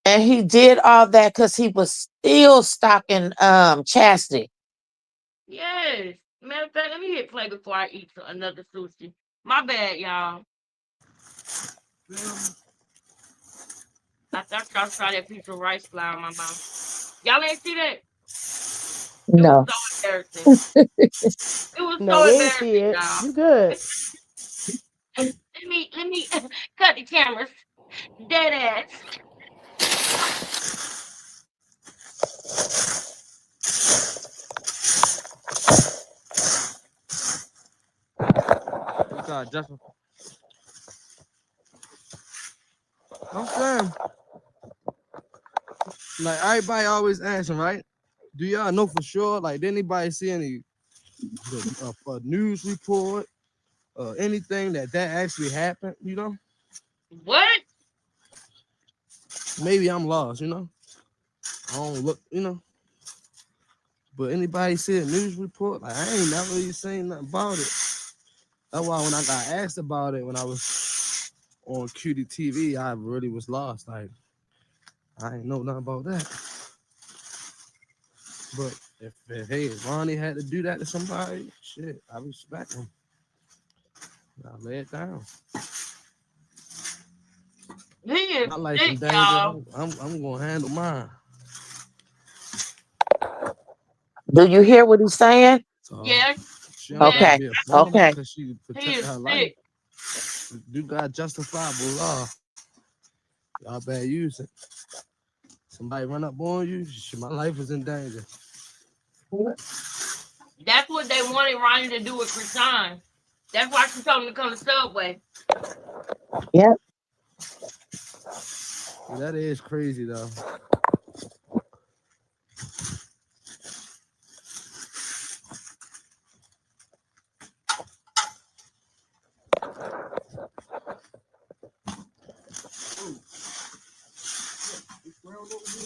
And he did all that because he was still stalking Chastity.
Yes. Matter of fact, let me hit play before I eat another sushi. My bad, y'all. I thought y'all saw that piece of rice fly in my mouth. Y'all ain't see that?
No.
It was so embarrassing. It was so embarrassing, y'all.
You good.
Let me cut the cameras. Dead ass.
God, Justin. I'm saying, like everybody always asking, right? Do y'all know for sure? Like, did anybody see any news report or anything that actually happened? You know?
What?
Maybe I'm lost. You know? I don't look. You know? But anybody see a news report? Like, I ain't never really seen nothing about it. That's why when I got asked about it when I was on Cutie TV, I really was lost. Like, I ain't know nothing about that. But if Ronnie had to do that to somebody, shit, I respect him. I lay it down.
He is
My life in
sick,
danger.
y'all.
I'm gonna handle mine.
Do you hear what he's saying?
So
Yeah.
she don't gotta
Okay.
be a bum
Okay.
because she
He
protected
is
her life.
sick.
You got justifiable law. Y'all better use it. Somebody run up on you, shit, my life is in danger.
That's what they wanted Ronnie to do with Krishan. That's why she told him to come to Subway.
Yep.
That is crazy though.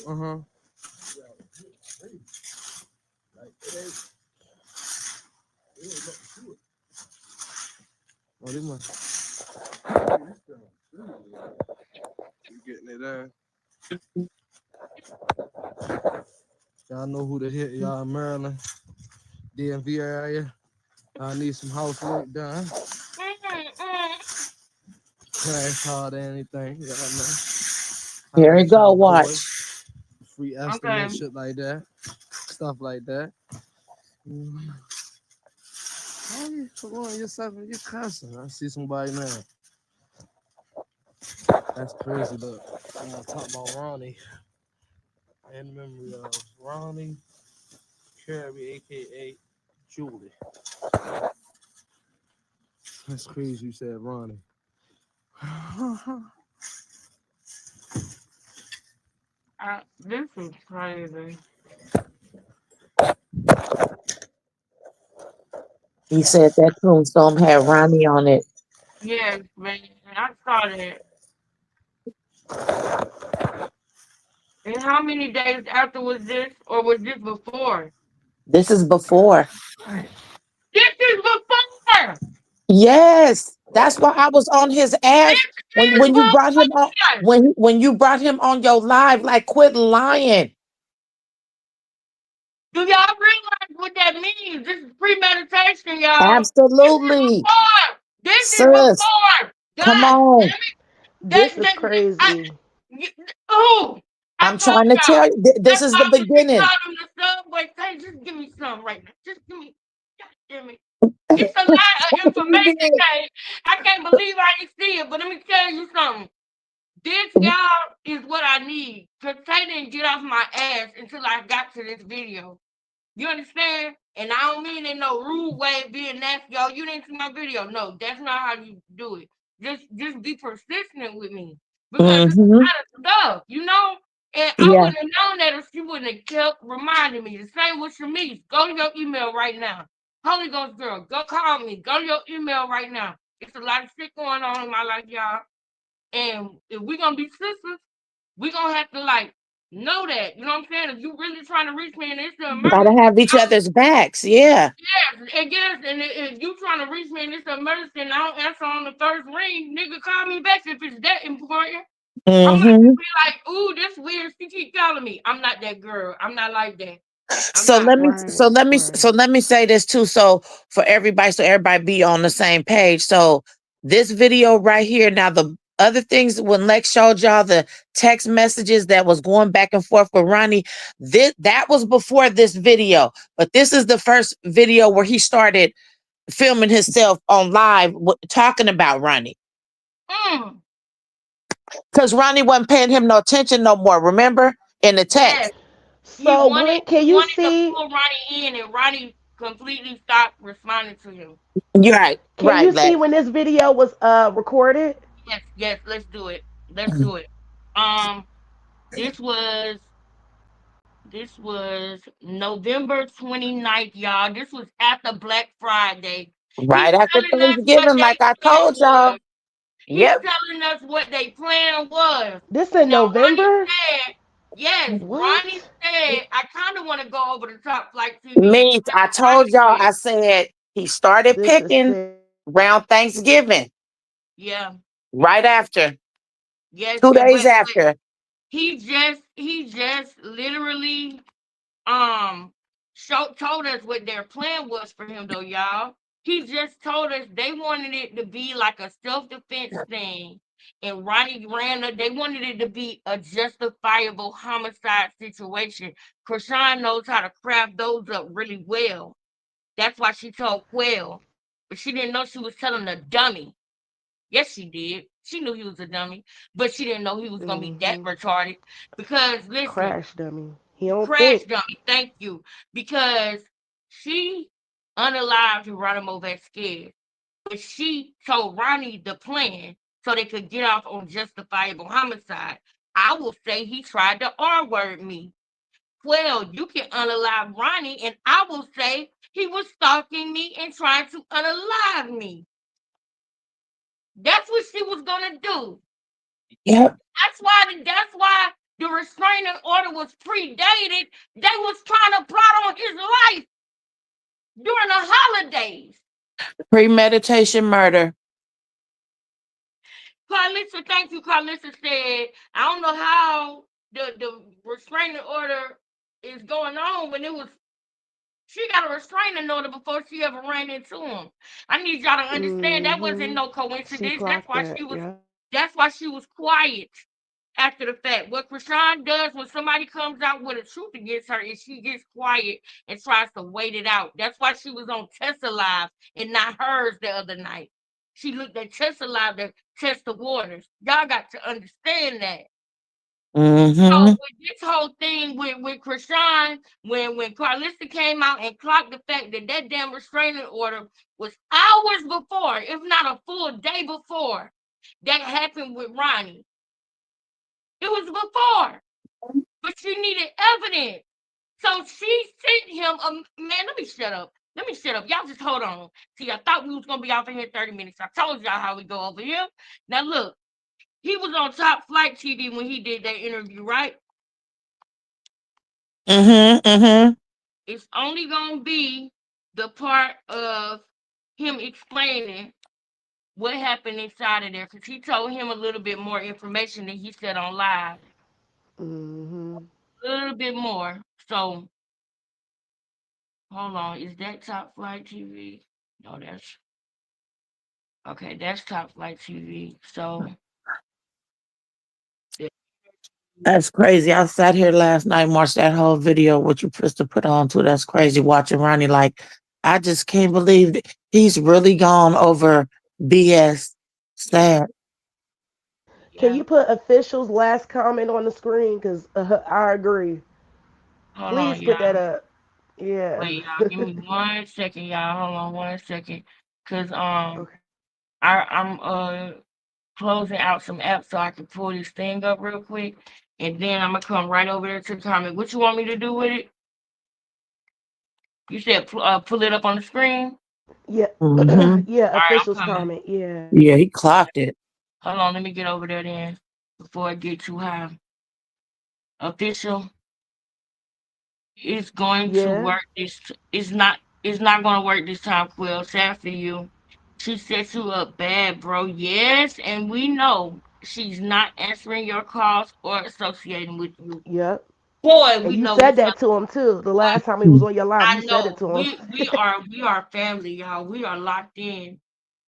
Uh-huh. Oh, they must. You getting it there? Y'all know who to hit, y'all in Maryland, DMV area. I need some housework done. Crash hard or anything, y'all know.
Here we go. Watch.
Free estimate, shit like that. Stuff like that. Why you throwing yourself in your cussing? I see somebody now. That's crazy, look. I'm gonna talk about Ronnie. In memory of Ronnie Carey, aka Julie. That's crazy you said Ronnie.
This is crazy.
He said that tombstone had Ronnie on it.
Yes, man. I saw that. And how many days after was this, or was this before?
This is before.
This is before.
Yes, that's why I was on his ass when you brought him on when you brought him on your live. Like, quit lying.
Do y'all realize what that means? This is premeditation, y'all.
Absolutely,
This is
sis.
before.
Come
God
on.
damn
This is crazy.
I
I'm
told
trying to tell
y'all.
you, this
That's
is
why
the
when she
beginning.
told him the Subway, say, just give me some right now. Just give me. God damn it. It's a lot of information, Kay. I can't believe I didn't see it, but let me tell you something. This, y'all, is what I need. Because Tay didn't get off my ass until I got to this video. You understand? And I don't mean in no rude way of being nasty. Yo, you didn't see my video. No, that's not how you do it. Just be persistent with me. Because it's a lot of stuff, you know? And I
Yeah.
wouldn't have known that if she wouldn't have kept reminding me. The same with Shamice. Go to your email right now. Holy Ghost girl, go call me. Go to your email right now. It's a lot of shit going on in my life, y'all. And if we're gonna be sisters, we're gonna have to like know that. You know what I'm saying? If you really trying to reach me and it's the
Gotta
emergency,
have each other's backs. Yeah.
yes, and yes, and if you trying to reach me and it's an emergency and I don't answer on the first ring, nigga, call me back if it's that important. I'm not gonna be like, ooh, this weird. She keep calling me. I'm not that girl. I'm not like that.
So let me say this too. So everybody be on the same page. So this video right here, now the other things when Lex showed y'all the text messages that was going back and forth with Ronnie, that was before this video. But this is the first video where he started filming himself on live talking about Ronnie. Because Ronnie wasn't paying him no attention no more. Remember in the
Yes.
text.
So
He
Blink, can you
wanted to
see?
pull Ronnie in, and Ronnie completely stopped responding to him.
You're right,
Can you
right,
see
Lex.
when this video was recorded?
Yes, yes, let's do it. Let's do it. Um, this was November 29th, y'all. This was after Black Friday. He's
Right after
telling us what
Thanksgiving,
they
like I
plan
told y'all.
was. He's
Yep.
telling us what they plan was.
This in
Now, Ronnie
November?
said, yes, Ronnie
What?
said, I kind of want to go over the Top Flight TV and
Me,
hear
I
what Ronnie
told y'all, I
said.
said he started
This is
picking
sick.
around Thanksgiving,
Yeah,
right after,
yes,
2 days
but
after.
he just literally um told us what their plan was for him though, y'all. He just told us they wanted it to be like a self-defense thing. And they wanted it to be a justifiable homicide situation. Krishan knows how to craft those up really well. That's why she told Quell. But she didn't know she was telling a dummy. Yes, she did. She knew he was a dummy, but she didn't know he was gonna be that
Hmm.
retarded. Because listen,
Crash dummy. He don't
crash
think.
dummy. Thank you. Because she unalived Geronimo Vasquez, but she told Ronnie the plan so they could get off on justifiable homicide. I will say he tried to R-word me. Well, you can unalive Ronnie, and I will say he was stalking me and trying to unalive me. That's what she was gonna do.
Yep.
That's why the restraining order was predated. They was trying to plot on his life during the holidays.
Premeditation murder.
Carlissa, thank you. Carlissa said, I don't know how the restraining order is going on when it was she got a restraining order before she ever ran into him. I need y'all to understand that wasn't
Hmm.
no
She
coincidence.
clocked that. Yeah.
That's why she was quiet after the fact. What Krishan does when somebody comes out with a truth against her is she gets quiet and tries to wait it out. That's why she was on Tessa Live and not hers the other night. She looked at Tessa Live to test the waters. Y'all got to understand that. So
Mm-hmm.
with this whole thing with Krishan, when Carlista came out and clocked the fact that that damn restraining order was hours before, if not a full day before, that happened with Ronnie. It was before, but she needed evidence. So she sent him a man. Let me shut up. Let me shut up. Y'all just hold on. See, I thought we was gonna be off in here 30 minutes. I told y'all how we go over here. Now look, he was on Top Flight TV when he did that interview, right?
Mm-hmm. Mm-hmm.
It's only gonna be the part of him explaining what happened inside of there because he told him a little bit more information than he said on live.
Hmm.
A little bit more. So hold on, is that Top Flight TV? No, that's okay. That's Top Flight TV. So
That's crazy. I sat here last night and watched that whole video, what you supposed to put on too. That's crazy. Watching Ronnie, like, I just can't believe that he's really gone over BS. Sad.
Can
yeah.
you put officials' last comment on the screen? Cause I agree.
Hold on,
Please put that
y'all.
up. Yeah.
Wait, y'all. Give me 1 second, y'all. Hold on 1 second, cause
Okay.
I'm closing out some apps so I can pull this thing up real quick, and then I'm gonna come right over there to the comment. What you want me to do with it? You said pull it up on the screen.
Yeah.
Mm-hmm.
Yeah.
All right, I'm
Officials
coming.
comment. Yeah.
Yeah, he clocked it.
Hold on, let me get over there then before I get too high. Official is going to
Yeah.
work this. It's not going to work this time, Quill. Sad for you. She set you up bad, bro. Yes, and we know she's not answering your calls or associating with you.
Yep.
Boy,
And
we
you
know
said
each
that
other.
to him too. The
Boy,
last time he was on your live, you
I
said it
know
to him.
we are family, y'all. We are locked in.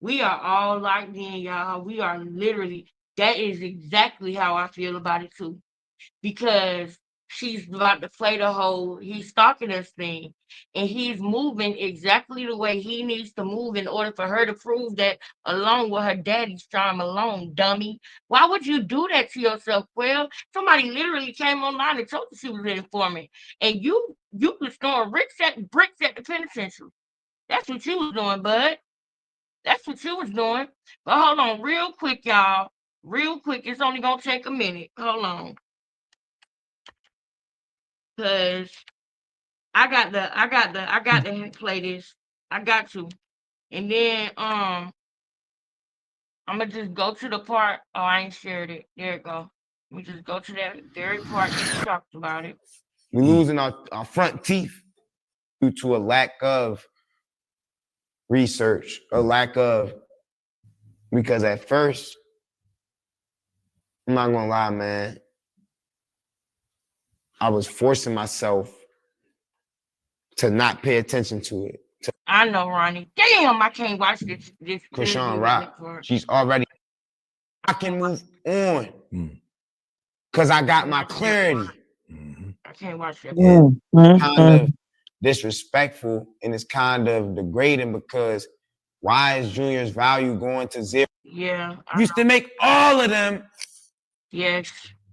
We are all locked in, y'all. We are literally. That is exactly how I feel about it too. Because she's about to play the whole he's stalking us thing. And he's moving exactly the way he needs to move in order for her to prove that alone with her daddy's charm alone, dummy. Why would you do that to yourself? Well, somebody literally came online and told you she was an informant. And you was throwing bricks at the penitentiary. That's what you was doing, bud. That's what you was doing. But hold on, real quick, y'all. Real quick. It's only gonna take a minute. Hold on. Cause I got to play this. I got to. And then I'm gonna just go to the part. Oh, I ain't shared it. There it go. Let me just go to that very part that you talked about it.
We're losing our front teeth due to a lack of research, because at first, I'm not gonna lie, man, I was forcing myself to not pay attention to it.
I know, Ronnie. Damn, I can't watch this.
Krishan Rock, she's already. I can move on because I got my clarity.
I can't watch that.
Kind of disrespectful and it's kind of degrading because why is Junior's value going to zero?
Yeah.
Used to make all of them.
Yes.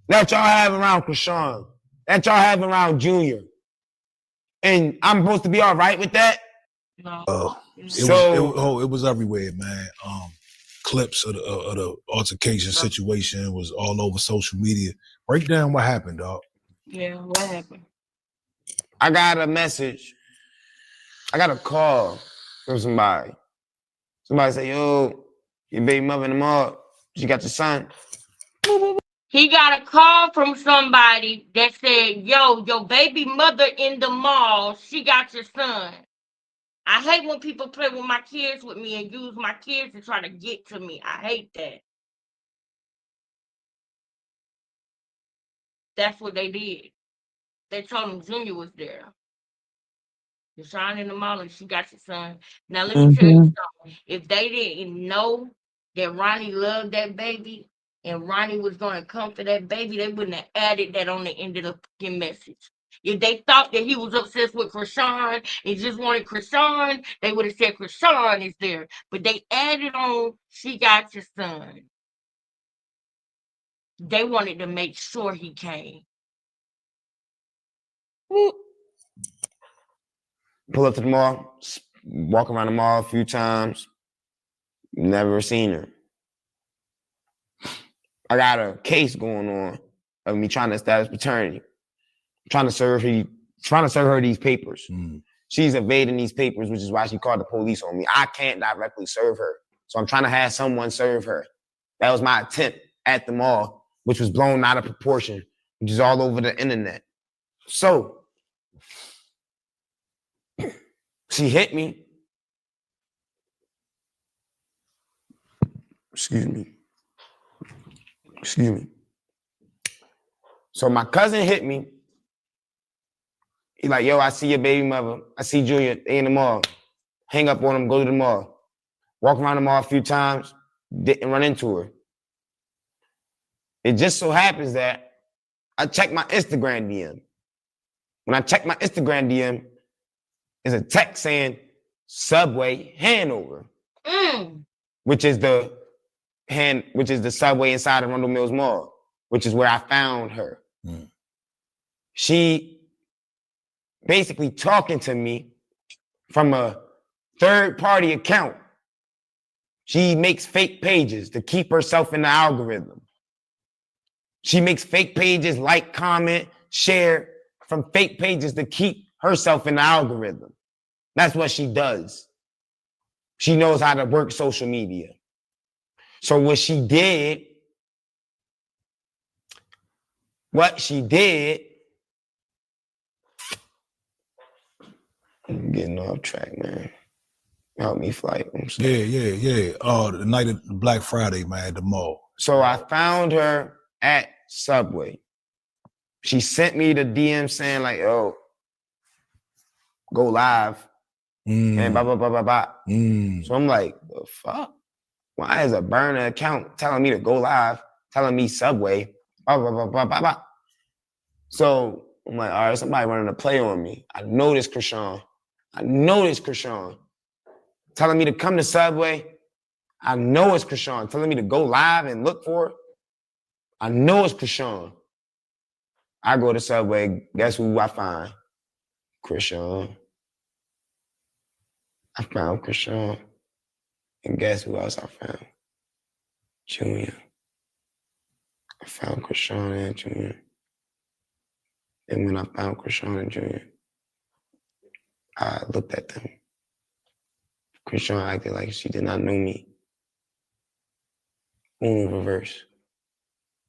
That y'all have around Krishan. That y'all have around Junior. And I'm supposed to be all right with that?
No.
It was everywhere, man. Clips of the altercation situation was all over social media. Break down what happened, dog.
Yeah, what happened?
I got a message. I got a call from somebody. Somebody said, yo, your baby mother in the mall, she got your son.
He got a call from somebody that said, yo, your baby mother in the mall, she got your son. I hate when people play with my kids with me and use my kids to try to get to me. I hate that. That's what they did. They told him Junior was there. You're shining in the mall and she got your son. Now, let me tell you something. If they didn't know that Ronnie loved that baby and Ronnie was going to come for that baby, they wouldn't have added that on the end of the fucking message. If they thought that he was obsessed with Krishan and just wanted Krishan, they would have said Krishan is there. But they added on, she got your son. They wanted to make sure he came.
Pull up to the mall, walk around the mall a few times, never seen her. I got a case going on of me trying to establish paternity, trying to serve her these papers. She's evading these papers, which is why she called the police on me. I can't directly serve her, so I'm trying to have someone serve her. That was my attempt at the mall, which was blown out of proportion, which is all over the internet. So she hit me. Excuse me. So my cousin hit me. He like, yo, I see your baby mother. I see Junior. They in the mall. Hang up on them, go to the mall. Walk around the mall a few times, didn't run into her. It just so happens that I checked my Instagram DM. When I checked my Instagram DM, there's a text saying Subway Hanover, which is the subway inside of Rundle Mills Mall, which is where I found her. She basically talking to me from a third-party account. She makes fake pages to keep herself in the algorithm. She makes fake pages, like, comment, share from fake pages to keep herself in the algorithm. That's what she does. She knows how to work social media. So what she did, I'm getting off track, man. Help me, Flight.
Yeah. Oh, the night of Black Friday, man, at the mall.
So I found her at Subway. She sent me the DM saying like, yo, go live. And blah, blah, blah, blah, blah. So I'm like, the fuck? Why is a burner account telling me to go live, telling me Subway, blah, blah, blah, blah, blah, blah. So I'm like, all right, somebody running a play on me. I know this Krishan. I know this Krishan. Telling me to come to Subway. I know it's Krishan. Telling me to go live and look for it. I know it's Krishan. I go to Subway. Guess who I find? Krishan. I found Krishan. And guess who else I found? Junior. I found Krishan and Junior. And when I found Krishan and Junior, I looked at them. Krishan acted like she did not know me. Uno reverse.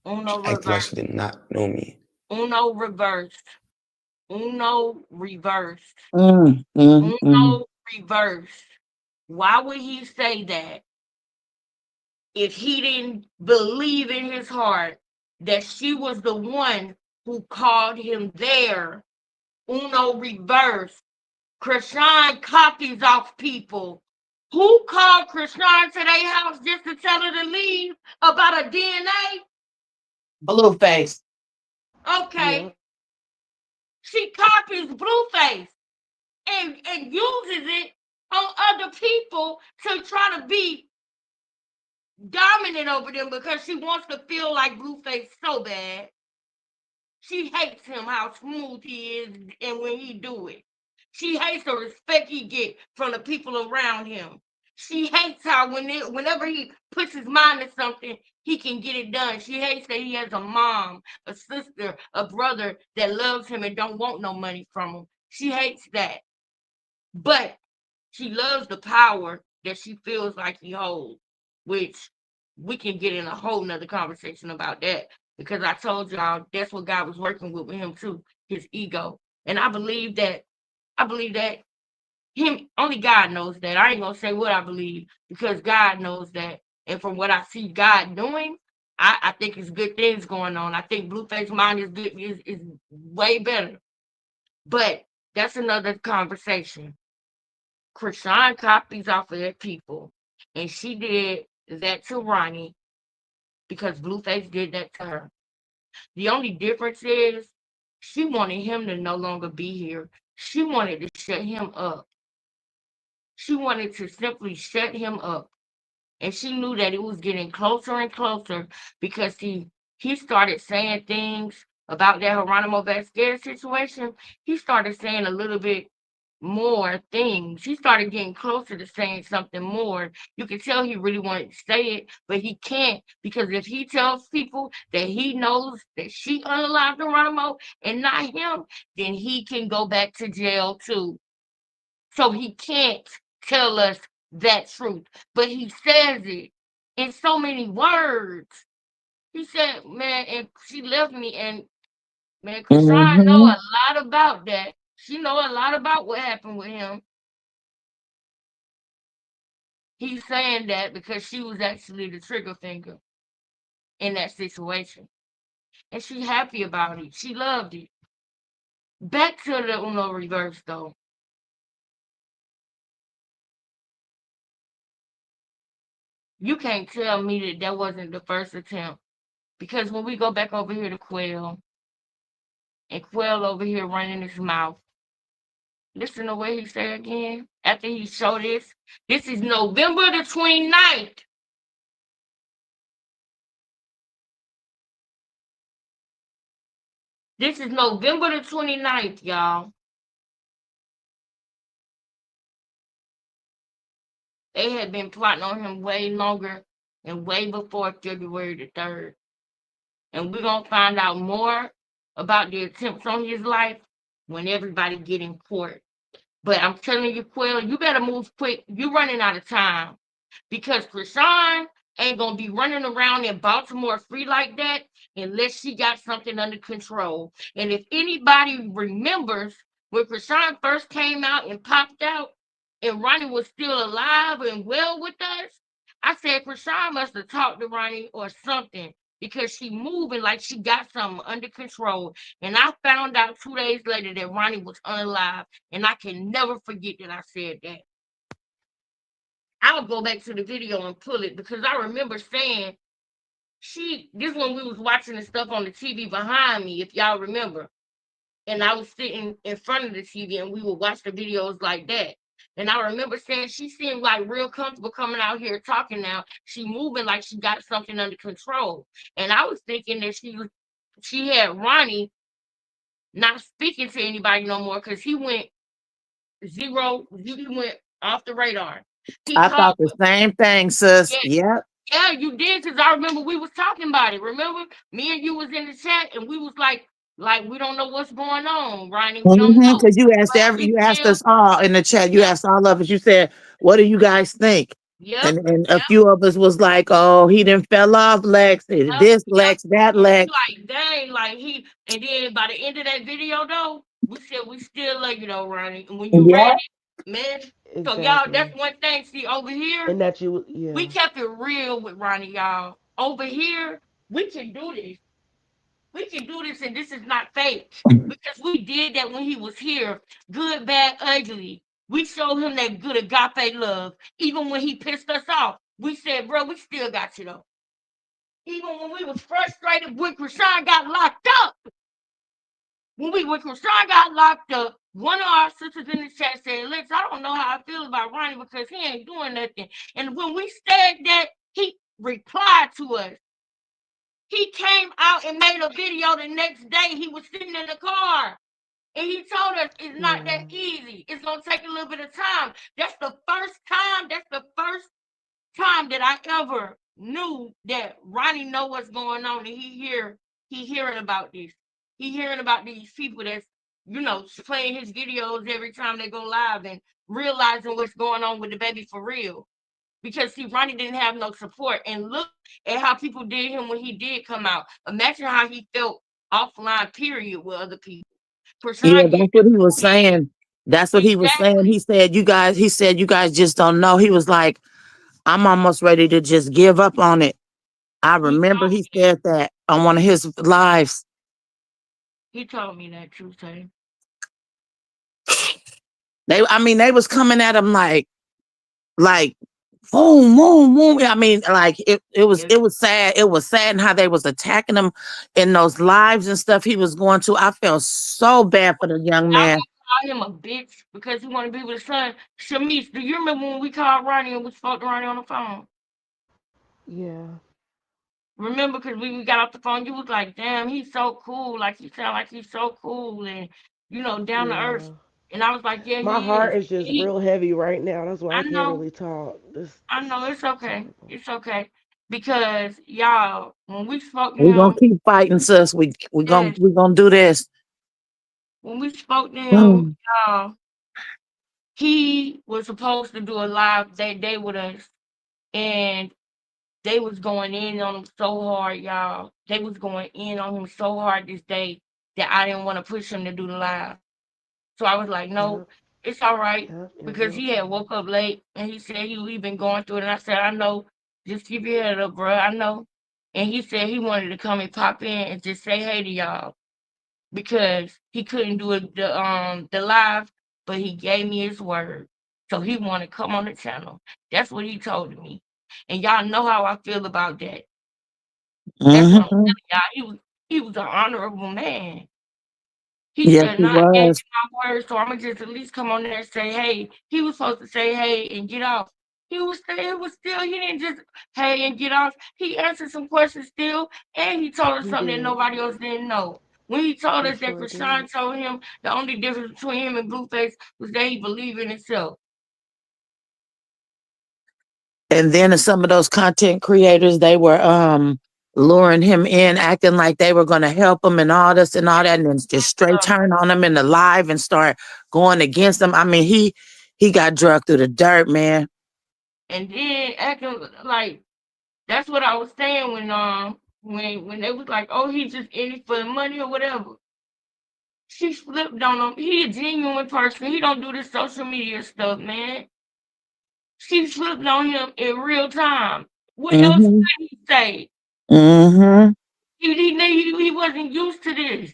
Uno
She acted like
reverse.
she did not know me.
Uno reverse. Uno reverse.
Mm.
Uno reverse. Why would he say that if he didn't believe in his heart that she was the one who called him there? Uno reverse. Krishan copies off people. Who called Krishan to their house just to tell her to leave about a DNA?
Blueface.
Okay.
Yeah.
She copies Blueface and uses it on other people to try to be dominant over them because she wants to feel like Blueface so bad. She hates him, how smooth he is, and when he do it. She hates the respect he get from the people around him. She hates how whenever he puts his mind to something, he can get it done. She hates that he has a mom, a sister, a brother that loves him and don't want no money from him. She hates that. But she loves the power that she feels like he holds, which we can get in a whole nother conversation about that. Because I told y'all that's what God was working with him too, his ego. And I believe that him only God knows that. I ain't gonna say what I believe because God knows that. And from what I see God doing, I think it's good things going on. I think Blueface mind is good is way better. But that's another conversation. Krishan copies off of their people, and she did that to Ronnie because Blueface did that to her. The only difference is she wanted him to no longer be here. She wanted to shut him up. She wanted to simply shut him up. And she knew that it was getting closer and closer because he started saying things about that Geronimo Vasquez situation. He started saying a little bit more things. He started getting closer to saying something more. You can tell he really wanted to say it, but he can't because if he tells people that he knows that she unalived Geronimo and not him, then he can go back to jail too. So he can't tell us that truth, but he says it in so many words. He said, man, and she left me, and man, Krishan know a lot about that. She know a lot about what happened with him. He's saying that because she was actually the trigger finger in that situation. And she happy about it. She loved it. Back to the Uno reverse though. You can't tell me that that wasn't the first attempt. Because when we go back over here to Quail, and Quail over here running his mouth, listen to what he said again after he showed this. This is November the 29th. This is November the 29th, y'all. They had been plotting on him way longer and way before February the 3rd. And we're going to find out more about the attempts on his life when everybody get in court. But I'm telling you, Quill, you better move quick. You're running out of time. Because Krishan ain't going to be running around in Baltimore free like that unless she got something under control. And if anybody remembers when Krishan first came out and popped out and Ronnie was still alive and well with us, I said Krishan must have talked to Ronnie or something because she moving like she got something under control. And I found out 2 days later that Ronnie was unalive. And I can never forget that I said that. I'll go back to the video and pull it because I remember saying this when we was watching the stuff on the TV behind me, if y'all remember. and I was sitting in front of the TV, and we would watch the videos like that. And I remember saying she seemed like real comfortable coming out here talking now. She moving like she got something under control. And I was thinking that she had Ronnie not speaking to anybody no more because he went he went off the radar. He
I
called
thought the same thing, sis.
yeah,
Yep.
yeah, you did, because I remember we was talking about it. Remember? Me and you was in the chat and we was like we don't know what's going on, Ronnie. We don't know.
Because
But we
you asked
still
us all in the chat. You
yep,
asked all of us. You said, "What do you guys think?"
yep,
And a
yep.
few of us was like, "Oh, he didn't fell off, Lex.
Yep,
This
yep.
Lex, that
And we
Lex."
like, dang, like and then by the end of that video though, we said we still love you though, Ronnie. And when you read
Yeah.
it, man, so y'all,
Exactly.
that's one thing. See, over here,
And that you, yeah.
we kept it real with Ronnie, y'all. Over here, we can do this. We can do this, and this is not fake. Because we did that when he was here. Good, bad, ugly. We showed him that good agape love. Even when he pissed us off, we said, bro, we still got you though. Even when we was frustrated when Krishan got locked up. When Krishan got locked up, one of our sisters in the chat said, Lex, I don't know how I feel about Ronnie because he ain't doing nothing. And when we said that, he replied to us. He came out and made a video the next day. He was sitting in the car. And he told us it's not that easy. It's gonna take a little bit of time. That's the first time. That's the first time that I ever knew that Ronnie know what's going on, and he hearing about this. He hearing about these people that's playing his videos every time they go live and realizing what's going on with the baby for real. Because see, Ronnie didn't have no support, and look at how people did him when he did come out. Imagine how he felt offline. Period with other people.
Yeah,
Persona,
that's what he was saying. That's what he was saying.
exactly.
He said, you guys just don't know. He was like, I'm almost ready to just give up on it. I
He
remember
told
he
me that.
said that on one of his lives.
He told me that too, Tay.
They was coming at him like, boom, boom, boom. I mean, like
Yes.
it was sad. It was sad in how they was attacking him in those lives and stuff he was going to. I felt so bad for the young
Y'all
man.
gonna call him a bitch because he want to be with his son. Shamice, do you remember when we called Ronnie and we spoke to Ronnie on the phone?
Yeah.
Remember, because we got off the phone, you was like, damn, he's so cool. Like, he sound like he's so cool and, down to
Yeah.
earth. And I was like, yeah,
My
he
heart
is.
is just real heavy right now. That's why
I
I can't
know,
really talk.
I know, it's
It's
okay.
horrible.
It's okay. Because, y'all, when we spoke to
We're gonna
him,
keep fighting, sis.
yes,
We're gonna do this.
when we spoke to him, y'all, he was supposed to do a live that day with us. And they was going in on him so hard, y'all. They was going in on him so hard this day that I didn't want to push him to do the live. So I was like, no,
Yep.
it's all right.
Yep. You're
Because
real
he had
talk.
woke up late and he said he been going through it. And I said, I know. Just keep your head up, bro. I know. And he said he wanted to come and pop in and just say hey to y'all because he couldn't do it the live, but he gave me his word. So he wanted to come on the channel. That's what he told me. And y'all know how I feel about that. That's what I'm
Mm-hmm.
telling y'all. He was an honorable man. He
Yes,
said,
he
"Nah, I gave
was.
you my word, so Imma just at least come on there and say, hey." He was supposed to say, "Hey," and get off. He didn't just, "Hey," and get off. He answered some questions still, and he told us
He
something that
did.
nobody else didn't know. When he told
He
us that
sure did.
Krishan told him the only difference between him and Blueface was that he believed in himself.
And then some of those content creators, they were luring him in, acting like they were gonna help him and all this and all that, and then just straight turn on him in the live and start going against him. I mean, he got drugged through the dirt, man.
And then acting like that's what I was saying when they was like, "Oh, he's just in it for the money or whatever." She flipped on him. He a genuine person. He don't do this social media stuff, man. She flipped on him in real time. What else
Mm-hmm.
could he say?
Mm-hmm.
He wasn't used to this.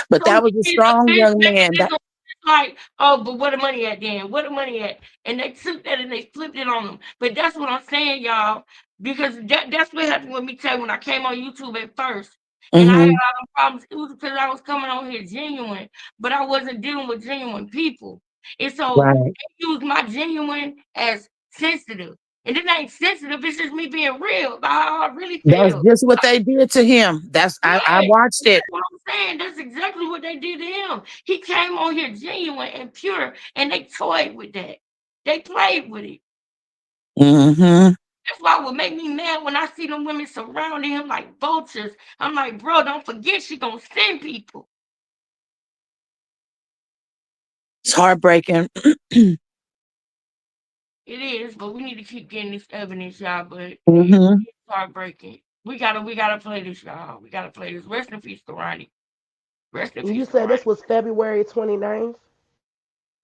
But
So
that
he
was a
did a
strong
defense
young man.
mechanism like, oh, but where the money at then? Where the money at? And they took that and they flipped it on him. But that's what I'm saying, y'all. Because that's what happened with me, Tay, when I came on YouTube at first. and I had
Mm-hmm.
all the problems. It was because I was coming on here genuine, but I wasn't dealing with genuine people. And so
Right.
they used my genuine as sensitive. And it ain't sensitive, it's just me being real about how I really
That's
feel.
just what they did to him. I
Yeah,
watched it.
that's what I'm saying. That's exactly what they did to him. He came on here genuine and pure, and they toyed with that. They played with it.
Mm-hmm.
That's why it would make me mad when I see them women surrounding him like vultures. I'm like, bro, don't forget she gonna send people.
It's heartbreaking.
It is, but we need to keep getting this evidence, y'all. But it's
Mm-hmm.
heartbreaking. We gotta play this, y'all. We gotta play this. Rest in peace, Ronnie. Rest in
And you
peace,
said this
Ronnie.
was February 29th?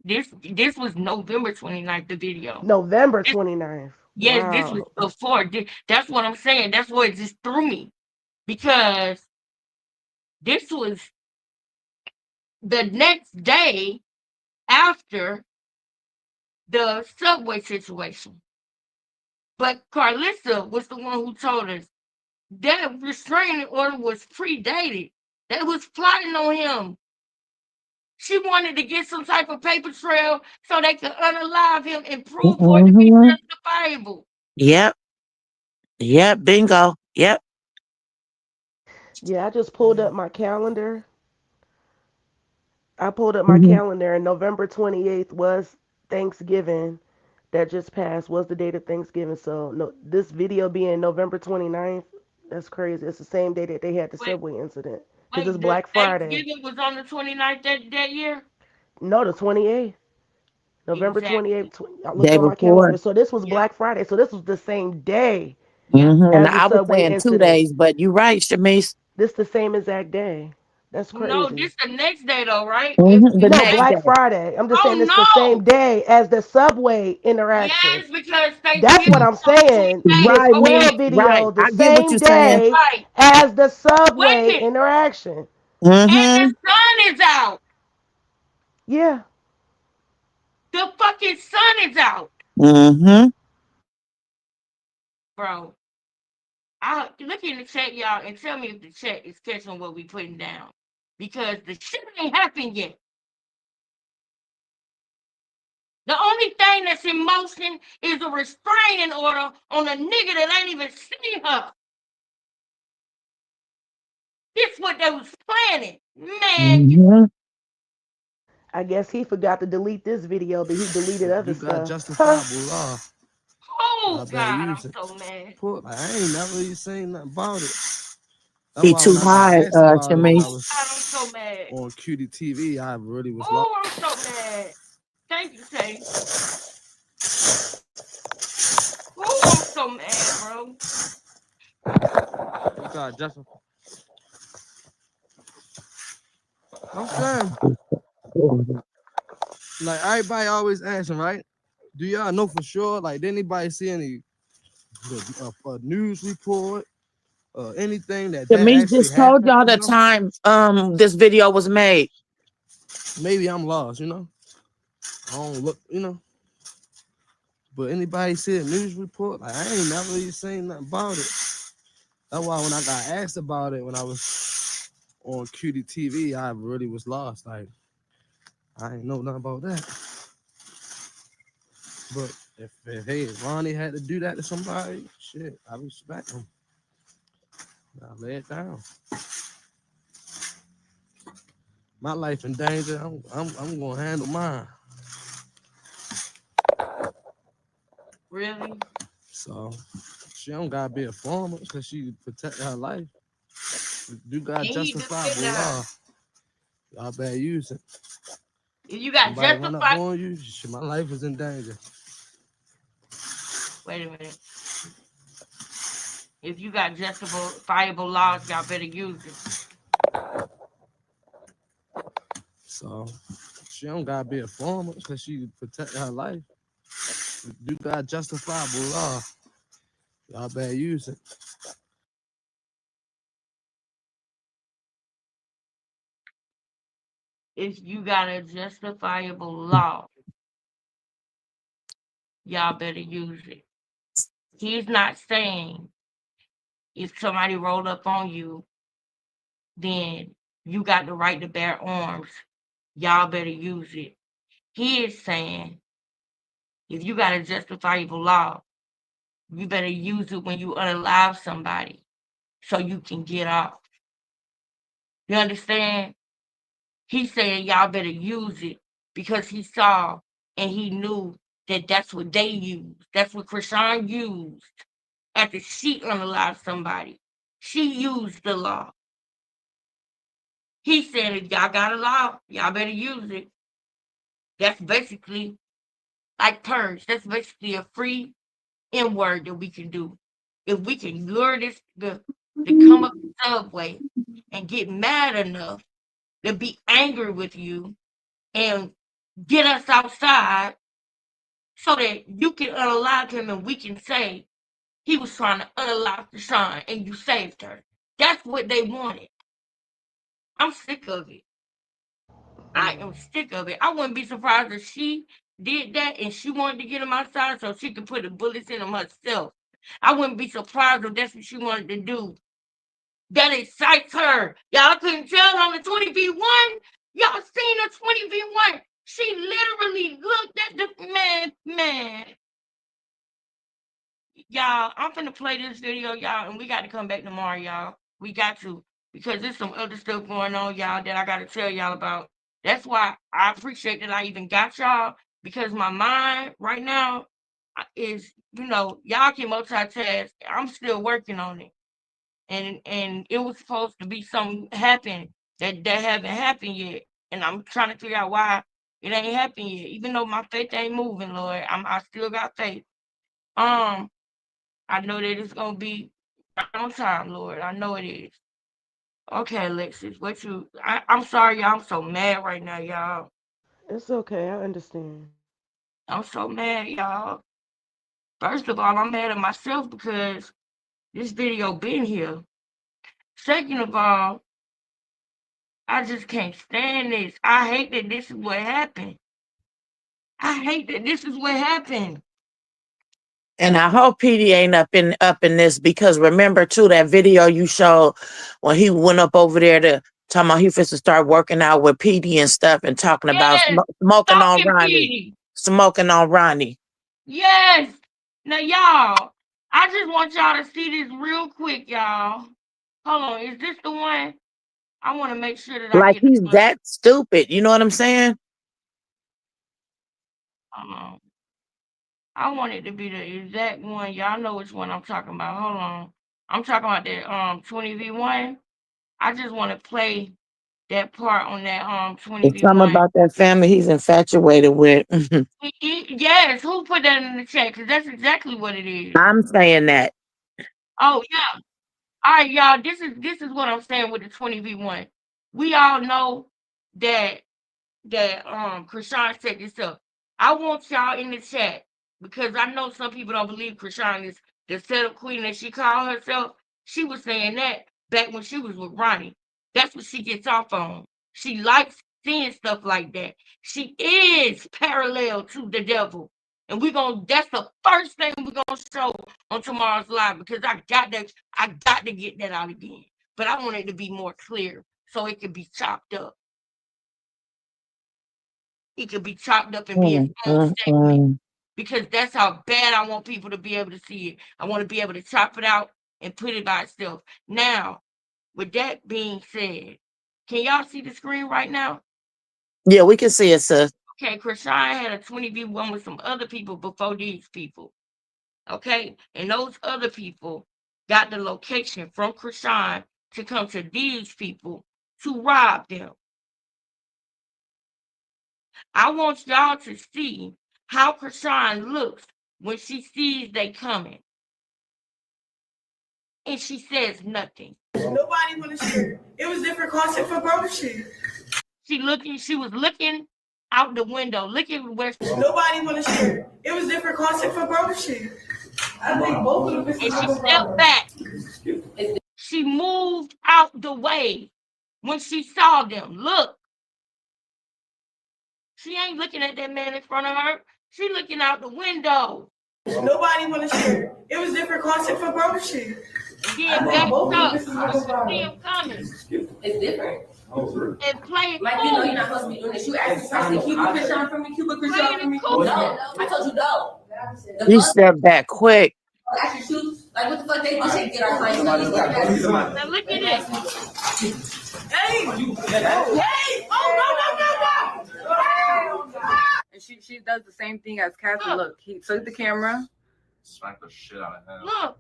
This was November 29th, the video.
November
This,
29th.
yes, this was
Wow.
before. That's what I'm saying. That's what it just threw me. Because this was the next day after the subway situation. But Carlissa was the one who told us that restraining order was predated. They was plotting on him. She wanted to get some type of paper trail so they could unalive him and prove for it to be
Mm-hmm.
justifiable.
Yep. Yep. Bingo. Yep.
Yeah, I just pulled up my calendar. I pulled up my
Mm-hmm.
calendar, and November 28th was Thanksgiving. That just passed was the date of Thanksgiving. So no, this video being November 29th, that's crazy. It's the same day that they had the
Wait,
subway incident because it's
wait, the
Black Friday.
Thanksgiving was on the 29th that year?
No, the 28th. November
Exactly.
28th. I looked
Day
on my
before.
calendar. So this was
Yep,
Black Friday. So this was the same day
yep.
Mm-hmm. And
as the
I was
subway
saying two
incident.
days, but you're right, Shamice.
This the same exact day. That's
No,
crazy.
this the next day though, right?
Mm-hmm. The
If
No,
that,
next
Black
day.
Friday. I'm just saying
oh
it's the same
no.
day as the subway interaction.
Yes, because
That's
Thanksgiving
what I'm
was on the
saying. The
28th.
Right,
squirrel
me.
Okay.
Right.
video, the
I get what
same
you're saying.
day
Right.
as the
Wait a
subway
minute.
interaction.
And
Mm-hmm.
the sun is out.
Yeah.
The fucking sun is out,
Mm-hmm.
bro. I look in the chat, y'all, and tell me if the chat is catching what we putting down. Because the shit ain't happened yet. The only thing that's in motion is a restraining order on a nigga that ain't even seen her. This what they was planning. Man,
Mm-hmm.
I guess he forgot to delete this video, but he deleted
If
other
you got
stuff. Huh?
justifiable law,
oh
I better
God, I'm
use it.
so mad.
Put like, I ain't never even seen nothing about it. That's
He
why when
too
I got
high,
asked about it when I
Shamice.
Oh
was
God, I'm so mad.
on QD TV, I really was lost.
Oh, I'm so mad. Thank you, Tay. Oh, I'm so mad, bro.
You got justifiable. I'm saying, like everybody always asking, right? Do y'all know for sure? Like, did anybody see any news report or anything that
Shamice
actually
just told
happened?
y'all
You
the
know,
time this video was made.
maybe I'm lost. You know, I don't look. You know, but anybody see a news report? Like, I ain't never even seen nothing about it. That's why when I got asked about it when I was on QD TV, I really was lost. Like, I ain't know nothing about that. But if Ronnie had to do that to somebody, shit, I respect him. I lay it down. My life in danger. I'm gonna handle mine.
Really?
So she don't gotta be a farmer because she protect her life. You got
And he defended
justifiable
her.
law. Y'all better use it.
If you got
Somebody run up
justified.
on you, my life is in danger.
Wait a minute. If you got justifiable laws, y'all better use it.
So she don't gotta be a farmer because she protect her life. You got justifiable law. Y'all better use it.
If you got a justifiable law, y'all better use it. He's not saying if somebody rolled up on you then you got the right to bear arms. Y'all better use it. He is saying, if you got a justifiable law, you better use it when you unalive somebody so you can get off. You understand? He's saying y'all better use it because he saw and he knew that that's what they used. That's what Krishan used after she unalived somebody. She used the law. He said, if y'all got a law, y'all better use it. That's basically like purge. That's basically a free N word that we can do. If we can lure this to come up the subway and get mad enough to be angry with you and get us outside so that you can unalive him and we can say he was trying to unalive Krishan and you saved her. That's what they wanted. I'm sick of it. I am sick of it. I wouldn't be surprised if she did that and she wanted to get him outside so she could put the bullets in him herself. I wouldn't be surprised if that's what she wanted to do. That excites her. Y'all couldn't tell on the 20v1. Y'all seen the 20v1. She literally looked at the man. Y'all, I'm finna play this video, y'all, and we got to come back tomorrow, y'all. We got to, because there's some other stuff going on, y'all, that I got to tell y'all about. That's why I appreciate that I even got y'all, because my mind right now is, y'all can multitask. I'm still working on it. And it was supposed to be something happen that haven't happened yet. And I'm trying to figure out why it ain't happened yet. Even though my faith ain't moving, Lord, I still got faith. I know that it's gonna be right on time, Lord. I know it is. Okay, Alexis, I'm sorry, y'all. I'm so mad right now, y'all.
It's okay. I understand.
I'm so mad, y'all. First of all, I'm mad at myself because this video been here. Second of all, I just can't stand this. I hate that this is what happened. I hate that this is what happened.
And I hope PD ain't up in this, because remember too that video you showed when he went up over there to talking about he fits to start working out with PD and stuff and talking about smoking on Ronnie. Smoking on Ronnie.
Yes. Now y'all, I just want y'all to see this real quick, y'all. Hold on, is this the one? I want to make sure that
like he's that stupid. You know what I'm saying?
I want it to be the exact one. Y'all know which one I'm talking about. Hold on. I'm talking about that 20v1. I just want to play that part on that 20v1.
It's something about that family he's infatuated with.
Yes, who put that in the chat? Because that's exactly what it is.
I'm saying that.
Oh yeah. All right, y'all. This is what I'm saying with the 20v1. We all know that Krishan set this up. I want y'all in the chat because I know some people don't believe Krishan is the setup queen that she called herself. She was saying that back when she was with Ronnie. That's what she gets off on. She likes seeing stuff like that. She is parallel to the devil. And that's the first thing we're gonna show on tomorrow's live, because I got to get that out again. But I want it to be more clear so it can be chopped up. It could be chopped up and be its own segment, because that's how bad I want people to be able to see it. I want to be able to chop it out and put it by itself. Now, with that being said, can y'all see the screen right now?
Yeah, we can see it, sis.
Okay, Krishan had a 20v1 with some other people before these people. Okay, and those other people got the location from Krishan to come to these people to rob them. I want y'all to see how Krishan looks when she sees they coming. And she says nothing.
Nobody want to share. It was different concept for bro shit.
She was looking out the window, looking where
nobody want to share. It was different concept for bro shit. I think both of them.
And she stepped back. She moved out the way when she saw them. Look. She ain't looking at that man in front of her. She looking out the window.
Nobody want to share. It was different concept for bro shit.
and then back up. You see him coming.
It's different.
And play it
Like,
cool.
you know, you're not supposed to be doing this. You asked me, keep a Krishan from me, keep a Krishan from me.
Cool.
No, I told you no.
You stepped back quick.
Actually, shoot. Like, what the fuck they do? They get our clients.
Now look at this.
Hey! Hey! Oh, no.
And she does the same thing as Cassie. Look, he took the camera.
Smack the shit out of him.
Look.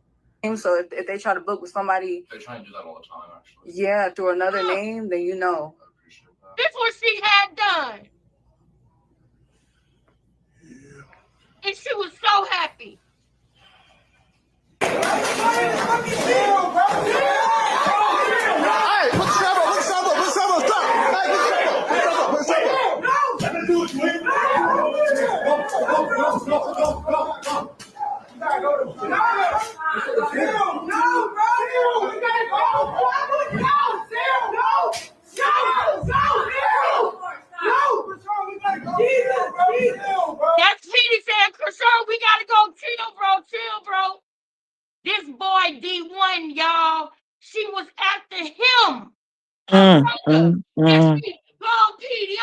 So if they try to book with somebody,
They try and do that all the time, actually.
yeah, through another name, then you know.
This what she had done. And she was so happy.
Hey, look Sabo, stop.
That's Petey saying, Krishan, we gotta go. Chill, bro. This boy D1, y'all, she was after him. Yes, oh, Petey,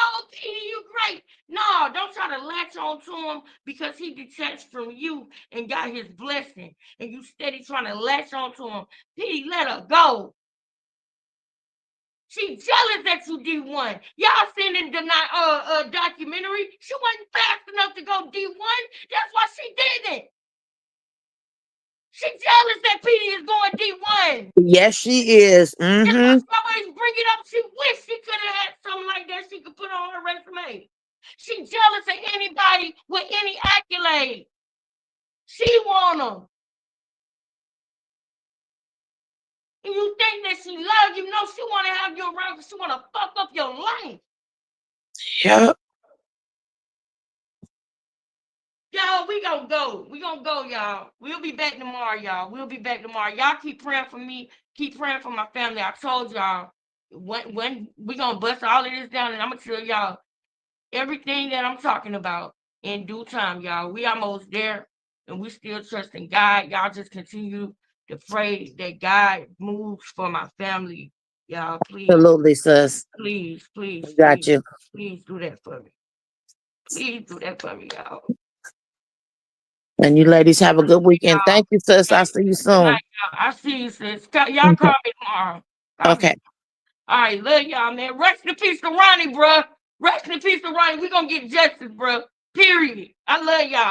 you great. No, don't try to latch on to him because he detached from you and got his blessing. And you steady trying to latch on to him. Petey, let her go. She jealous that you D1. Y'all seen in the documentary? She wasn't fast enough to go D1. That's why she did it. She jealous that Petey is going D1.
Yes, she is.
That's why she always bring it up. She wish she could have had something like that she could put on her resume. She jealous of anybody with any accolade. She want them. And you think that she loves you? No, she want to have you around because she want to fuck up your life.
Yep.
Y'all, we gonna go. We gonna go, y'all. We'll be back tomorrow, y'all. Y'all keep praying for me. Keep praying for my family. I told y'all when we gonna bust all of this down, and I'm gonna tell y'all everything that I'm talking about in due time, y'all. We almost there, and we still trusting God. Y'all just continue to pray that God moves for my family, y'all. Please,
Absolutely, sis.
please,
Got you.
please do that for me. Please do that for me, y'all.
And you ladies have a good weekend. Thank you, sis. I'll see you soon.
I see you, sis. Y'all call me tomorrow.
Okay.
All right, love y'all, man. Rest in peace to Ronnie, bro. Rest in peace to Ronnie. We gonna get justice, bro. Period. I love y'all.